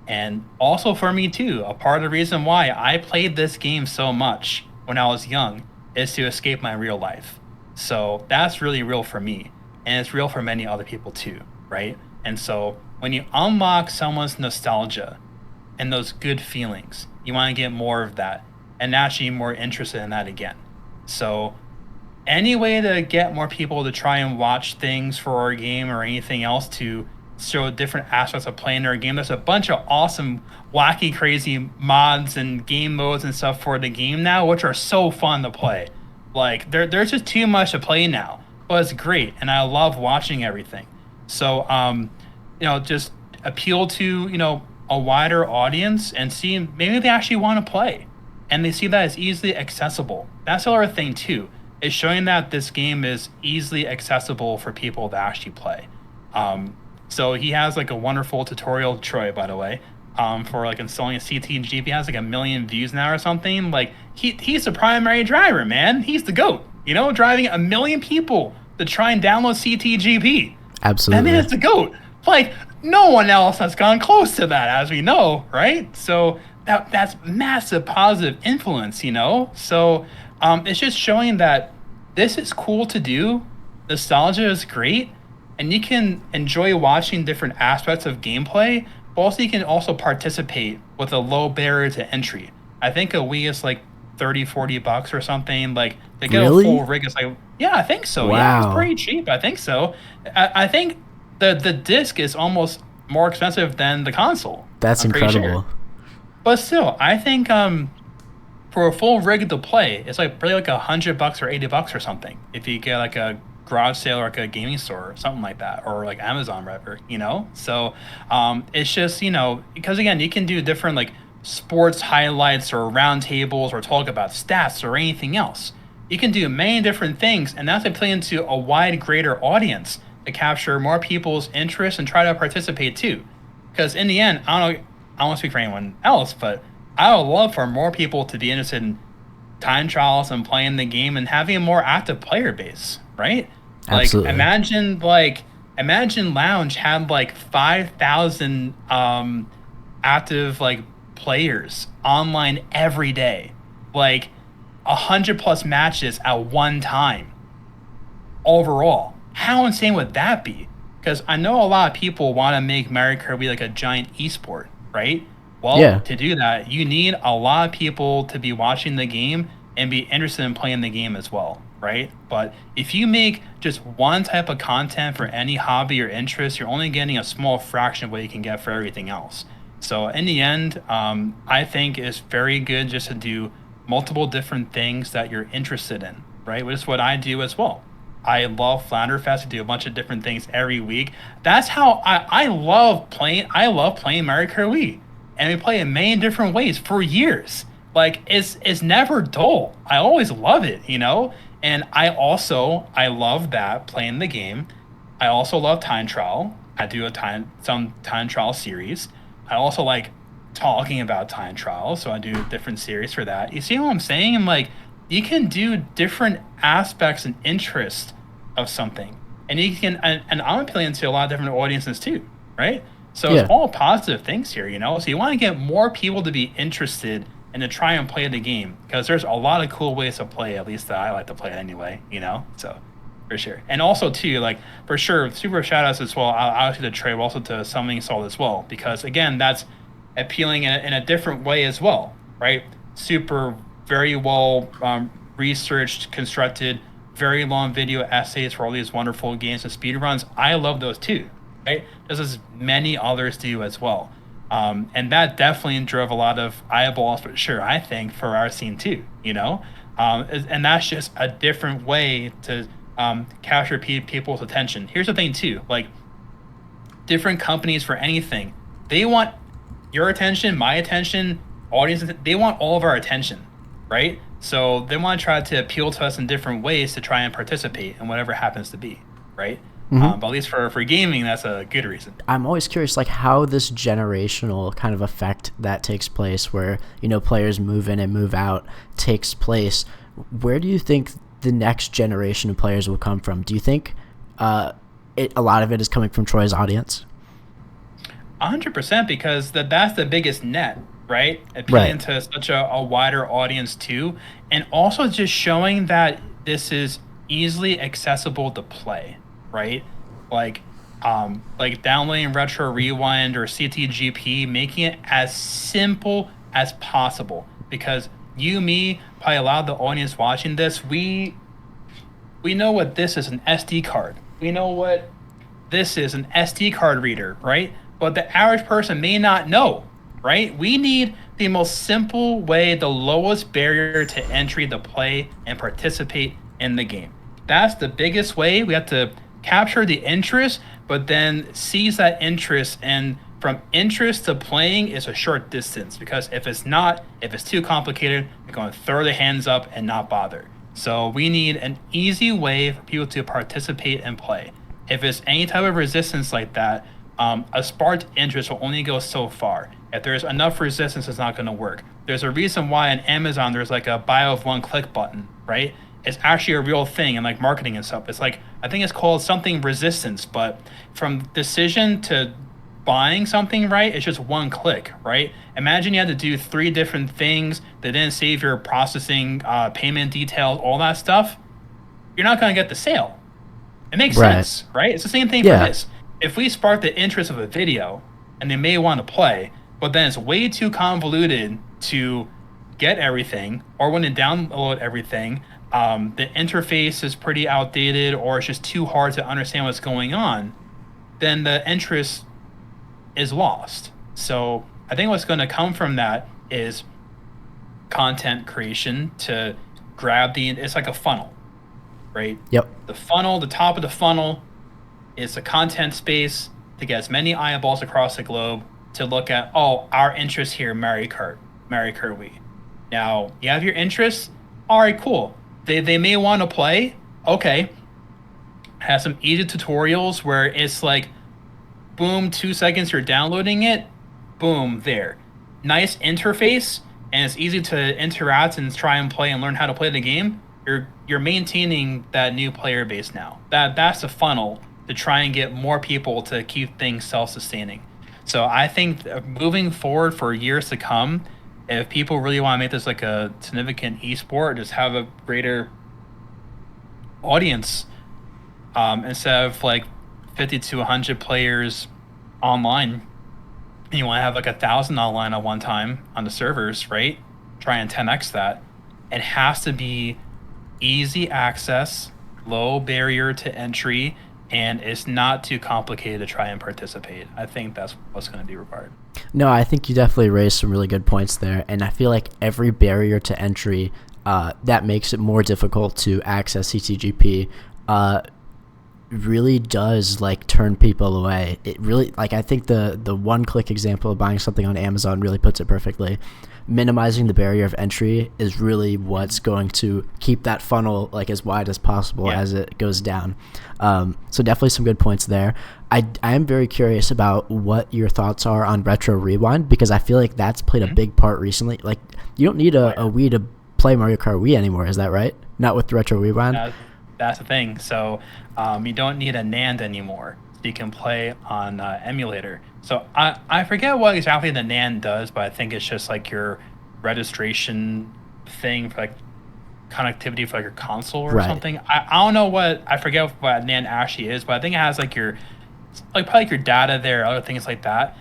And also for me too, a part of the reason why I played this game so much when I was young is to escape my real life. So that's really real for me. And it's real for many other people too, right? And so when you unlock someone's nostalgia and those good feelings, you want to get more of that and actually more interested in that again. So any way to get more people to try and watch things for our game or anything else to show different aspects of playing our game. There's a bunch of awesome, wacky, crazy mods and game modes and stuff for the game now, which are so fun to play. Like, there's just too much to play now, but it's great, and I love watching everything. So, just appeal to, a wider audience and see maybe they actually want to play, and they see that it's easily accessible. That's the other thing, too, is showing that this game is easily accessible for people to actually play. So he has like a wonderful tutorial, Troy, by the way, for like installing a CTGP. He has like 1 million views now or something. Like he's the primary driver, man. He's the GOAT, driving 1 million people to try and download CTGP. Absolutely. That man is the GOAT. Like no one else has gone close to that, as we know, right? So that's massive positive influence, So it's just showing that this is cool to do. Nostalgia is great. And you can enjoy watching different aspects of gameplay, but also you can also participate with a low barrier to entry. I think a Wii is like $30-$40 or something. Like to get Really? a full rig is like, yeah, I think so. Wow. Yeah, it's pretty cheap. I think so. I think the disc is almost more expensive than the console. That's incredible. Sure. But still, I think for a full rig to play, it's like probably like $100 or $80 or something. If you get like a garage sale or like a gaming store or something like that, or like Amazon, whatever, So it's just, because again, you can do different like sports highlights or roundtables or talk about stats or anything else. You can do many different things, and that's appealing to a wide, greater audience to capture more people's interest and try to participate too. Because in the end, I don't want to speak for anyone else, but I would love for more people to be interested in time trials and playing the game and having a more active player base, right? Like, Absolutely. imagine Lounge had like 5,000 active like players online every day, like 100+ matches at one time. Overall, how insane would that be? Because I know a lot of people want to make Mario Kart like a giant esport, right? Well, Yeah. To do that, you need a lot of people to be watching the game and be interested in playing the game as well, right? But if you make just one type of content for any hobby or interest, you're only getting a small fraction of what you can get for everything else. So in the end, I think it's very good just to do multiple different things that you're interested in, right? Which is what I do as well. I love Flounderfest. I do a bunch of different things every week. That's how I love playing. I love playing Mario Kart Wii. And we play in many different ways for years. like it's never dull. I always love it, you know. And I love that playing the game. I also love time trial. I do some time trial series. I also like talking about time trial, so I do different series for that. You see what I'm saying? And like, you can do different aspects and interests of something, and you can, and I'm appealing to a lot of different audiences too, right? So Yeah. it's all positive things here, you know. So you want to get more people to be interested and to try and play the game, because there's a lot of cool ways to play. At least that I like to play anyway, you know. So for sure, and also too, like for sure, super shout outs as well. I'll to the trade, also to Summoning Salt as well, because again, that's appealing in a different way as well, right? Super, very well researched, constructed, very long video essays for all these wonderful games and speedruns. I love those too, right? Just as many others do as well. And that definitely drove a lot of eyeballs for sure, I think, for our scene too, you know? And that's just a different way to capture people's attention. Here's the thing too, like different companies for anything, they want your attention, my attention, audience, they want all of our attention, right? So they want to try to appeal to us in different ways to try and participate in whatever happens to be, right? But at least for gaming, that's a good reason. I'm always curious, like how this generational kind of effect that takes place, where players move in and move out, takes place. Where do you think the next generation of players will come from? Do you think a lot of it is coming from Troy's audience? 100%, because that's the biggest net, right? Appealing to such a wider audience too, and also just showing that this is easily accessible to play, right? Like downloading Retro Rewind or CTGP, making it as simple as possible, because me, probably a lot of the audience watching this, we know what this is, an SD card. We know what this is, an SD card reader, right? But the average person may not know, right? We need the most simple way, the lowest barrier to entry to play and participate in the game. That's the biggest way. We have to capture the interest, but then seize that interest, and from interest to playing is a short distance, because if it's too complicated, they're going to throw their hands up and not bother. So we need an easy way for people to participate and play. If it's any type of resistance like that, a sparked interest will only go so far. If there's enough resistance, it's not going to work. There's a reason why on Amazon there's like a buy of one click button, right? It's actually a real thing in like marketing and stuff. It's like, I think it's called something resistance, but from decision to buying something, right, it's just one click, right? Imagine you had to do 3 different things that didn't save your processing, payment details, all that stuff. You're not going to get the sale. It makes sense, right? It's the same thing for this. If we spark the interest of a video and they may want to play, but then it's way too convoluted to get everything, or when to download everything, the interface is pretty outdated, or it's just too hard to understand what's going on, then the interest is lost. So I think what's going to come from that is content creation to grab it's like a funnel, right? Yep. The funnel, the top of the funnel is a content space to get as many eyeballs across the globe to look at, our interest here, Mario Kart Wii. Now, you have your interests. All right, cool. They may want to play. Okay. Have some easy tutorials where it's like, boom, 2 seconds, you're downloading it. Boom, there. Nice interface, and it's easy to interact and try and play and learn how to play the game. You're maintaining that new player base now. That's a funnel to try and get more people to keep things self-sustaining. So I think moving forward for years to come, if people really want to make this like a significant esport, just have a greater audience, instead of like 50 to 100 players online, and you want to have like 1,000 online at one time on the servers, right? Try and 10x that. It has to be easy access, low barrier to entry, and it's not too complicated to try and participate. I think that's what's going to be required. No, I think you definitely raised some really good points there, and I feel like every barrier to entry that makes it more difficult to access CTGP really does like turn people away. It really, like, I think the one click example of buying something on Amazon really puts it perfectly. Minimizing the barrier of entry is really what's going to keep that funnel like as wide as possible as it goes down. So definitely some good points there. I am very curious about what your thoughts are on retro rewind, because I feel like that's played a big part recently. Like, you don't need a Wii to play Mario Kart Wii anymore, is that right? Not with retro rewind. That's the thing. So you don't need a NAND anymore. So you can play on emulator. So I forget what exactly the NAND does, but I think it's just like your registration thing for like connectivity for like your console or something. I don't know what, I forget what NAND actually is, but I think it has like your, like probably like your data there, other things like that.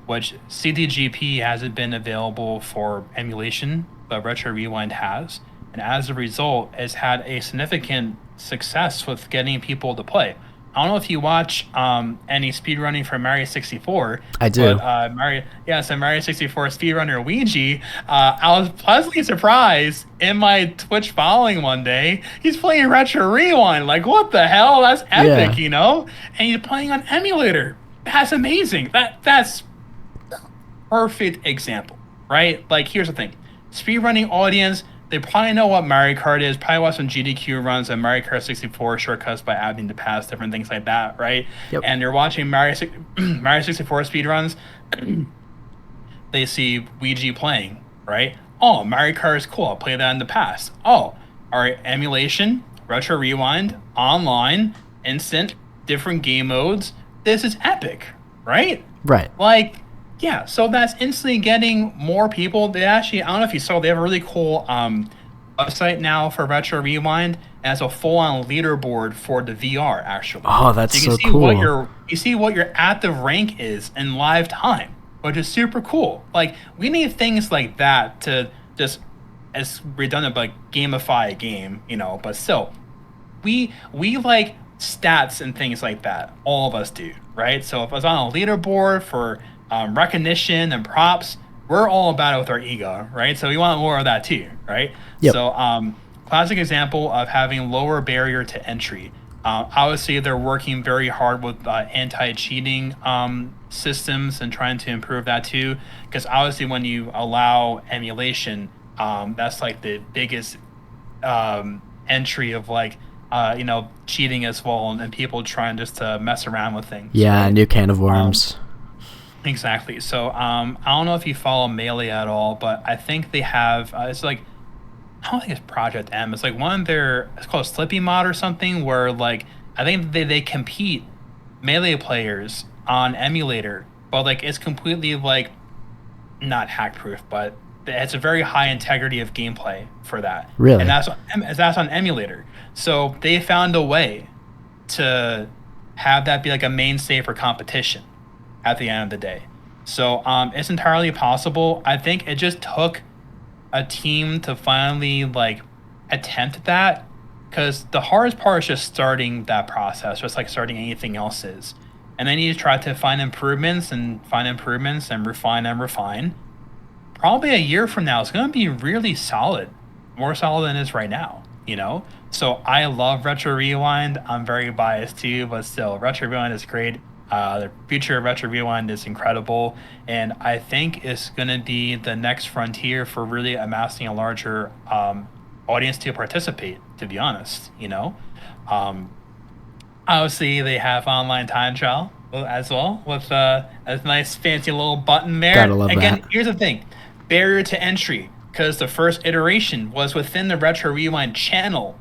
Which CDGP hasn't been available for emulation, but Retro Rewind has. And as a result, it's had a significant success with getting people to play. I don't know if you watch any speedrunning for Mario 64. I do. But Mario 64 speedrunner Ouija, I was pleasantly surprised in my Twitch following one day. He's playing Retro Rewind. Like, what the hell? That's epic, you know? And he's playing on emulator. That's amazing. That's perfect example, right? Like, here's the thing. Speedrunning audience, they probably know what Mario Kart is, probably watch some GDQ runs and Mario Kart 64 shortcuts by adding the past, different things like that, right? Yep. And they're watching Mario 64 speedruns, they see Ouija playing, right? Oh, Mario Kart is cool, I'll play that in the past. Oh, all right, emulation, Retro Rewind, online, instant, different game modes. This is epic, right? Right. Like, yeah, so that's instantly getting more people. They actually, I don't know if you saw, they have a really cool website now for Retro Rewind, and it's a full-on leaderboard for the VR, actually. Oh, that's so cool. You see what your active rank is in live time, which is super cool. Like, we need things like that to just, as redundant, but gamify a game, you know, but still, we like stats and things like that. All of us do, right? So if I was on a leaderboard for recognition and props, we're all about it with our ego, right? So we want more of that too, right? Yep. So classic example of having lower barrier to entry. Obviously, they're working very hard with anti-cheating systems and trying to improve that too, because obviously when you allow emulation, that's like the biggest entry of like cheating as well, and people trying just to mess around with things. Yeah, right? New can of worms. Exactly. So I don't know if you follow Melee at all, but I think they have it's like, I don't think it's Project M. It's like one of their, it's called Slippy Mod or something, where like I think they compete Melee players on emulator, but like it's completely like not hack proof, but it's a very high integrity of gameplay for that. Really? And that's on emulator. So they found a way to have that be like a mainstay for competition at the end of the day. So it's entirely possible. I think it just took a team to finally like attempt that, because the hardest part is just starting that process, just like starting anything else is. And then you try to find improvements and refine and refine. Probably a year from now, it's going to be really solid, more solid than it is right now, you know? So I love Retro Rewind. I'm very biased too, but still, Retro Rewind is great. The future of Retro Rewind is incredible, and I think it's going to be the next frontier for really amassing a larger audience to participate, to be honest, you know? Obviously, they have online time trial as well, with a nice fancy little button there. Gotta love Again, that. here's the thing. Barrier to entry, because the first iteration was within the Retro Rewind channel.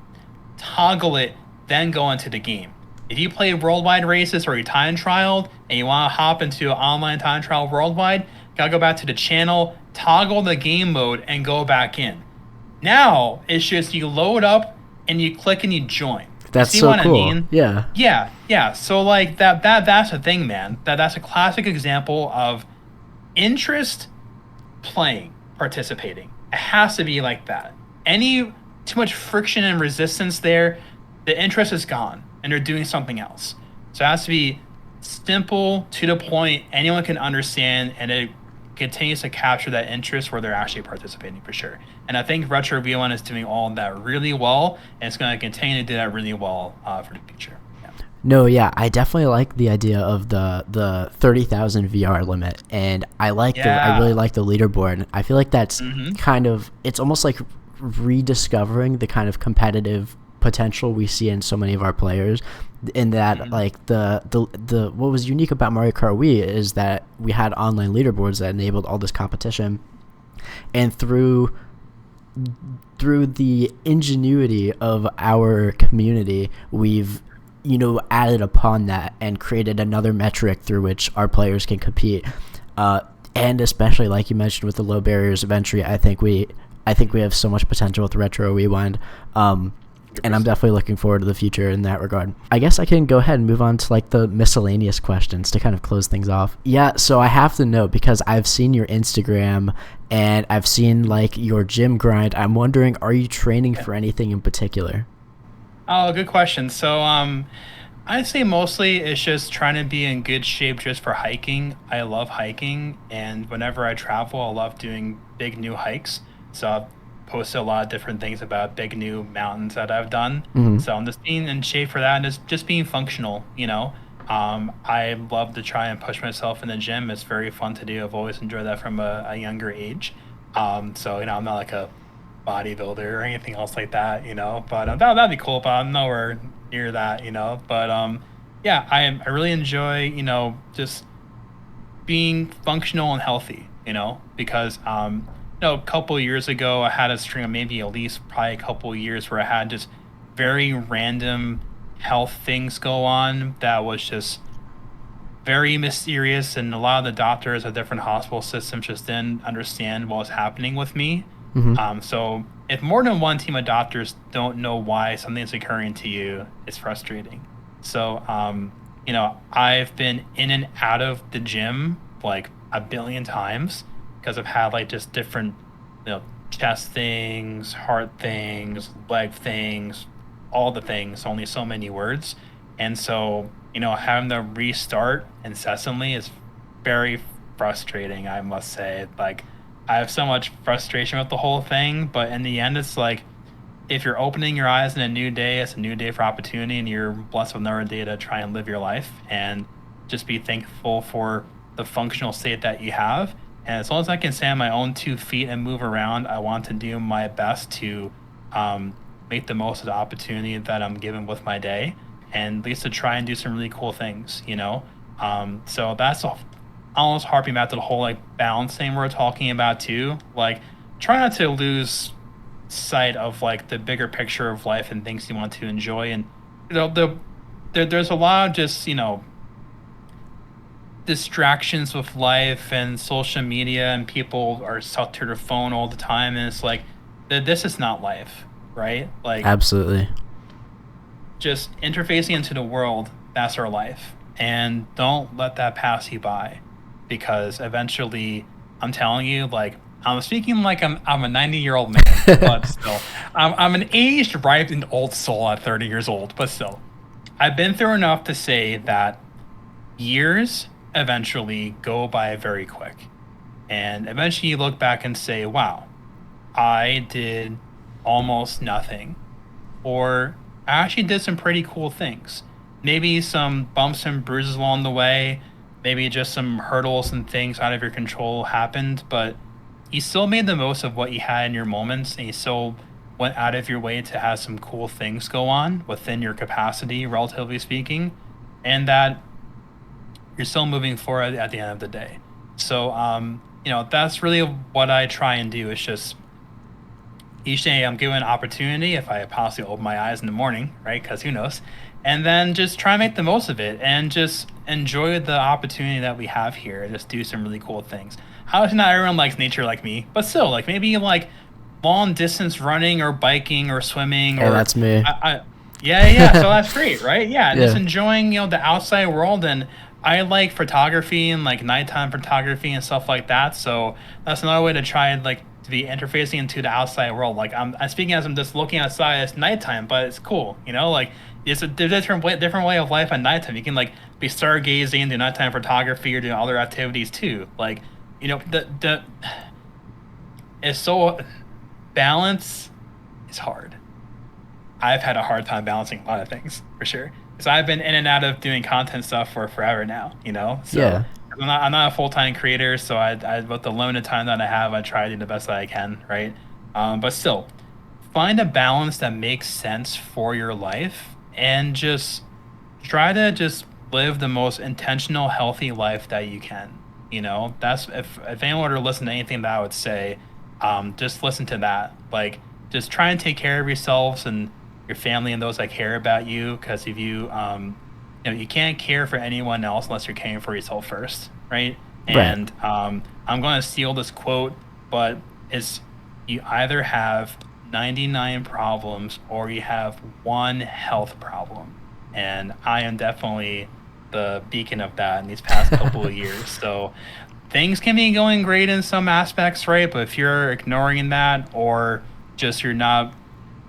Toggle it, then go into the game. If you play worldwide races or you time trialed and you want to hop into an online time trial worldwide, gotta go back to the channel, toggle the game mode, and go back in. Now it's just you load up and you click and you join. That's See so what cool. I mean? Yeah. So like that's the thing, man. That's a classic example of interest, playing, participating. It has to be like that. Any too much friction and resistance there, the interest is gone and they're doing something else. So it has to be simple, to the point, anyone can understand, and it continues to capture that interest where they're actually participating for sure. And I think Retro V1 is doing all of that really well, and it's going to continue to do that really well for the future. No, yeah, I definitely like the idea of the 30,000 VR limit, and I really Yeah. like the leaderboard. I feel like that's Hmm. kind of it's almost like rediscovering the kind of competitive potential we see in so many of our players. In that, Hmm. like the what was unique about Mario Kart Wii is that we had online leaderboards that enabled all this competition, and through the ingenuity of our community, we've added upon that and created another metric through which our players can compete. Uh, and especially like you mentioned with the low barriers of entry, I think we have so much potential with Retro Rewind. And I'm 100%. definitely looking forward to the future in that regard. I guess I can go ahead and move on to like the miscellaneous questions to kind of close things off. Yeah, so I have to know because I've seen your Instagram and I've seen like your gym grind. I'm wondering, are you training Yeah. for anything in particular? Oh, good question. So, I'd say mostly it's just trying to be in good shape just for hiking. I love hiking, and whenever I travel, I love doing big new hikes. So I've posted a lot of different things about big new mountains that I've done. Mm-hmm. So I'm just being in shape for that and just being functional, you know. I love to try and push myself in the gym. It's very fun to do. I've always enjoyed that from a younger age. So I'm not like a bodybuilder or anything else like that, But that'd be cool. But I'm nowhere near that, But yeah, I really enjoy, just being functional and healthy, because a couple years ago I had a string of maybe at least probably a couple years where I had just very random health things go on that was just very mysterious, and a lot of the doctors at different hospital systems just didn't understand what was happening with me. Mm-hmm. So if more than one team of doctors don't know why something's occurring to you, it's frustrating. So, I've been in and out of the gym like a billion times because I've had like just different, chest things, heart things, leg things, all the things, only so many words. And so, having to restart incessantly is very frustrating, I must say. Like, I have so much frustration with the whole thing, but in the end, it's like if you're opening your eyes in a new day, it's a new day for opportunity, and you're blessed with another day to try and live your life and just be thankful for the functional state that you have. And as long as I can stand on my own 2 feet and move around, I want to do my best to um, make the most of the opportunity that I'm given with my day, and at least to try and do some really cool things. So that's almost harping back to the whole like balance thing we're talking about too. Like, try not to lose sight of like the bigger picture of life and things you want to enjoy. And there's a lot of just distractions with life and social media, and people are stuck to their phone all the time, and it's like this is not life, right? Like, Absolutely. just interfacing into the world, that's our life. And don't let that pass you by, because eventually, I'm telling you, like, I'm speaking like I'm a 90-year-old man, but still, I'm an aged, ripe, old soul at 30 years old. But still, I've been through enough to say that years eventually go by very quick. And eventually you look back and say, wow, I did almost nothing. Or I actually did some pretty cool things. Maybe some bumps and bruises along the way, maybe just some hurdles and things out of your control happened, but you still made the most of what you had in your moments, and you still went out of your way to have some cool things go on within your capacity, relatively speaking, and that you're still moving forward at the end of the day. So, that's really what I try and do. Is just each day I'm given an opportunity, if I possibly open my eyes in the morning, right? Because who knows? And then just try and make the most of it and just enjoy the opportunity that we have here and just do some really cool things. Obviously, not everyone likes nature like me, but still, like, maybe you like long distance running or biking or swimming Hey, or that's me. I yeah, yeah. So that's great, right? Yeah, and just Yeah. enjoying, the outside world. And I like photography and like nighttime photography and stuff like that. So that's another way to try and like to be interfacing into the outside world. Like, I'm speaking as I'm just looking outside. It's nighttime, but it's cool. Like, there's a different way of life at nighttime. You can like be stargazing, do nighttime photography, or do other activities too. Like, the it's so balance is hard. I've had a hard time balancing a lot of things for sure. Because I've been in and out of doing content stuff for forever now, you know. So Yeah. I'm not a full time creator. So with the limited time that I have, I try to do the best that I can, right? But still, find a balance that makes sense for your life, and just try to just live the most intentional, healthy life that you can. You know, that's if anyone were to listen to anything that I would say, just listen to that. Like, just try and take care of yourselves and your family and those that care about you. Because if you can't care for anyone else unless you're caring for yourself first, right? Right. And I'm going to steal this quote, but it's you either have 99 problems or you have one health problem. And I am definitely the beacon of that in these past couple of years. So things can be going great in some aspects, right? But if you're ignoring that, or just you're not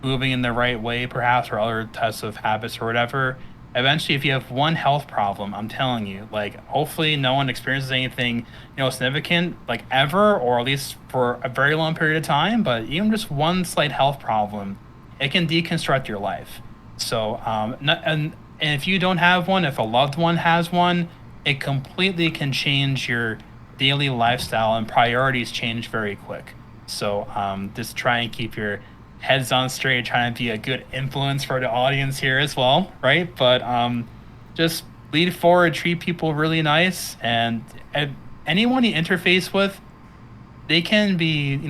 moving in the right way, perhaps, or other types of habits or whatever, eventually, if you have one health problem, I'm telling you, like, hopefully no one experiences anything, significant, like, ever, or at least for a very long period of time. But even just one slight health problem, it can deconstruct your life. So, and if you don't have one, if a loved one has one, it completely can change your daily lifestyle, and priorities change very quick. So, just try and keep your heads on straight, trying to be a good influence for the audience here as well, right? But just lead forward, treat people really nice, and anyone you interface with, they can be,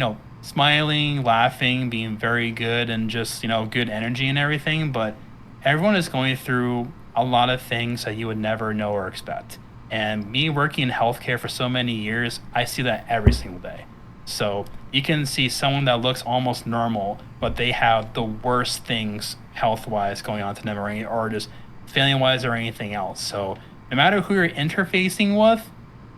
smiling, laughing, being very good, and just, good energy and everything. But everyone is going through a lot of things that you would never know or expect. And me working in healthcare for so many years, I see that every single day. So you can see someone that looks almost normal, but they have the worst things health wise going on to them, or just family wise or anything else. So no matter who you're interfacing with,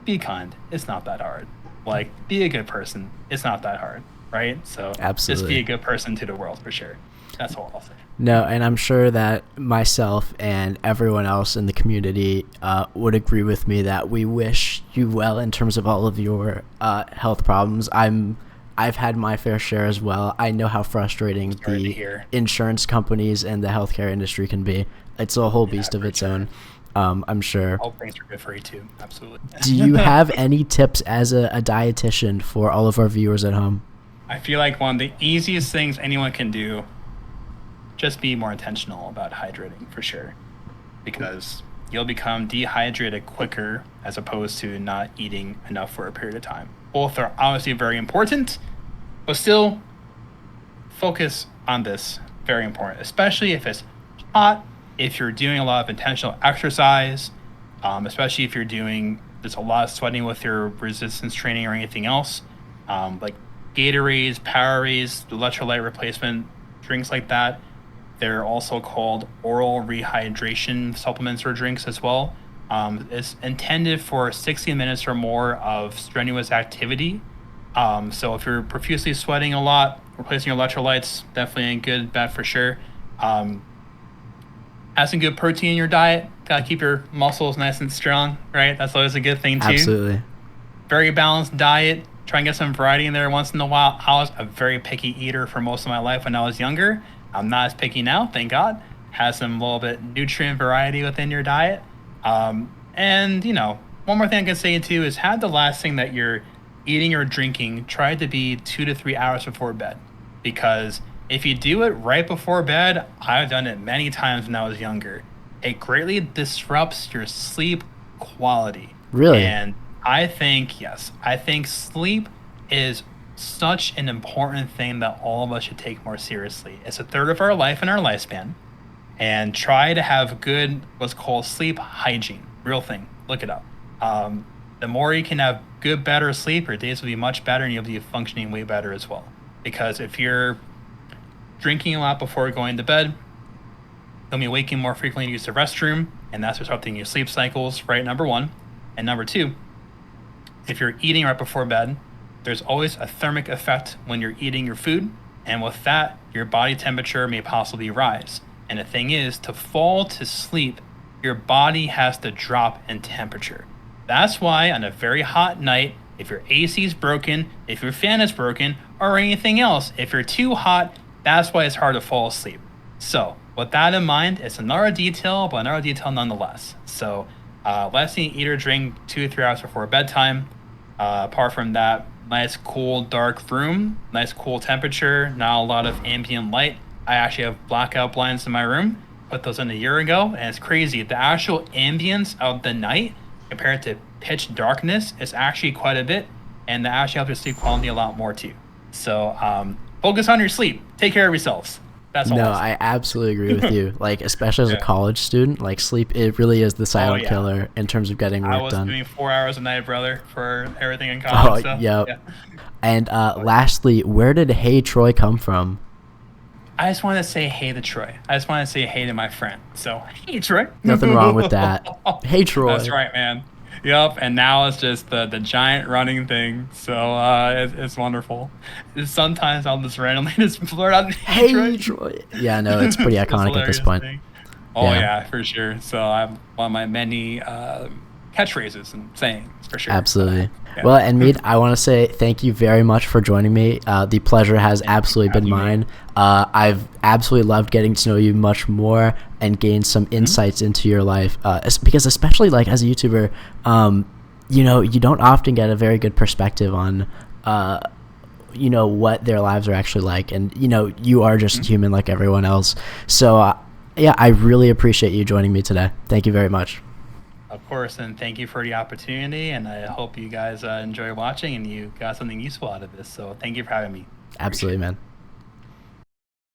be kind. It's not that hard. Like, be a good person. It's not that hard, right? So just be Absolutely. a good person to the world for sure. That's all I'll say. No, and I'm sure that myself and everyone else in the community would agree with me that we wish you well in terms of all of your health problems. I've had my fair share as well. I know how frustrating Sorry to the hear. insurance companies and the healthcare industry can be. It's a whole Yeah, beast of for its sure. own. I'm sure. All things are good for you too. Absolutely. Do you have any tips as a dietitian for all of our viewers at home? I feel like one of the easiest things anyone can do, just be more intentional about hydrating for sure, because you'll become dehydrated quicker as opposed to not eating enough for a period of time. Both are obviously very important, but still focus on this. Very important, especially if it's hot, if you're doing a lot of intentional exercise, especially if you're doing there's a lot of sweating with your resistance training or anything else, like Gatorades, Powerades, electrolyte replacement drinks like that. They're also called oral rehydration supplements or drinks as well. It's intended for 60 minutes or more of strenuous activity. So if you're profusely sweating a lot, replacing your electrolytes, definitely a good bet for sure. Have some good protein in your diet. Gotta keep your muscles nice and strong, right? That's always a good thing too. Absolutely. Very balanced diet. Try and get some variety in there once in a while. I was a very picky eater for most of my life when I was younger. I'm not as picky now, thank God. Has some little bit nutrient variety within your diet. And one more thing I can say too is have the last thing that you're eating or drinking try to be 2 to 3 hours before bed, because if you do it right before bed, I've done it many times when I was younger. It greatly disrupts your sleep quality. Really? And I think, yes, I think sleep is such an important thing that all of us should take more seriously. It's a third of our life and our lifespan. And try to have good, what's called sleep hygiene. Real thing. Look it up. The more you can have good, better sleep, your days will be much better and you'll be functioning way better as well. Because if you're drinking a lot before going to bed, you'll be waking more frequently to use the restroom, and that's disrupting your sleep cycles, right? Number one. And number two, if you're eating right before bed, there's always a thermic effect when you're eating your food, and with that, your body temperature may possibly rise. And the thing is, to fall to sleep, your body has to drop in temperature. That's why on a very hot night, if your AC is broken, if your fan is broken, or anything else, if you're too hot, that's why it's hard to fall asleep. So with that in mind, it's another detail, but another detail nonetheless. So let's eat or drink 2 to 3 hours before bedtime. Apart from that, nice cool dark room, nice cool temperature, not a lot of ambient light. I actually have blackout blinds in my room. Put those in a year ago, and it's crazy. The actual ambience of the night compared to pitch darkness is actually quite a bit, and that actually helps your sleep quality a lot more too. So focus on your sleep. Take care of yourselves. That's all. No, I absolutely agree with you. Like, especially as a college student, like sleep, it really is the silent killer in terms of getting work done. I was doing 4 hours a night, brother, for everything in college. Oh, so, yeah. And lastly, where did Hey Troy come from? I just want to say hey to Troy. I just want to say hey to my friend. So, hey, Troy. Nothing wrong with that. Hey, Troy. That's right, man. Yep, and now it's just the giant running thing. So it's wonderful. Sometimes I'll just randomly just blurt out, hey, Troy. Yeah, no, it's pretty iconic at this point. Oh, yeah, for sure. So I'm one of my many catchphrases and sayings, for sure. Absolutely. Well, NMeade, I want to say thank you very much for joining me. The pleasure has absolutely been mine. I've absolutely loved getting to know you much more and gain some insights into your life, because especially like as a YouTuber, you know, you don't often get a very good perspective on you know, what their lives are actually like, and you know, you are just human like everyone else. So yeah, I really appreciate you joining me today. Thank you very much. Of course, and thank you for the opportunity, and I hope you guys enjoy watching and you got something useful out of this. So thank you for having me. Absolutely, man.